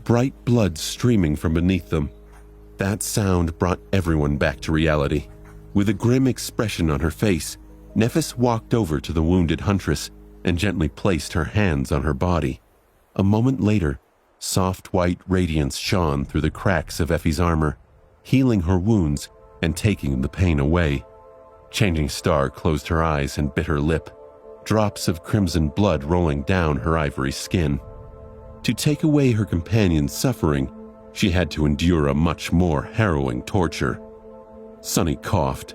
bright blood streaming from beneath them. That sound brought everyone back to reality. With a grim expression on her face, Nephis walked over to the wounded huntress and gently placed her hands on her body. A moment later, soft white radiance shone through the cracks of Effie's armor, healing her wounds and taking the pain away. Changing Star closed her eyes and bit her lip, drops of crimson blood rolling down her ivory skin. To take away her companion's suffering, she had to endure a much more harrowing torture. Sonny coughed.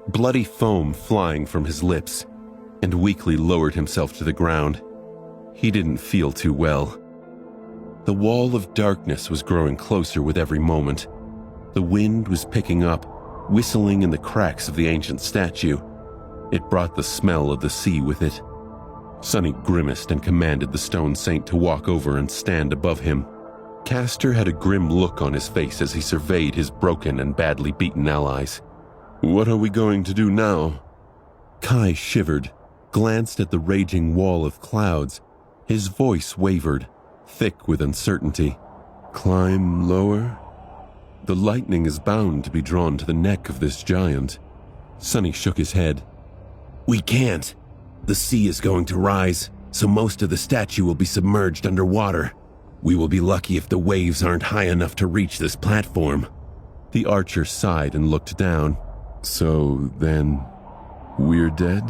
Bloody foam flying from his lips, and weakly lowered himself to the ground. He didn't feel too well. The wall of darkness was growing closer with every moment. The wind was picking up, whistling in the cracks of the ancient statue. It brought the smell of the sea with it. Sonny grimaced and commanded the stone saint to walk over and stand above him. Castor had a grim look on his face as he surveyed his broken and badly beaten allies. What are we going to do now? Kai shivered, glanced at the raging wall of clouds. His voice wavered, thick with uncertainty. Climb lower? The lightning is bound to be drawn to the neck of this giant. Sonny shook his head. We can't. The sea is going to rise, so most of the statue will be submerged underwater. We will be lucky if the waves aren't high enough to reach this platform. The archer sighed and looked down. So then, we're dead?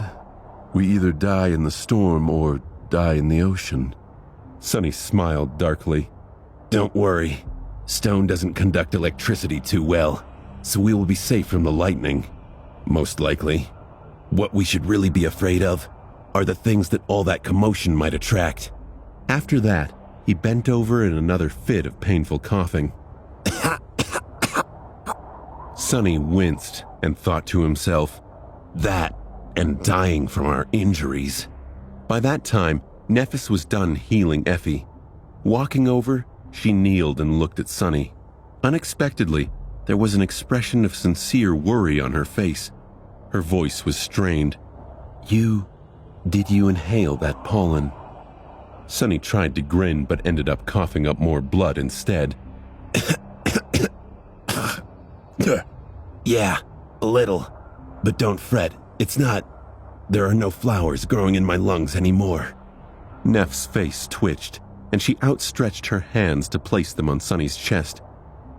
We either die in the storm or die in the ocean. Sonny smiled darkly. Don't worry. Stone doesn't conduct electricity too well, so we will be safe from the lightning. Most likely. What we should really be afraid of are the things that all that commotion might attract. After that, he bent over in another fit of painful coughing. Sonny winced and thought to himself, that and dying from our injuries. By that time, Nephis was done healing Effie. Walking over, she kneeled and looked at Sonny. Unexpectedly, there was an expression of sincere worry on her face. Her voice was strained. Did you inhale that pollen? Sonny tried to grin but ended up coughing up more blood instead. Yeah, a little. But don't fret, it's not. There are no flowers growing in my lungs anymore. Neff's face twitched, and she outstretched her hands to place them on Sonny's chest.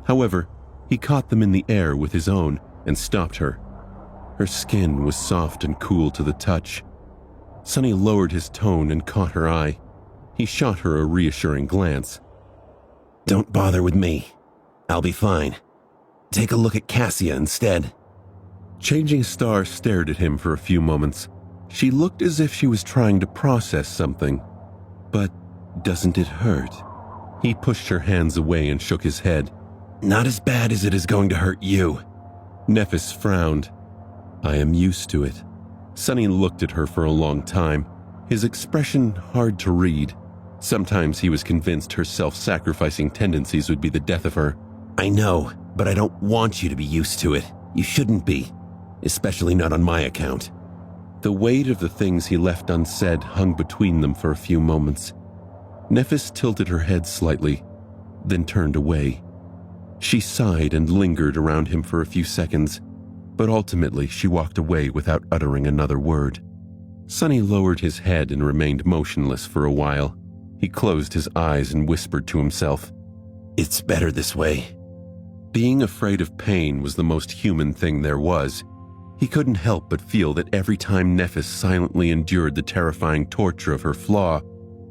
However, he caught them in the air with his own and stopped her. Her skin was soft and cool to the touch. Sonny lowered his tone and caught her eye. He shot her a reassuring glance. Don't bother with me. I'll be fine. Take a look at Cassia instead. Changing Star stared at him for a few moments. She looked as if she was trying to process something. But doesn't it hurt? He pushed her hands away and shook his head. Not as bad as it is going to hurt you. Nephis frowned. I am used to it. Sonny looked at her for a long time, his expression hard to read. Sometimes he was convinced her self-sacrificing tendencies would be the death of her. I know, but I don't want you to be used to it. You shouldn't be, especially not on my account. The weight of the things he left unsaid hung between them for a few moments. Nephis tilted her head slightly. then turned away. She sighed and lingered around him for a few seconds, but ultimately she walked away without uttering another word. Sonny lowered his head and remained motionless for a while. He closed his eyes and whispered to himself, It's better this way. Being afraid of pain was the most human thing there was. He couldn't help but feel that every time Nephis silently endured the terrifying torture of her flaw,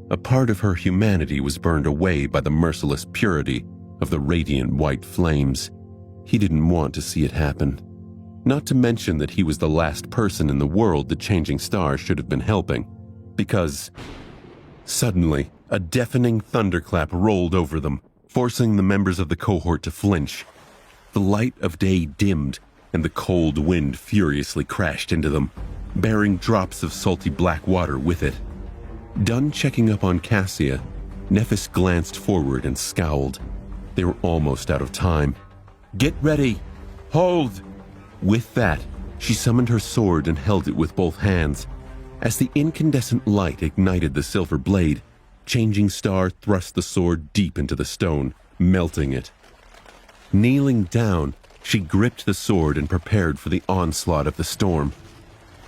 a part of her humanity was burned away by the merciless purity of the radiant white flames. He didn't want to see it happen. Not to mention that he was the last person in the world the changing star should have been helping, because suddenly a deafening thunderclap rolled over them, forcing the members of the cohort to flinch. The light of day dimmed, and the cold wind furiously crashed into them, bearing drops of salty black water with it. Done checking up on Cassia, Nephis glanced forward and scowled. They were almost out of time. "Get ready! Hold!" With that, she summoned her sword and held it with both hands. As the incandescent light ignited the silver blade, Changing Star thrust the sword deep into the stone, melting it. Kneeling down, she gripped the sword and prepared for the onslaught of the storm.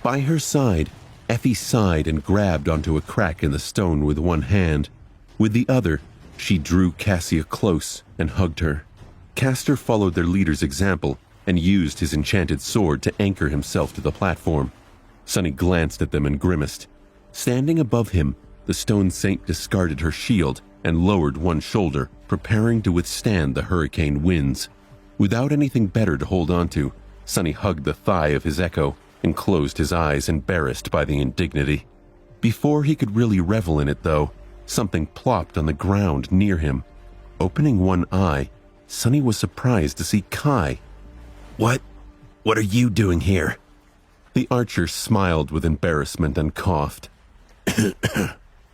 By her side, Effie sighed and grabbed onto a crack in the stone with one hand. With the other, she drew Cassia close and hugged her. Castor followed their leader's example and used his enchanted sword to anchor himself to the platform. Sonny glanced at them and grimaced. Standing above him, the stone saint discarded her shield and lowered one shoulder, preparing to withstand the hurricane winds. Without anything better to hold onto, Sonny hugged the thigh of his echo and closed his eyes, embarrassed by the indignity. Before he could really revel in it, though, something plopped on the ground near him. Opening one eye, Sonny was surprised to see Kai. What are you doing here? The archer smiled with embarrassment and coughed.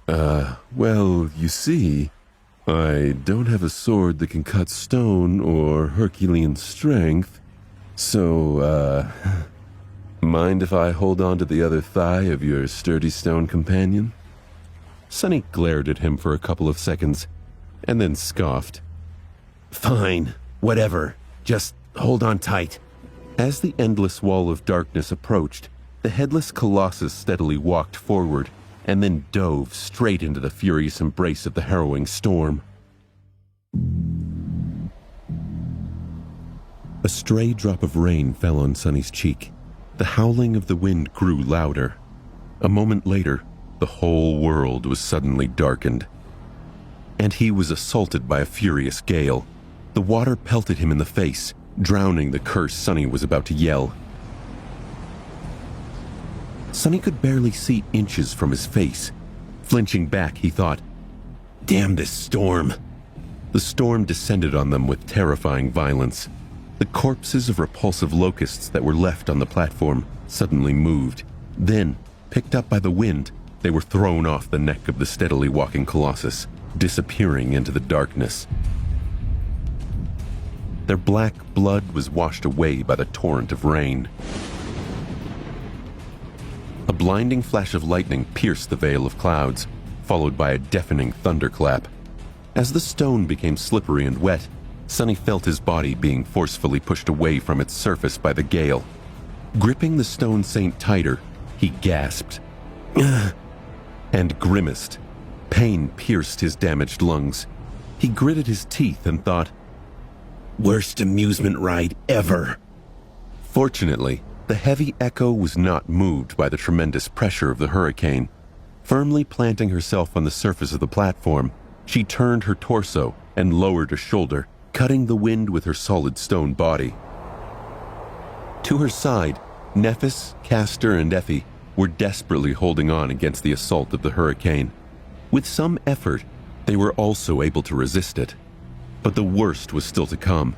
Well, you see, I don't have a sword that can cut stone or Herculean strength, so, mind if I hold on to the other thigh of your sturdy stone companion? Sonny glared at him for a couple of seconds, and then scoffed. Fine, whatever. Just hold on tight. As the endless wall of darkness approached, the headless colossus steadily walked forward, and then dove straight into the furious embrace of the harrowing storm. A stray drop of rain fell on Sonny's cheek. The howling of the wind grew louder. A moment later, the whole world was suddenly darkened. And he was assaulted by a furious gale. The water pelted him in the face, drowning the curse Sonny was about to yell. Sonny could barely see inches from his face. Flinching back, he thought, Damn this storm. The storm descended on them with terrifying violence. The corpses of repulsive locusts that were left on the platform suddenly moved. Then, picked up by the wind, they were thrown off the neck of the steadily walking colossus, disappearing into the darkness. Their black blood was washed away by the torrent of rain. A blinding flash of lightning pierced the veil of clouds, followed by a deafening thunderclap. As the stone became slippery and wet, Sonny felt his body being forcefully pushed away from its surface by the gale. Gripping the stone saint tighter, he gasped and grimaced. Pain pierced his damaged lungs. He gritted his teeth and thought, Worst amusement ride ever. Fortunately, the heavy echo was not moved by the tremendous pressure of the hurricane. Firmly planting herself on the surface of the platform, she turned her torso and lowered a shoulder, cutting the wind with her solid stone body. To her side, Nephis, Castor, and Effie were desperately holding on against the assault of the hurricane. With some effort, they were also able to resist it. But the worst was still to come.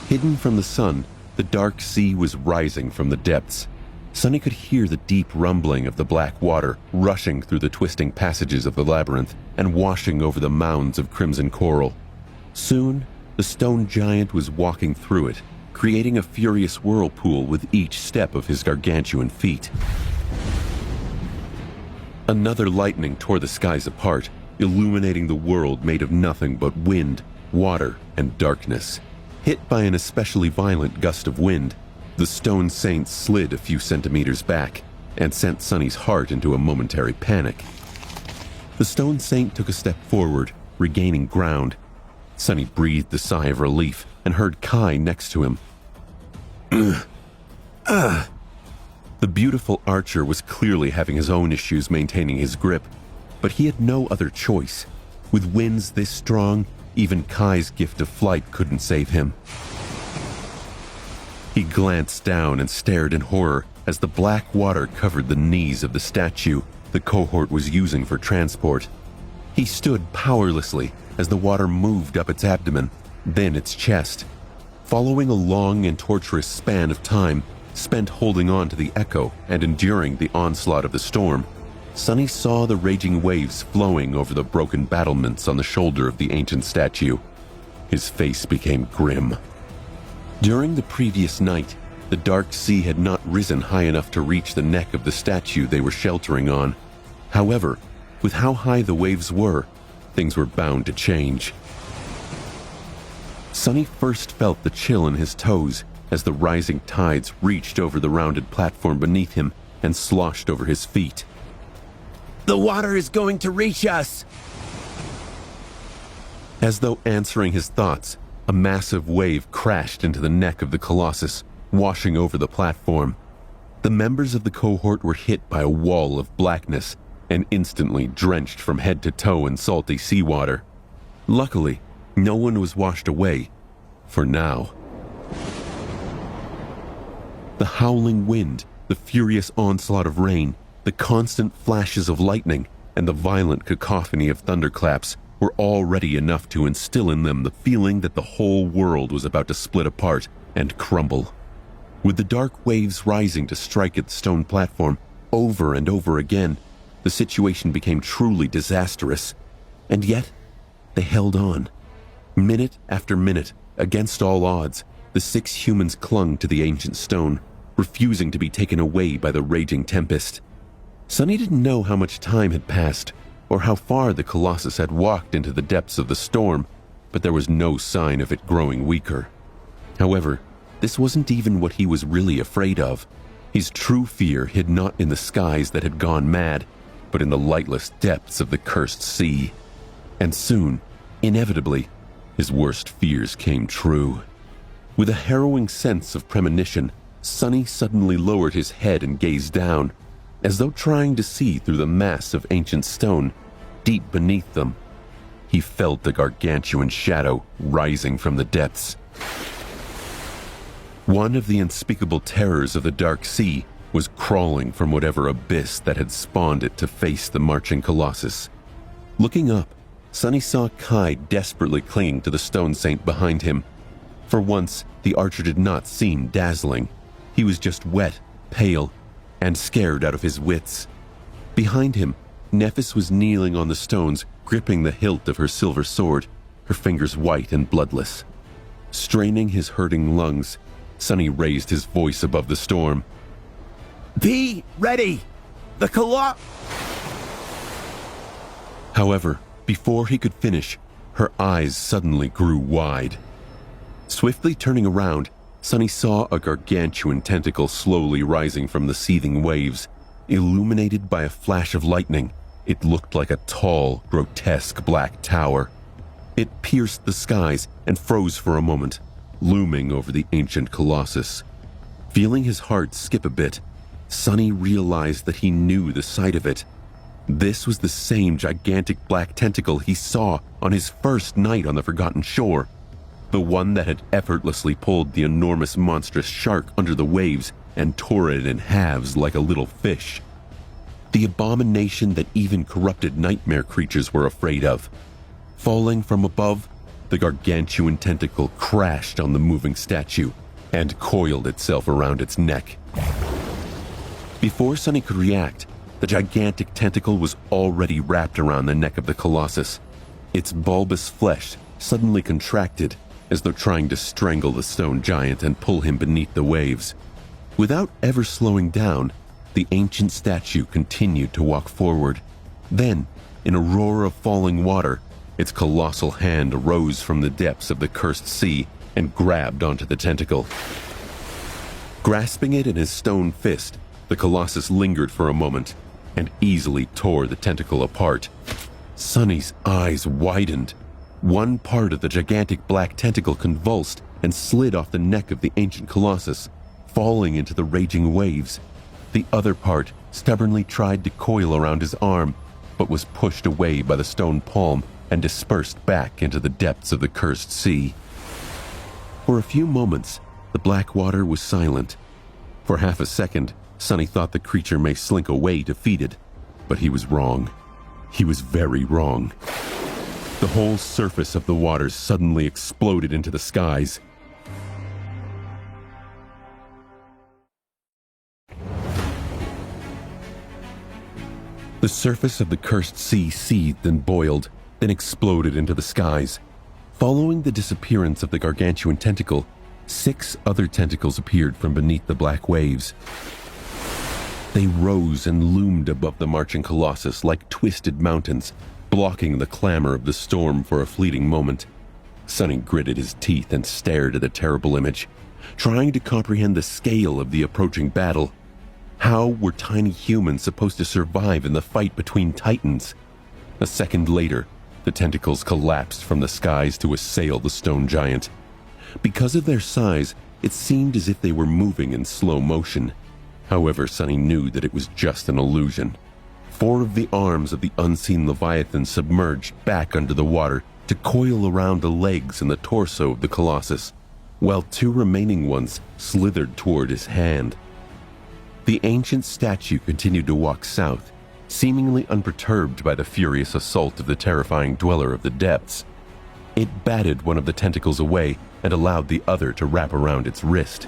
Hidden from the sun, the dark sea was rising from the depths. Sonny could hear the deep rumbling of the black water rushing through the twisting passages of the labyrinth and washing over the mounds of crimson coral. Soon, the stone giant was walking through it, creating a furious whirlpool with each step of his gargantuan feet. Another lightning tore the skies apart, illuminating the world made of nothing but wind, water, and darkness. Hit by an especially violent gust of wind, the stone saint slid a few centimeters back and sent Sunny's heart into a momentary panic. The stone saint took a step forward, regaining ground. Sunny breathed a sigh of relief and heard Kai next to him. The beautiful archer was clearly having his own issues maintaining his grip, but he had no other choice. With winds this strong, even Kai's gift of flight couldn't save him. He glanced down and stared in horror as the black water covered the knees of the statue the cohort was using for transport. He stood powerlessly as the water moved up its abdomen, then its chest. Following a long and torturous span of time spent holding on to the echo and enduring the onslaught of the storm, Sunny saw the raging waves flowing over the broken battlements on the shoulder of the ancient statue. His face became grim. During the previous night, the dark sea had not risen high enough to reach the neck of the statue they were sheltering on. However, with how high the waves were, things were bound to change. Sunny first felt the chill in his toes as the rising tides reached over the rounded platform beneath him and sloshed over his feet. The water is going to reach us! As though answering his thoughts, a massive wave crashed into the neck of the Colossus, washing over the platform. The members of the cohort were hit by a wall of blackness and instantly drenched from head to toe in salty seawater. Luckily, no one was washed away, for now. The howling wind, the furious onslaught of rain, the constant flashes of lightning, and the violent cacophony of thunderclaps were already enough to instill in them the feeling that the whole world was about to split apart and crumble. With the dark waves rising to strike at the stone platform over and over again, the situation became truly disastrous. And yet, they held on. Minute after minute, against all odds, the 6 humans clung to the ancient stone, refusing to be taken away by the raging tempest. Sunny didn't know how much time had passed, or how far the Colossus had walked into the depths of the storm, but there was no sign of it growing weaker. However, this wasn't even what he was really afraid of. His true fear hid not in the skies that had gone mad, but in the lightless depths of the cursed sea. And soon, inevitably, his worst fears came true. With a harrowing sense of premonition, Sunny suddenly lowered his head and gazed down, as though trying to see through the mass of ancient stone. Deep beneath them, he felt the gargantuan shadow rising from the depths. One of the unspeakable terrors of the dark sea was crawling from whatever abyss that had spawned it to face the marching Colossus. Looking up, Sunny saw Kai desperately clinging to the stone saint behind him. For once, the archer did not seem dazzling. He was just wet, pale, and scared out of his wits. Behind him, Nephis was kneeling on the stones, gripping the hilt of her silver sword, her fingers white and bloodless. Straining his hurting lungs, Sunny raised his voice above the storm. Be ready! The However, before he could finish, her eyes suddenly grew wide. Swiftly turning around, Sunny saw a gargantuan tentacle slowly rising from the seething waves. Illuminated by a flash of lightning, it looked like a tall, grotesque black tower. It pierced the skies and froze for a moment, looming over the ancient Colossus. Feeling his heart skip a bit, Sunny realized that he knew the sight of it. This was the same gigantic black tentacle he saw on his first night on the Forgotten Shore, the one that had effortlessly pulled the enormous monstrous shark under the waves and tore it in halves like a little fish. The abomination that even corrupted nightmare creatures were afraid of. Falling from above, the gargantuan tentacle crashed on the moving statue and coiled itself around its neck. Before Sunny could react, the gigantic tentacle was already wrapped around the neck of the Colossus. Its bulbous flesh suddenly contracted as though trying to strangle the stone giant and pull him beneath the waves. Without ever slowing down, the ancient statue continued to walk forward. Then, in a roar of falling water, its colossal hand arose from the depths of the cursed sea and grabbed onto the tentacle. Grasping it in his stone fist, the Colossus lingered for a moment and easily tore the tentacle apart. Sonny's eyes widened. One part of the gigantic black tentacle convulsed and slid off the neck of the ancient Colossus, falling into the raging waves. The other part stubbornly tried to coil around his arm, but was pushed away by the stone palm and dispersed back into the depths of the cursed sea. For a few moments, the black water was silent. For half a second, Sonny thought the creature may slink away defeated, but he was wrong. He was very wrong. The whole surface of the waters suddenly exploded into the skies. The surface of the cursed sea seethed and boiled, then exploded into the skies. Following the disappearance of the gargantuan tentacle, 6 other tentacles appeared from beneath the black waves. They rose and loomed above the marching Colossus like twisted mountains, blocking the clamor of the storm for a fleeting moment. Sonny gritted his teeth and stared at the terrible image, trying to comprehend the scale of the approaching battle. How were tiny humans supposed to survive in the fight between titans? A second later, the tentacles collapsed from the skies to assail the stone giant. Because of their size, it seemed as if they were moving in slow motion. However, Sonny knew that it was just an illusion. 4 of the arms of the unseen Leviathan submerged back under the water to coil around the legs and the torso of the Colossus, while 2 remaining ones slithered toward his hand. The ancient statue continued to walk south, seemingly unperturbed by the furious assault of the terrifying dweller of the depths. It batted one of the tentacles away and allowed the other to wrap around its wrist.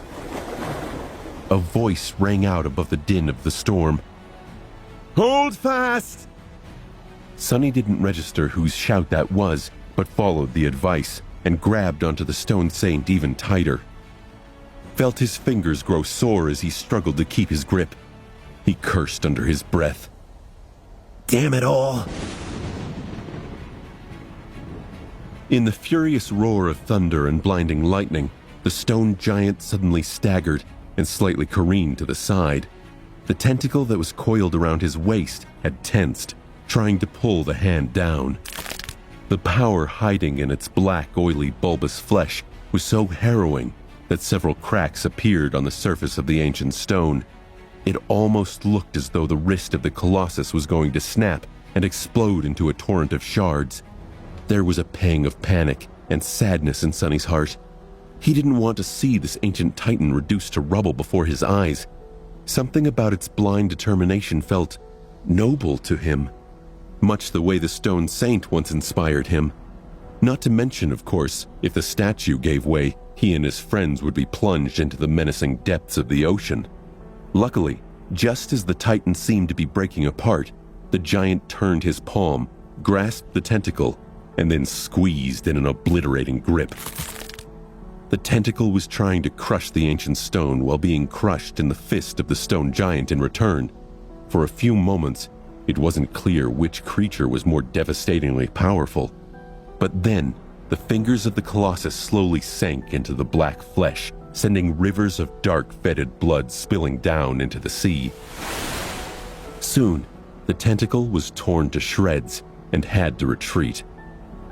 A voice rang out above the din of the storm. "Hold fast!" Sonny didn't register whose shout that was, but followed the advice and grabbed onto the stone saint even tighter. Felt his fingers grow sore as he struggled to keep his grip. He cursed under his breath. Damn it all! In the furious roar of thunder and blinding lightning, the stone giant suddenly staggered and slightly careened to the side. The tentacle that was coiled around his waist had tensed, trying to pull the hand down. The power hiding in its black, oily, bulbous flesh was so harrowing that several cracks appeared on the surface of the ancient stone. It almost looked as though the wrist of the Colossus was going to snap and explode into a torrent of shards. There was a pang of panic and sadness in Sonny's heart. He didn't want to see this ancient titan reduced to rubble before his eyes. Something about its blind determination felt noble to him, much the way the stone saint once inspired him. Not to mention, of course, if the statue gave way, he and his friends would be plunged into the menacing depths of the ocean. Luckily, just as the titan seemed to be breaking apart, the giant turned his palm, grasped the tentacle, and then squeezed in an obliterating grip. The tentacle was trying to crush the ancient stone while being crushed in the fist of the stone giant in return. For a few moments, it wasn't clear which creature was more devastatingly powerful. But then, the fingers of the Colossus slowly sank into the black flesh, sending rivers of dark, fetid blood spilling down into the sea. Soon, the tentacle was torn to shreds and had to retreat.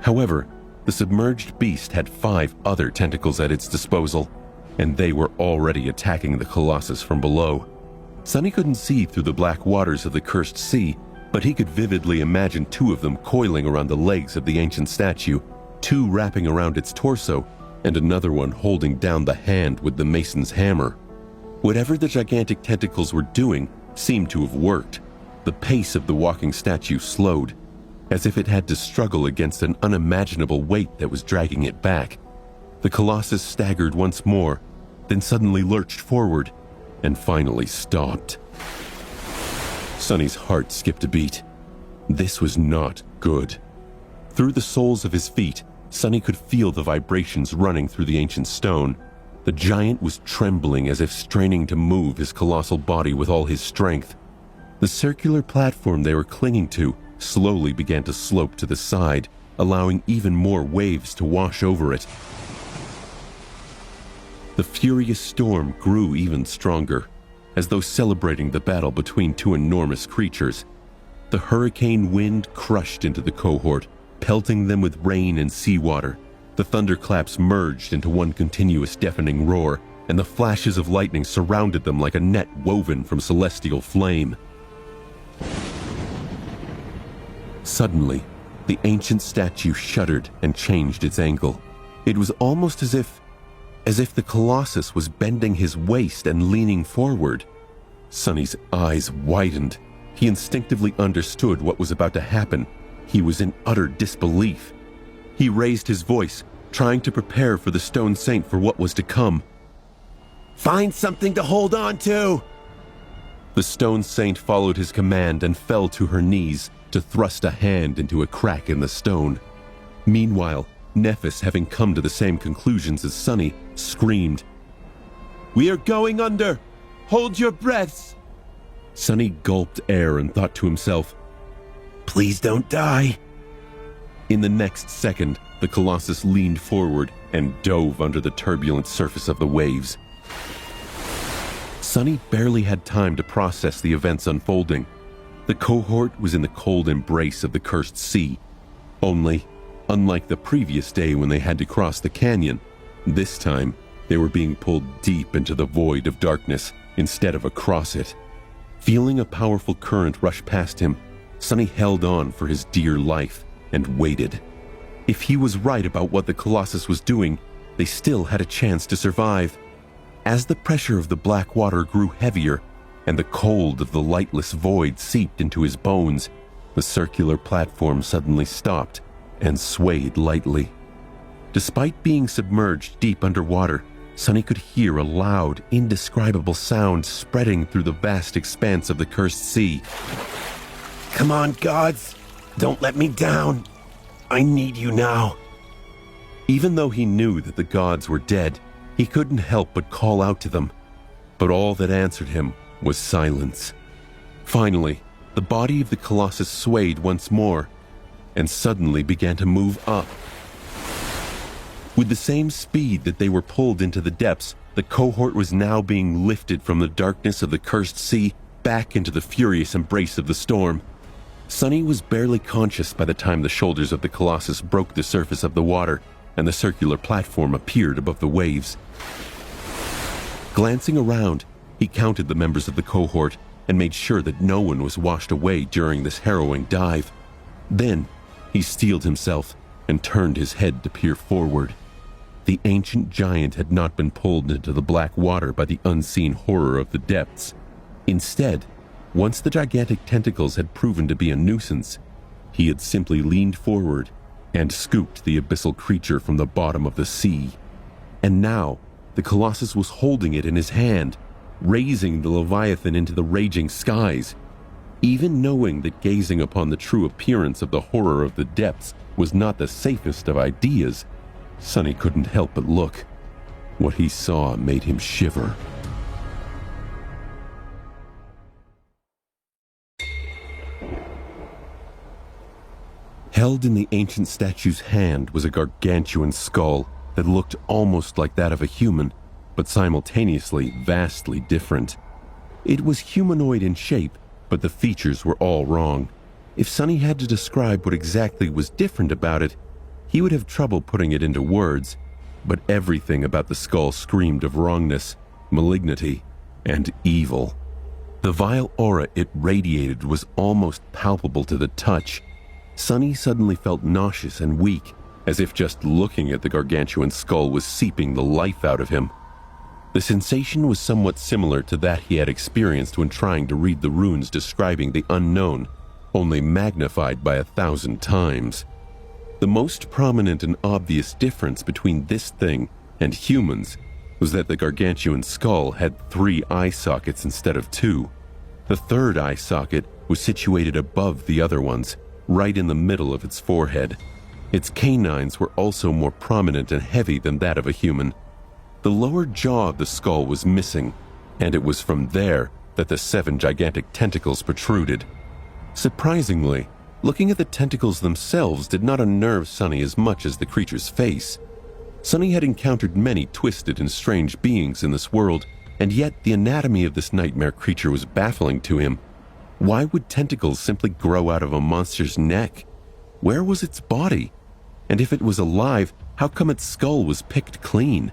However, the submerged beast had 5 other tentacles at its disposal, and they were already attacking the Colossus from below. Sonny couldn't see through the black waters of the cursed sea, but he could vividly imagine 2 of them coiling around the legs of the ancient statue, 2 wrapping around its torso, and another one holding down the hand with the mason's hammer. Whatever the gigantic tentacles were doing seemed to have worked. The pace of the walking statue slowed, as if it had to struggle against an unimaginable weight that was dragging it back. The Colossus staggered once more, then suddenly lurched forward, and finally stopped. Sonny's heart skipped a beat. This was not good. Through the soles of his feet, Sonny could feel the vibrations running through the ancient stone. The giant was trembling as if straining to move his colossal body with all his strength. The circular platform they were clinging to slowly began to slope to the side, allowing even more waves to wash over it. The furious storm grew even stronger, as though celebrating the battle between two enormous creatures. The hurricane wind crushed into the cohort, pelting them with rain and seawater. The thunderclaps merged into one continuous deafening roar, and the flashes of lightning surrounded them like a net woven from celestial flame. Suddenly, the ancient statue shuddered and changed its angle. It was almost as if the Colossus was bending his waist and leaning forward. Sonny's eyes widened. He instinctively understood what was about to happen. He was in utter disbelief. He raised his voice, trying to prepare for the Stone Saint for what was to come. Find something to hold on to! The Stone Saint followed his command and fell to her knees to thrust a hand into a crack in the stone. Meanwhile, Nephis, having come to the same conclusions as Sonny, screamed, "We are going under! Hold your breaths!" Sonny gulped air and thought to himself, Please don't die. In the next second, the Colossus leaned forward and dove under the turbulent surface of the waves. Sonny barely had time to process the events unfolding. The cohort was in the cold embrace of the cursed sea. Only, unlike the previous day when they had to cross the canyon, this time they were being pulled deep into the void of darkness instead of across it. Feeling a powerful current rush past him, Sonny held on for his dear life and waited. If he was right about what the Colossus was doing, they still had a chance to survive. As the pressure of the black water grew heavier and the cold of the lightless void seeped into his bones, the circular platform suddenly stopped and swayed lightly. Despite being submerged deep underwater, Sonny could hear a loud, indescribable sound spreading through the vast expanse of the cursed sea. Come on, gods! Don't let me down! I need you now! Even though he knew that the gods were dead, he couldn't help but call out to them. But all that answered him was silence. Finally, the body of the Colossus swayed once more, and suddenly began to move up. With the same speed that they were pulled into the depths, the cohort was now being lifted from the darkness of the cursed sea back into the furious embrace of the storm. Sonny was barely conscious by the time the shoulders of the Colossus broke the surface of the water and the circular platform appeared above the waves. Glancing around, he counted the members of the cohort and made sure that no one was washed away during this harrowing dive. Then, he steeled himself and turned his head to peer forward. The ancient giant had not been pulled into the black water by the unseen horror of the depths. Instead, once the gigantic tentacles had proven to be a nuisance, he had simply leaned forward and scooped the abyssal creature from the bottom of the sea. And now, the Colossus was holding it in his hand, raising the Leviathan into the raging skies. Even knowing that gazing upon the true appearance of the horror of the depths was not the safest of ideas, Sonny couldn't help but look. What he saw made him shiver. Held in the ancient statue's hand was a gargantuan skull that looked almost like that of a human, but simultaneously vastly different. It was humanoid in shape, but the features were all wrong. If Sonny had to describe what exactly was different about it, he would have trouble putting it into words, but everything about the skull screamed of wrongness, malignity, and evil. The vile aura it radiated was almost palpable to the touch. Sonny suddenly felt nauseous and weak, as if just looking at the gargantuan skull was seeping the life out of him. The sensation was somewhat similar to that he had experienced when trying to read the runes describing the unknown, only magnified by 1,000 times. The most prominent and obvious difference between this thing and humans was that the gargantuan skull had 3 eye sockets instead of 2. The third eye socket was situated above the other ones, right in the middle of its forehead. Its canines were also more prominent and heavy than that of a human. The lower jaw of the skull was missing, and it was from there that the 7 gigantic tentacles protruded. Surprisingly, Looking at the tentacles themselves did not unnerve Sonny as much as the creature's face. Sonny had encountered many twisted and strange beings in this world, and yet the anatomy of this nightmare creature was baffling to him. Why would tentacles simply grow out of a monster's neck? Where was its body? And if it was alive, how come its skull was picked clean?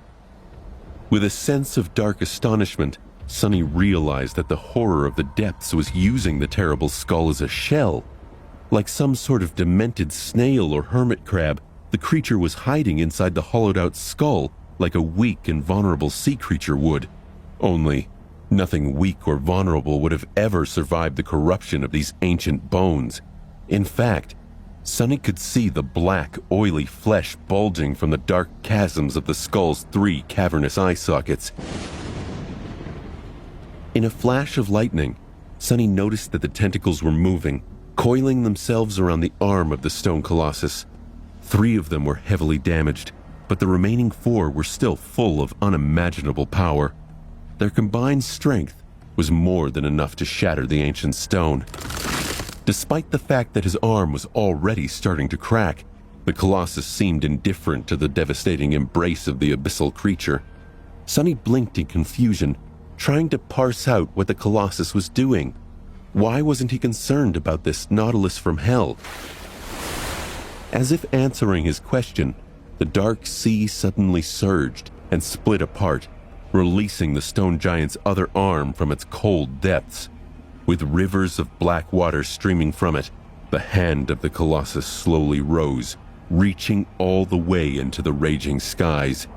With a sense of dark astonishment, Sonny realized that the horror of the depths was using the terrible skull as a shell. Like some sort of demented snail or hermit crab, the creature was hiding inside the hollowed-out skull like a weak and vulnerable sea creature would. Only, nothing weak or vulnerable would have ever survived the corruption of these ancient bones. In fact, Sonny could see the black, oily flesh bulging from the dark chasms of the skull's 3 cavernous eye sockets. In a flash of lightning, Sonny noticed that the tentacles were moving, coiling themselves around the arm of the stone colossus. 3 of them were heavily damaged, but the remaining 4 were still full of unimaginable power. Their combined strength was more than enough to shatter the ancient stone. Despite the fact that his arm was already starting to crack, the colossus seemed indifferent to the devastating embrace of the abyssal creature. Sonny blinked in confusion, trying to parse out what the colossus was doing. Why wasn't he concerned about this nautilus from hell? As if answering his question, the dark sea suddenly surged and split apart, releasing the stone giant's other arm from its cold depths. With rivers of black water streaming from it, the hand of the colossus slowly rose, reaching all the way into the raging skies.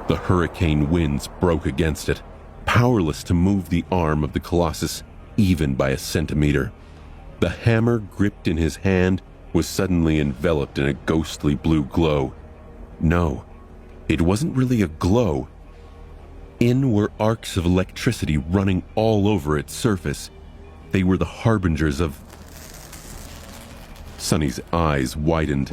The hurricane winds broke against it, powerless to move the arm of the colossus even by a centimeter. The hammer gripped in his hand was suddenly enveloped in a ghostly blue glow. No, it wasn't really a glow. In were arcs of electricity running all over its surface. They were the harbingers of... Sonny's eyes widened.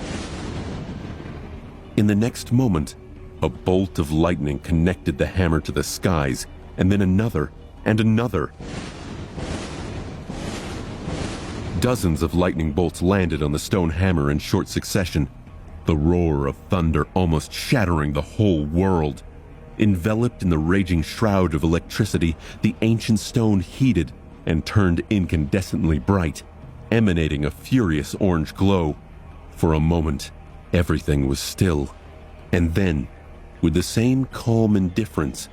In the next moment, a bolt of lightning connected the hammer to the skies, and then another, and another. Dozens of lightning bolts landed on the stone hammer in short succession, the roar of thunder almost shattering the whole world. Enveloped in the raging shroud of electricity, the ancient stone heated and turned incandescently bright, emanating a furious orange glow. For a moment, everything was still. And then, with the same calm indifference,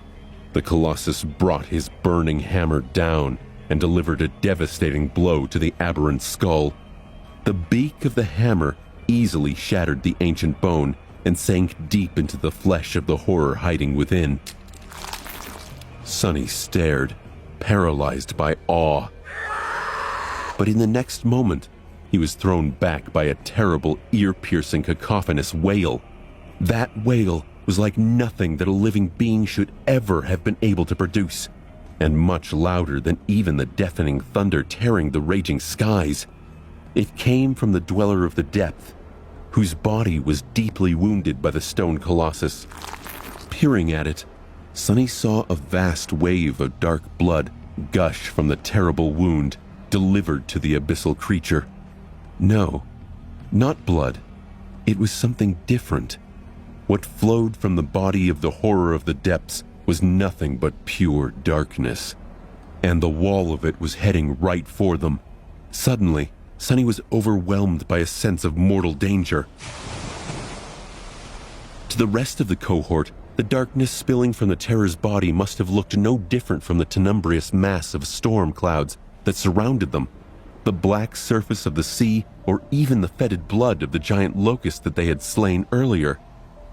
the colossus brought his burning hammer down and delivered a devastating blow to the aberrant skull. The beak of the hammer easily shattered the ancient bone and sank deep into the flesh of the horror hiding within. Sonny stared, paralyzed by awe. But in the next moment, he was thrown back by a terrible, ear-piercing, cacophonous wail. That wail was like nothing that a living being should ever have been able to produce, and much louder than even the deafening thunder tearing the raging skies. It came from the dweller of the depth, whose body was deeply wounded by the stone colossus. Peering at it, Sonny saw a vast wave of dark blood gush from the terrible wound delivered to the abyssal creature. No, not blood. It was something different. What flowed from the body of the horror of the depths was nothing but pure darkness. And the wall of it was heading right for them. Suddenly, Sonny was overwhelmed by a sense of mortal danger. To the rest of the cohort, the darkness spilling from the terror's body must have looked no different from the tenumbrous mass of storm clouds that surrounded them, the black surface of the sea, or even the fetid blood of the giant locust that they had slain earlier.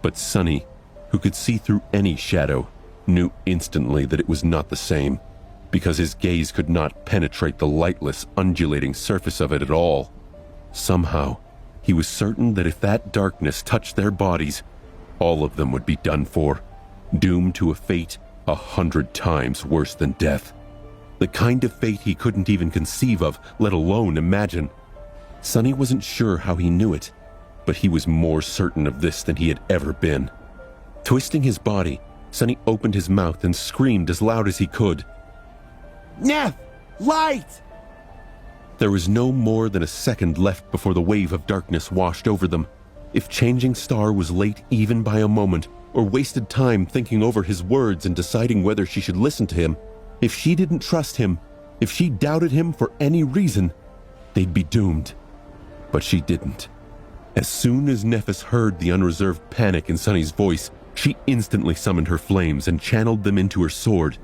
But Sonny, who could see through any shadow, knew instantly that it was not the same, because his gaze could not penetrate the lightless, undulating surface of it at all. Somehow, he was certain that if that darkness touched their bodies, all of them would be done for, doomed to a fate 100 times worse than death. The kind of fate he couldn't even conceive of, let alone imagine. Sonny wasn't sure how he knew it, but he was more certain of this than he had ever been. Twisting his body, Sonny opened his mouth and screamed as loud as he could. Neff! Light! There was no more than a second left before the wave of darkness washed over them. If Changing Star was late even by a moment, or wasted time thinking over his words and deciding whether she should listen to him, if she didn't trust him, if she doubted him for any reason, they'd be doomed. But she didn't. As soon as Nephis heard the unreserved panic in Sunny's voice, she instantly summoned her flames and channeled them into her sword.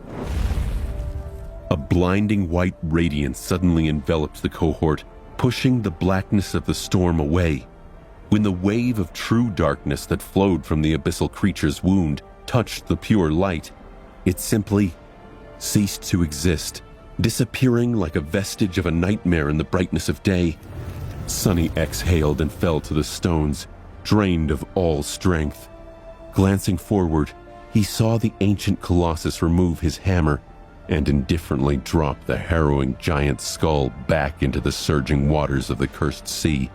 A blinding white radiance suddenly enveloped the cohort, pushing the blackness of the storm away. When the wave of true darkness that flowed from the abyssal creature's wound touched the pure light, it simply ceased to exist, disappearing like a vestige of a nightmare in the brightness of day. Sunny exhaled and fell to the stones, drained of all strength. Glancing forward, he saw the ancient Colossus remove his hammer and indifferently drop the harrowing giant skull back into the surging waters of the cursed sea.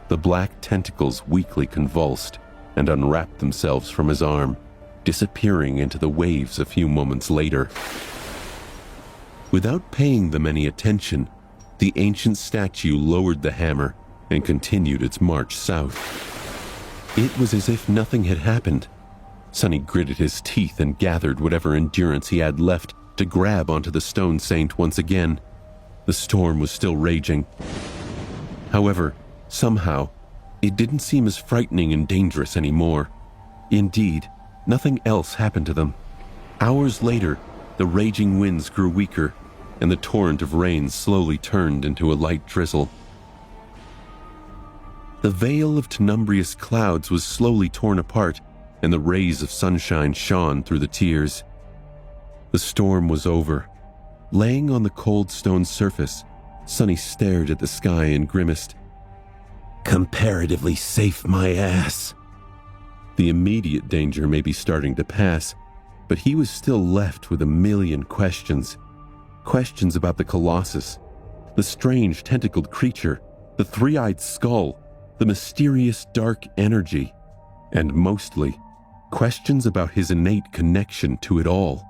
The black tentacles weakly convulsed and unwrapped themselves from his arm, disappearing into the waves a few moments later. Without paying them any attention, the ancient statue lowered the hammer and continued its march south. It was as if nothing had happened. Sunny gritted his teeth and gathered whatever endurance he had left to grab onto the stone saint once again. The storm was still raging. However, somehow, it didn't seem as frightening and dangerous anymore. Indeed, nothing else happened to them. Hours later, the raging winds grew weaker, and the torrent of rain slowly turned into a light drizzle. The veil of tenumbrous clouds was slowly torn apart, and the rays of sunshine shone through the tears. The storm was over. Laying on the cold stone surface, Sunny stared at the sky and grimaced. Comparatively safe, my ass. The immediate danger may be starting to pass, but he was still left with a million questions. Questions about the Colossus, the strange tentacled creature, the three-eyed skull, the mysterious dark energy, and mostly, questions about his innate connection to it all.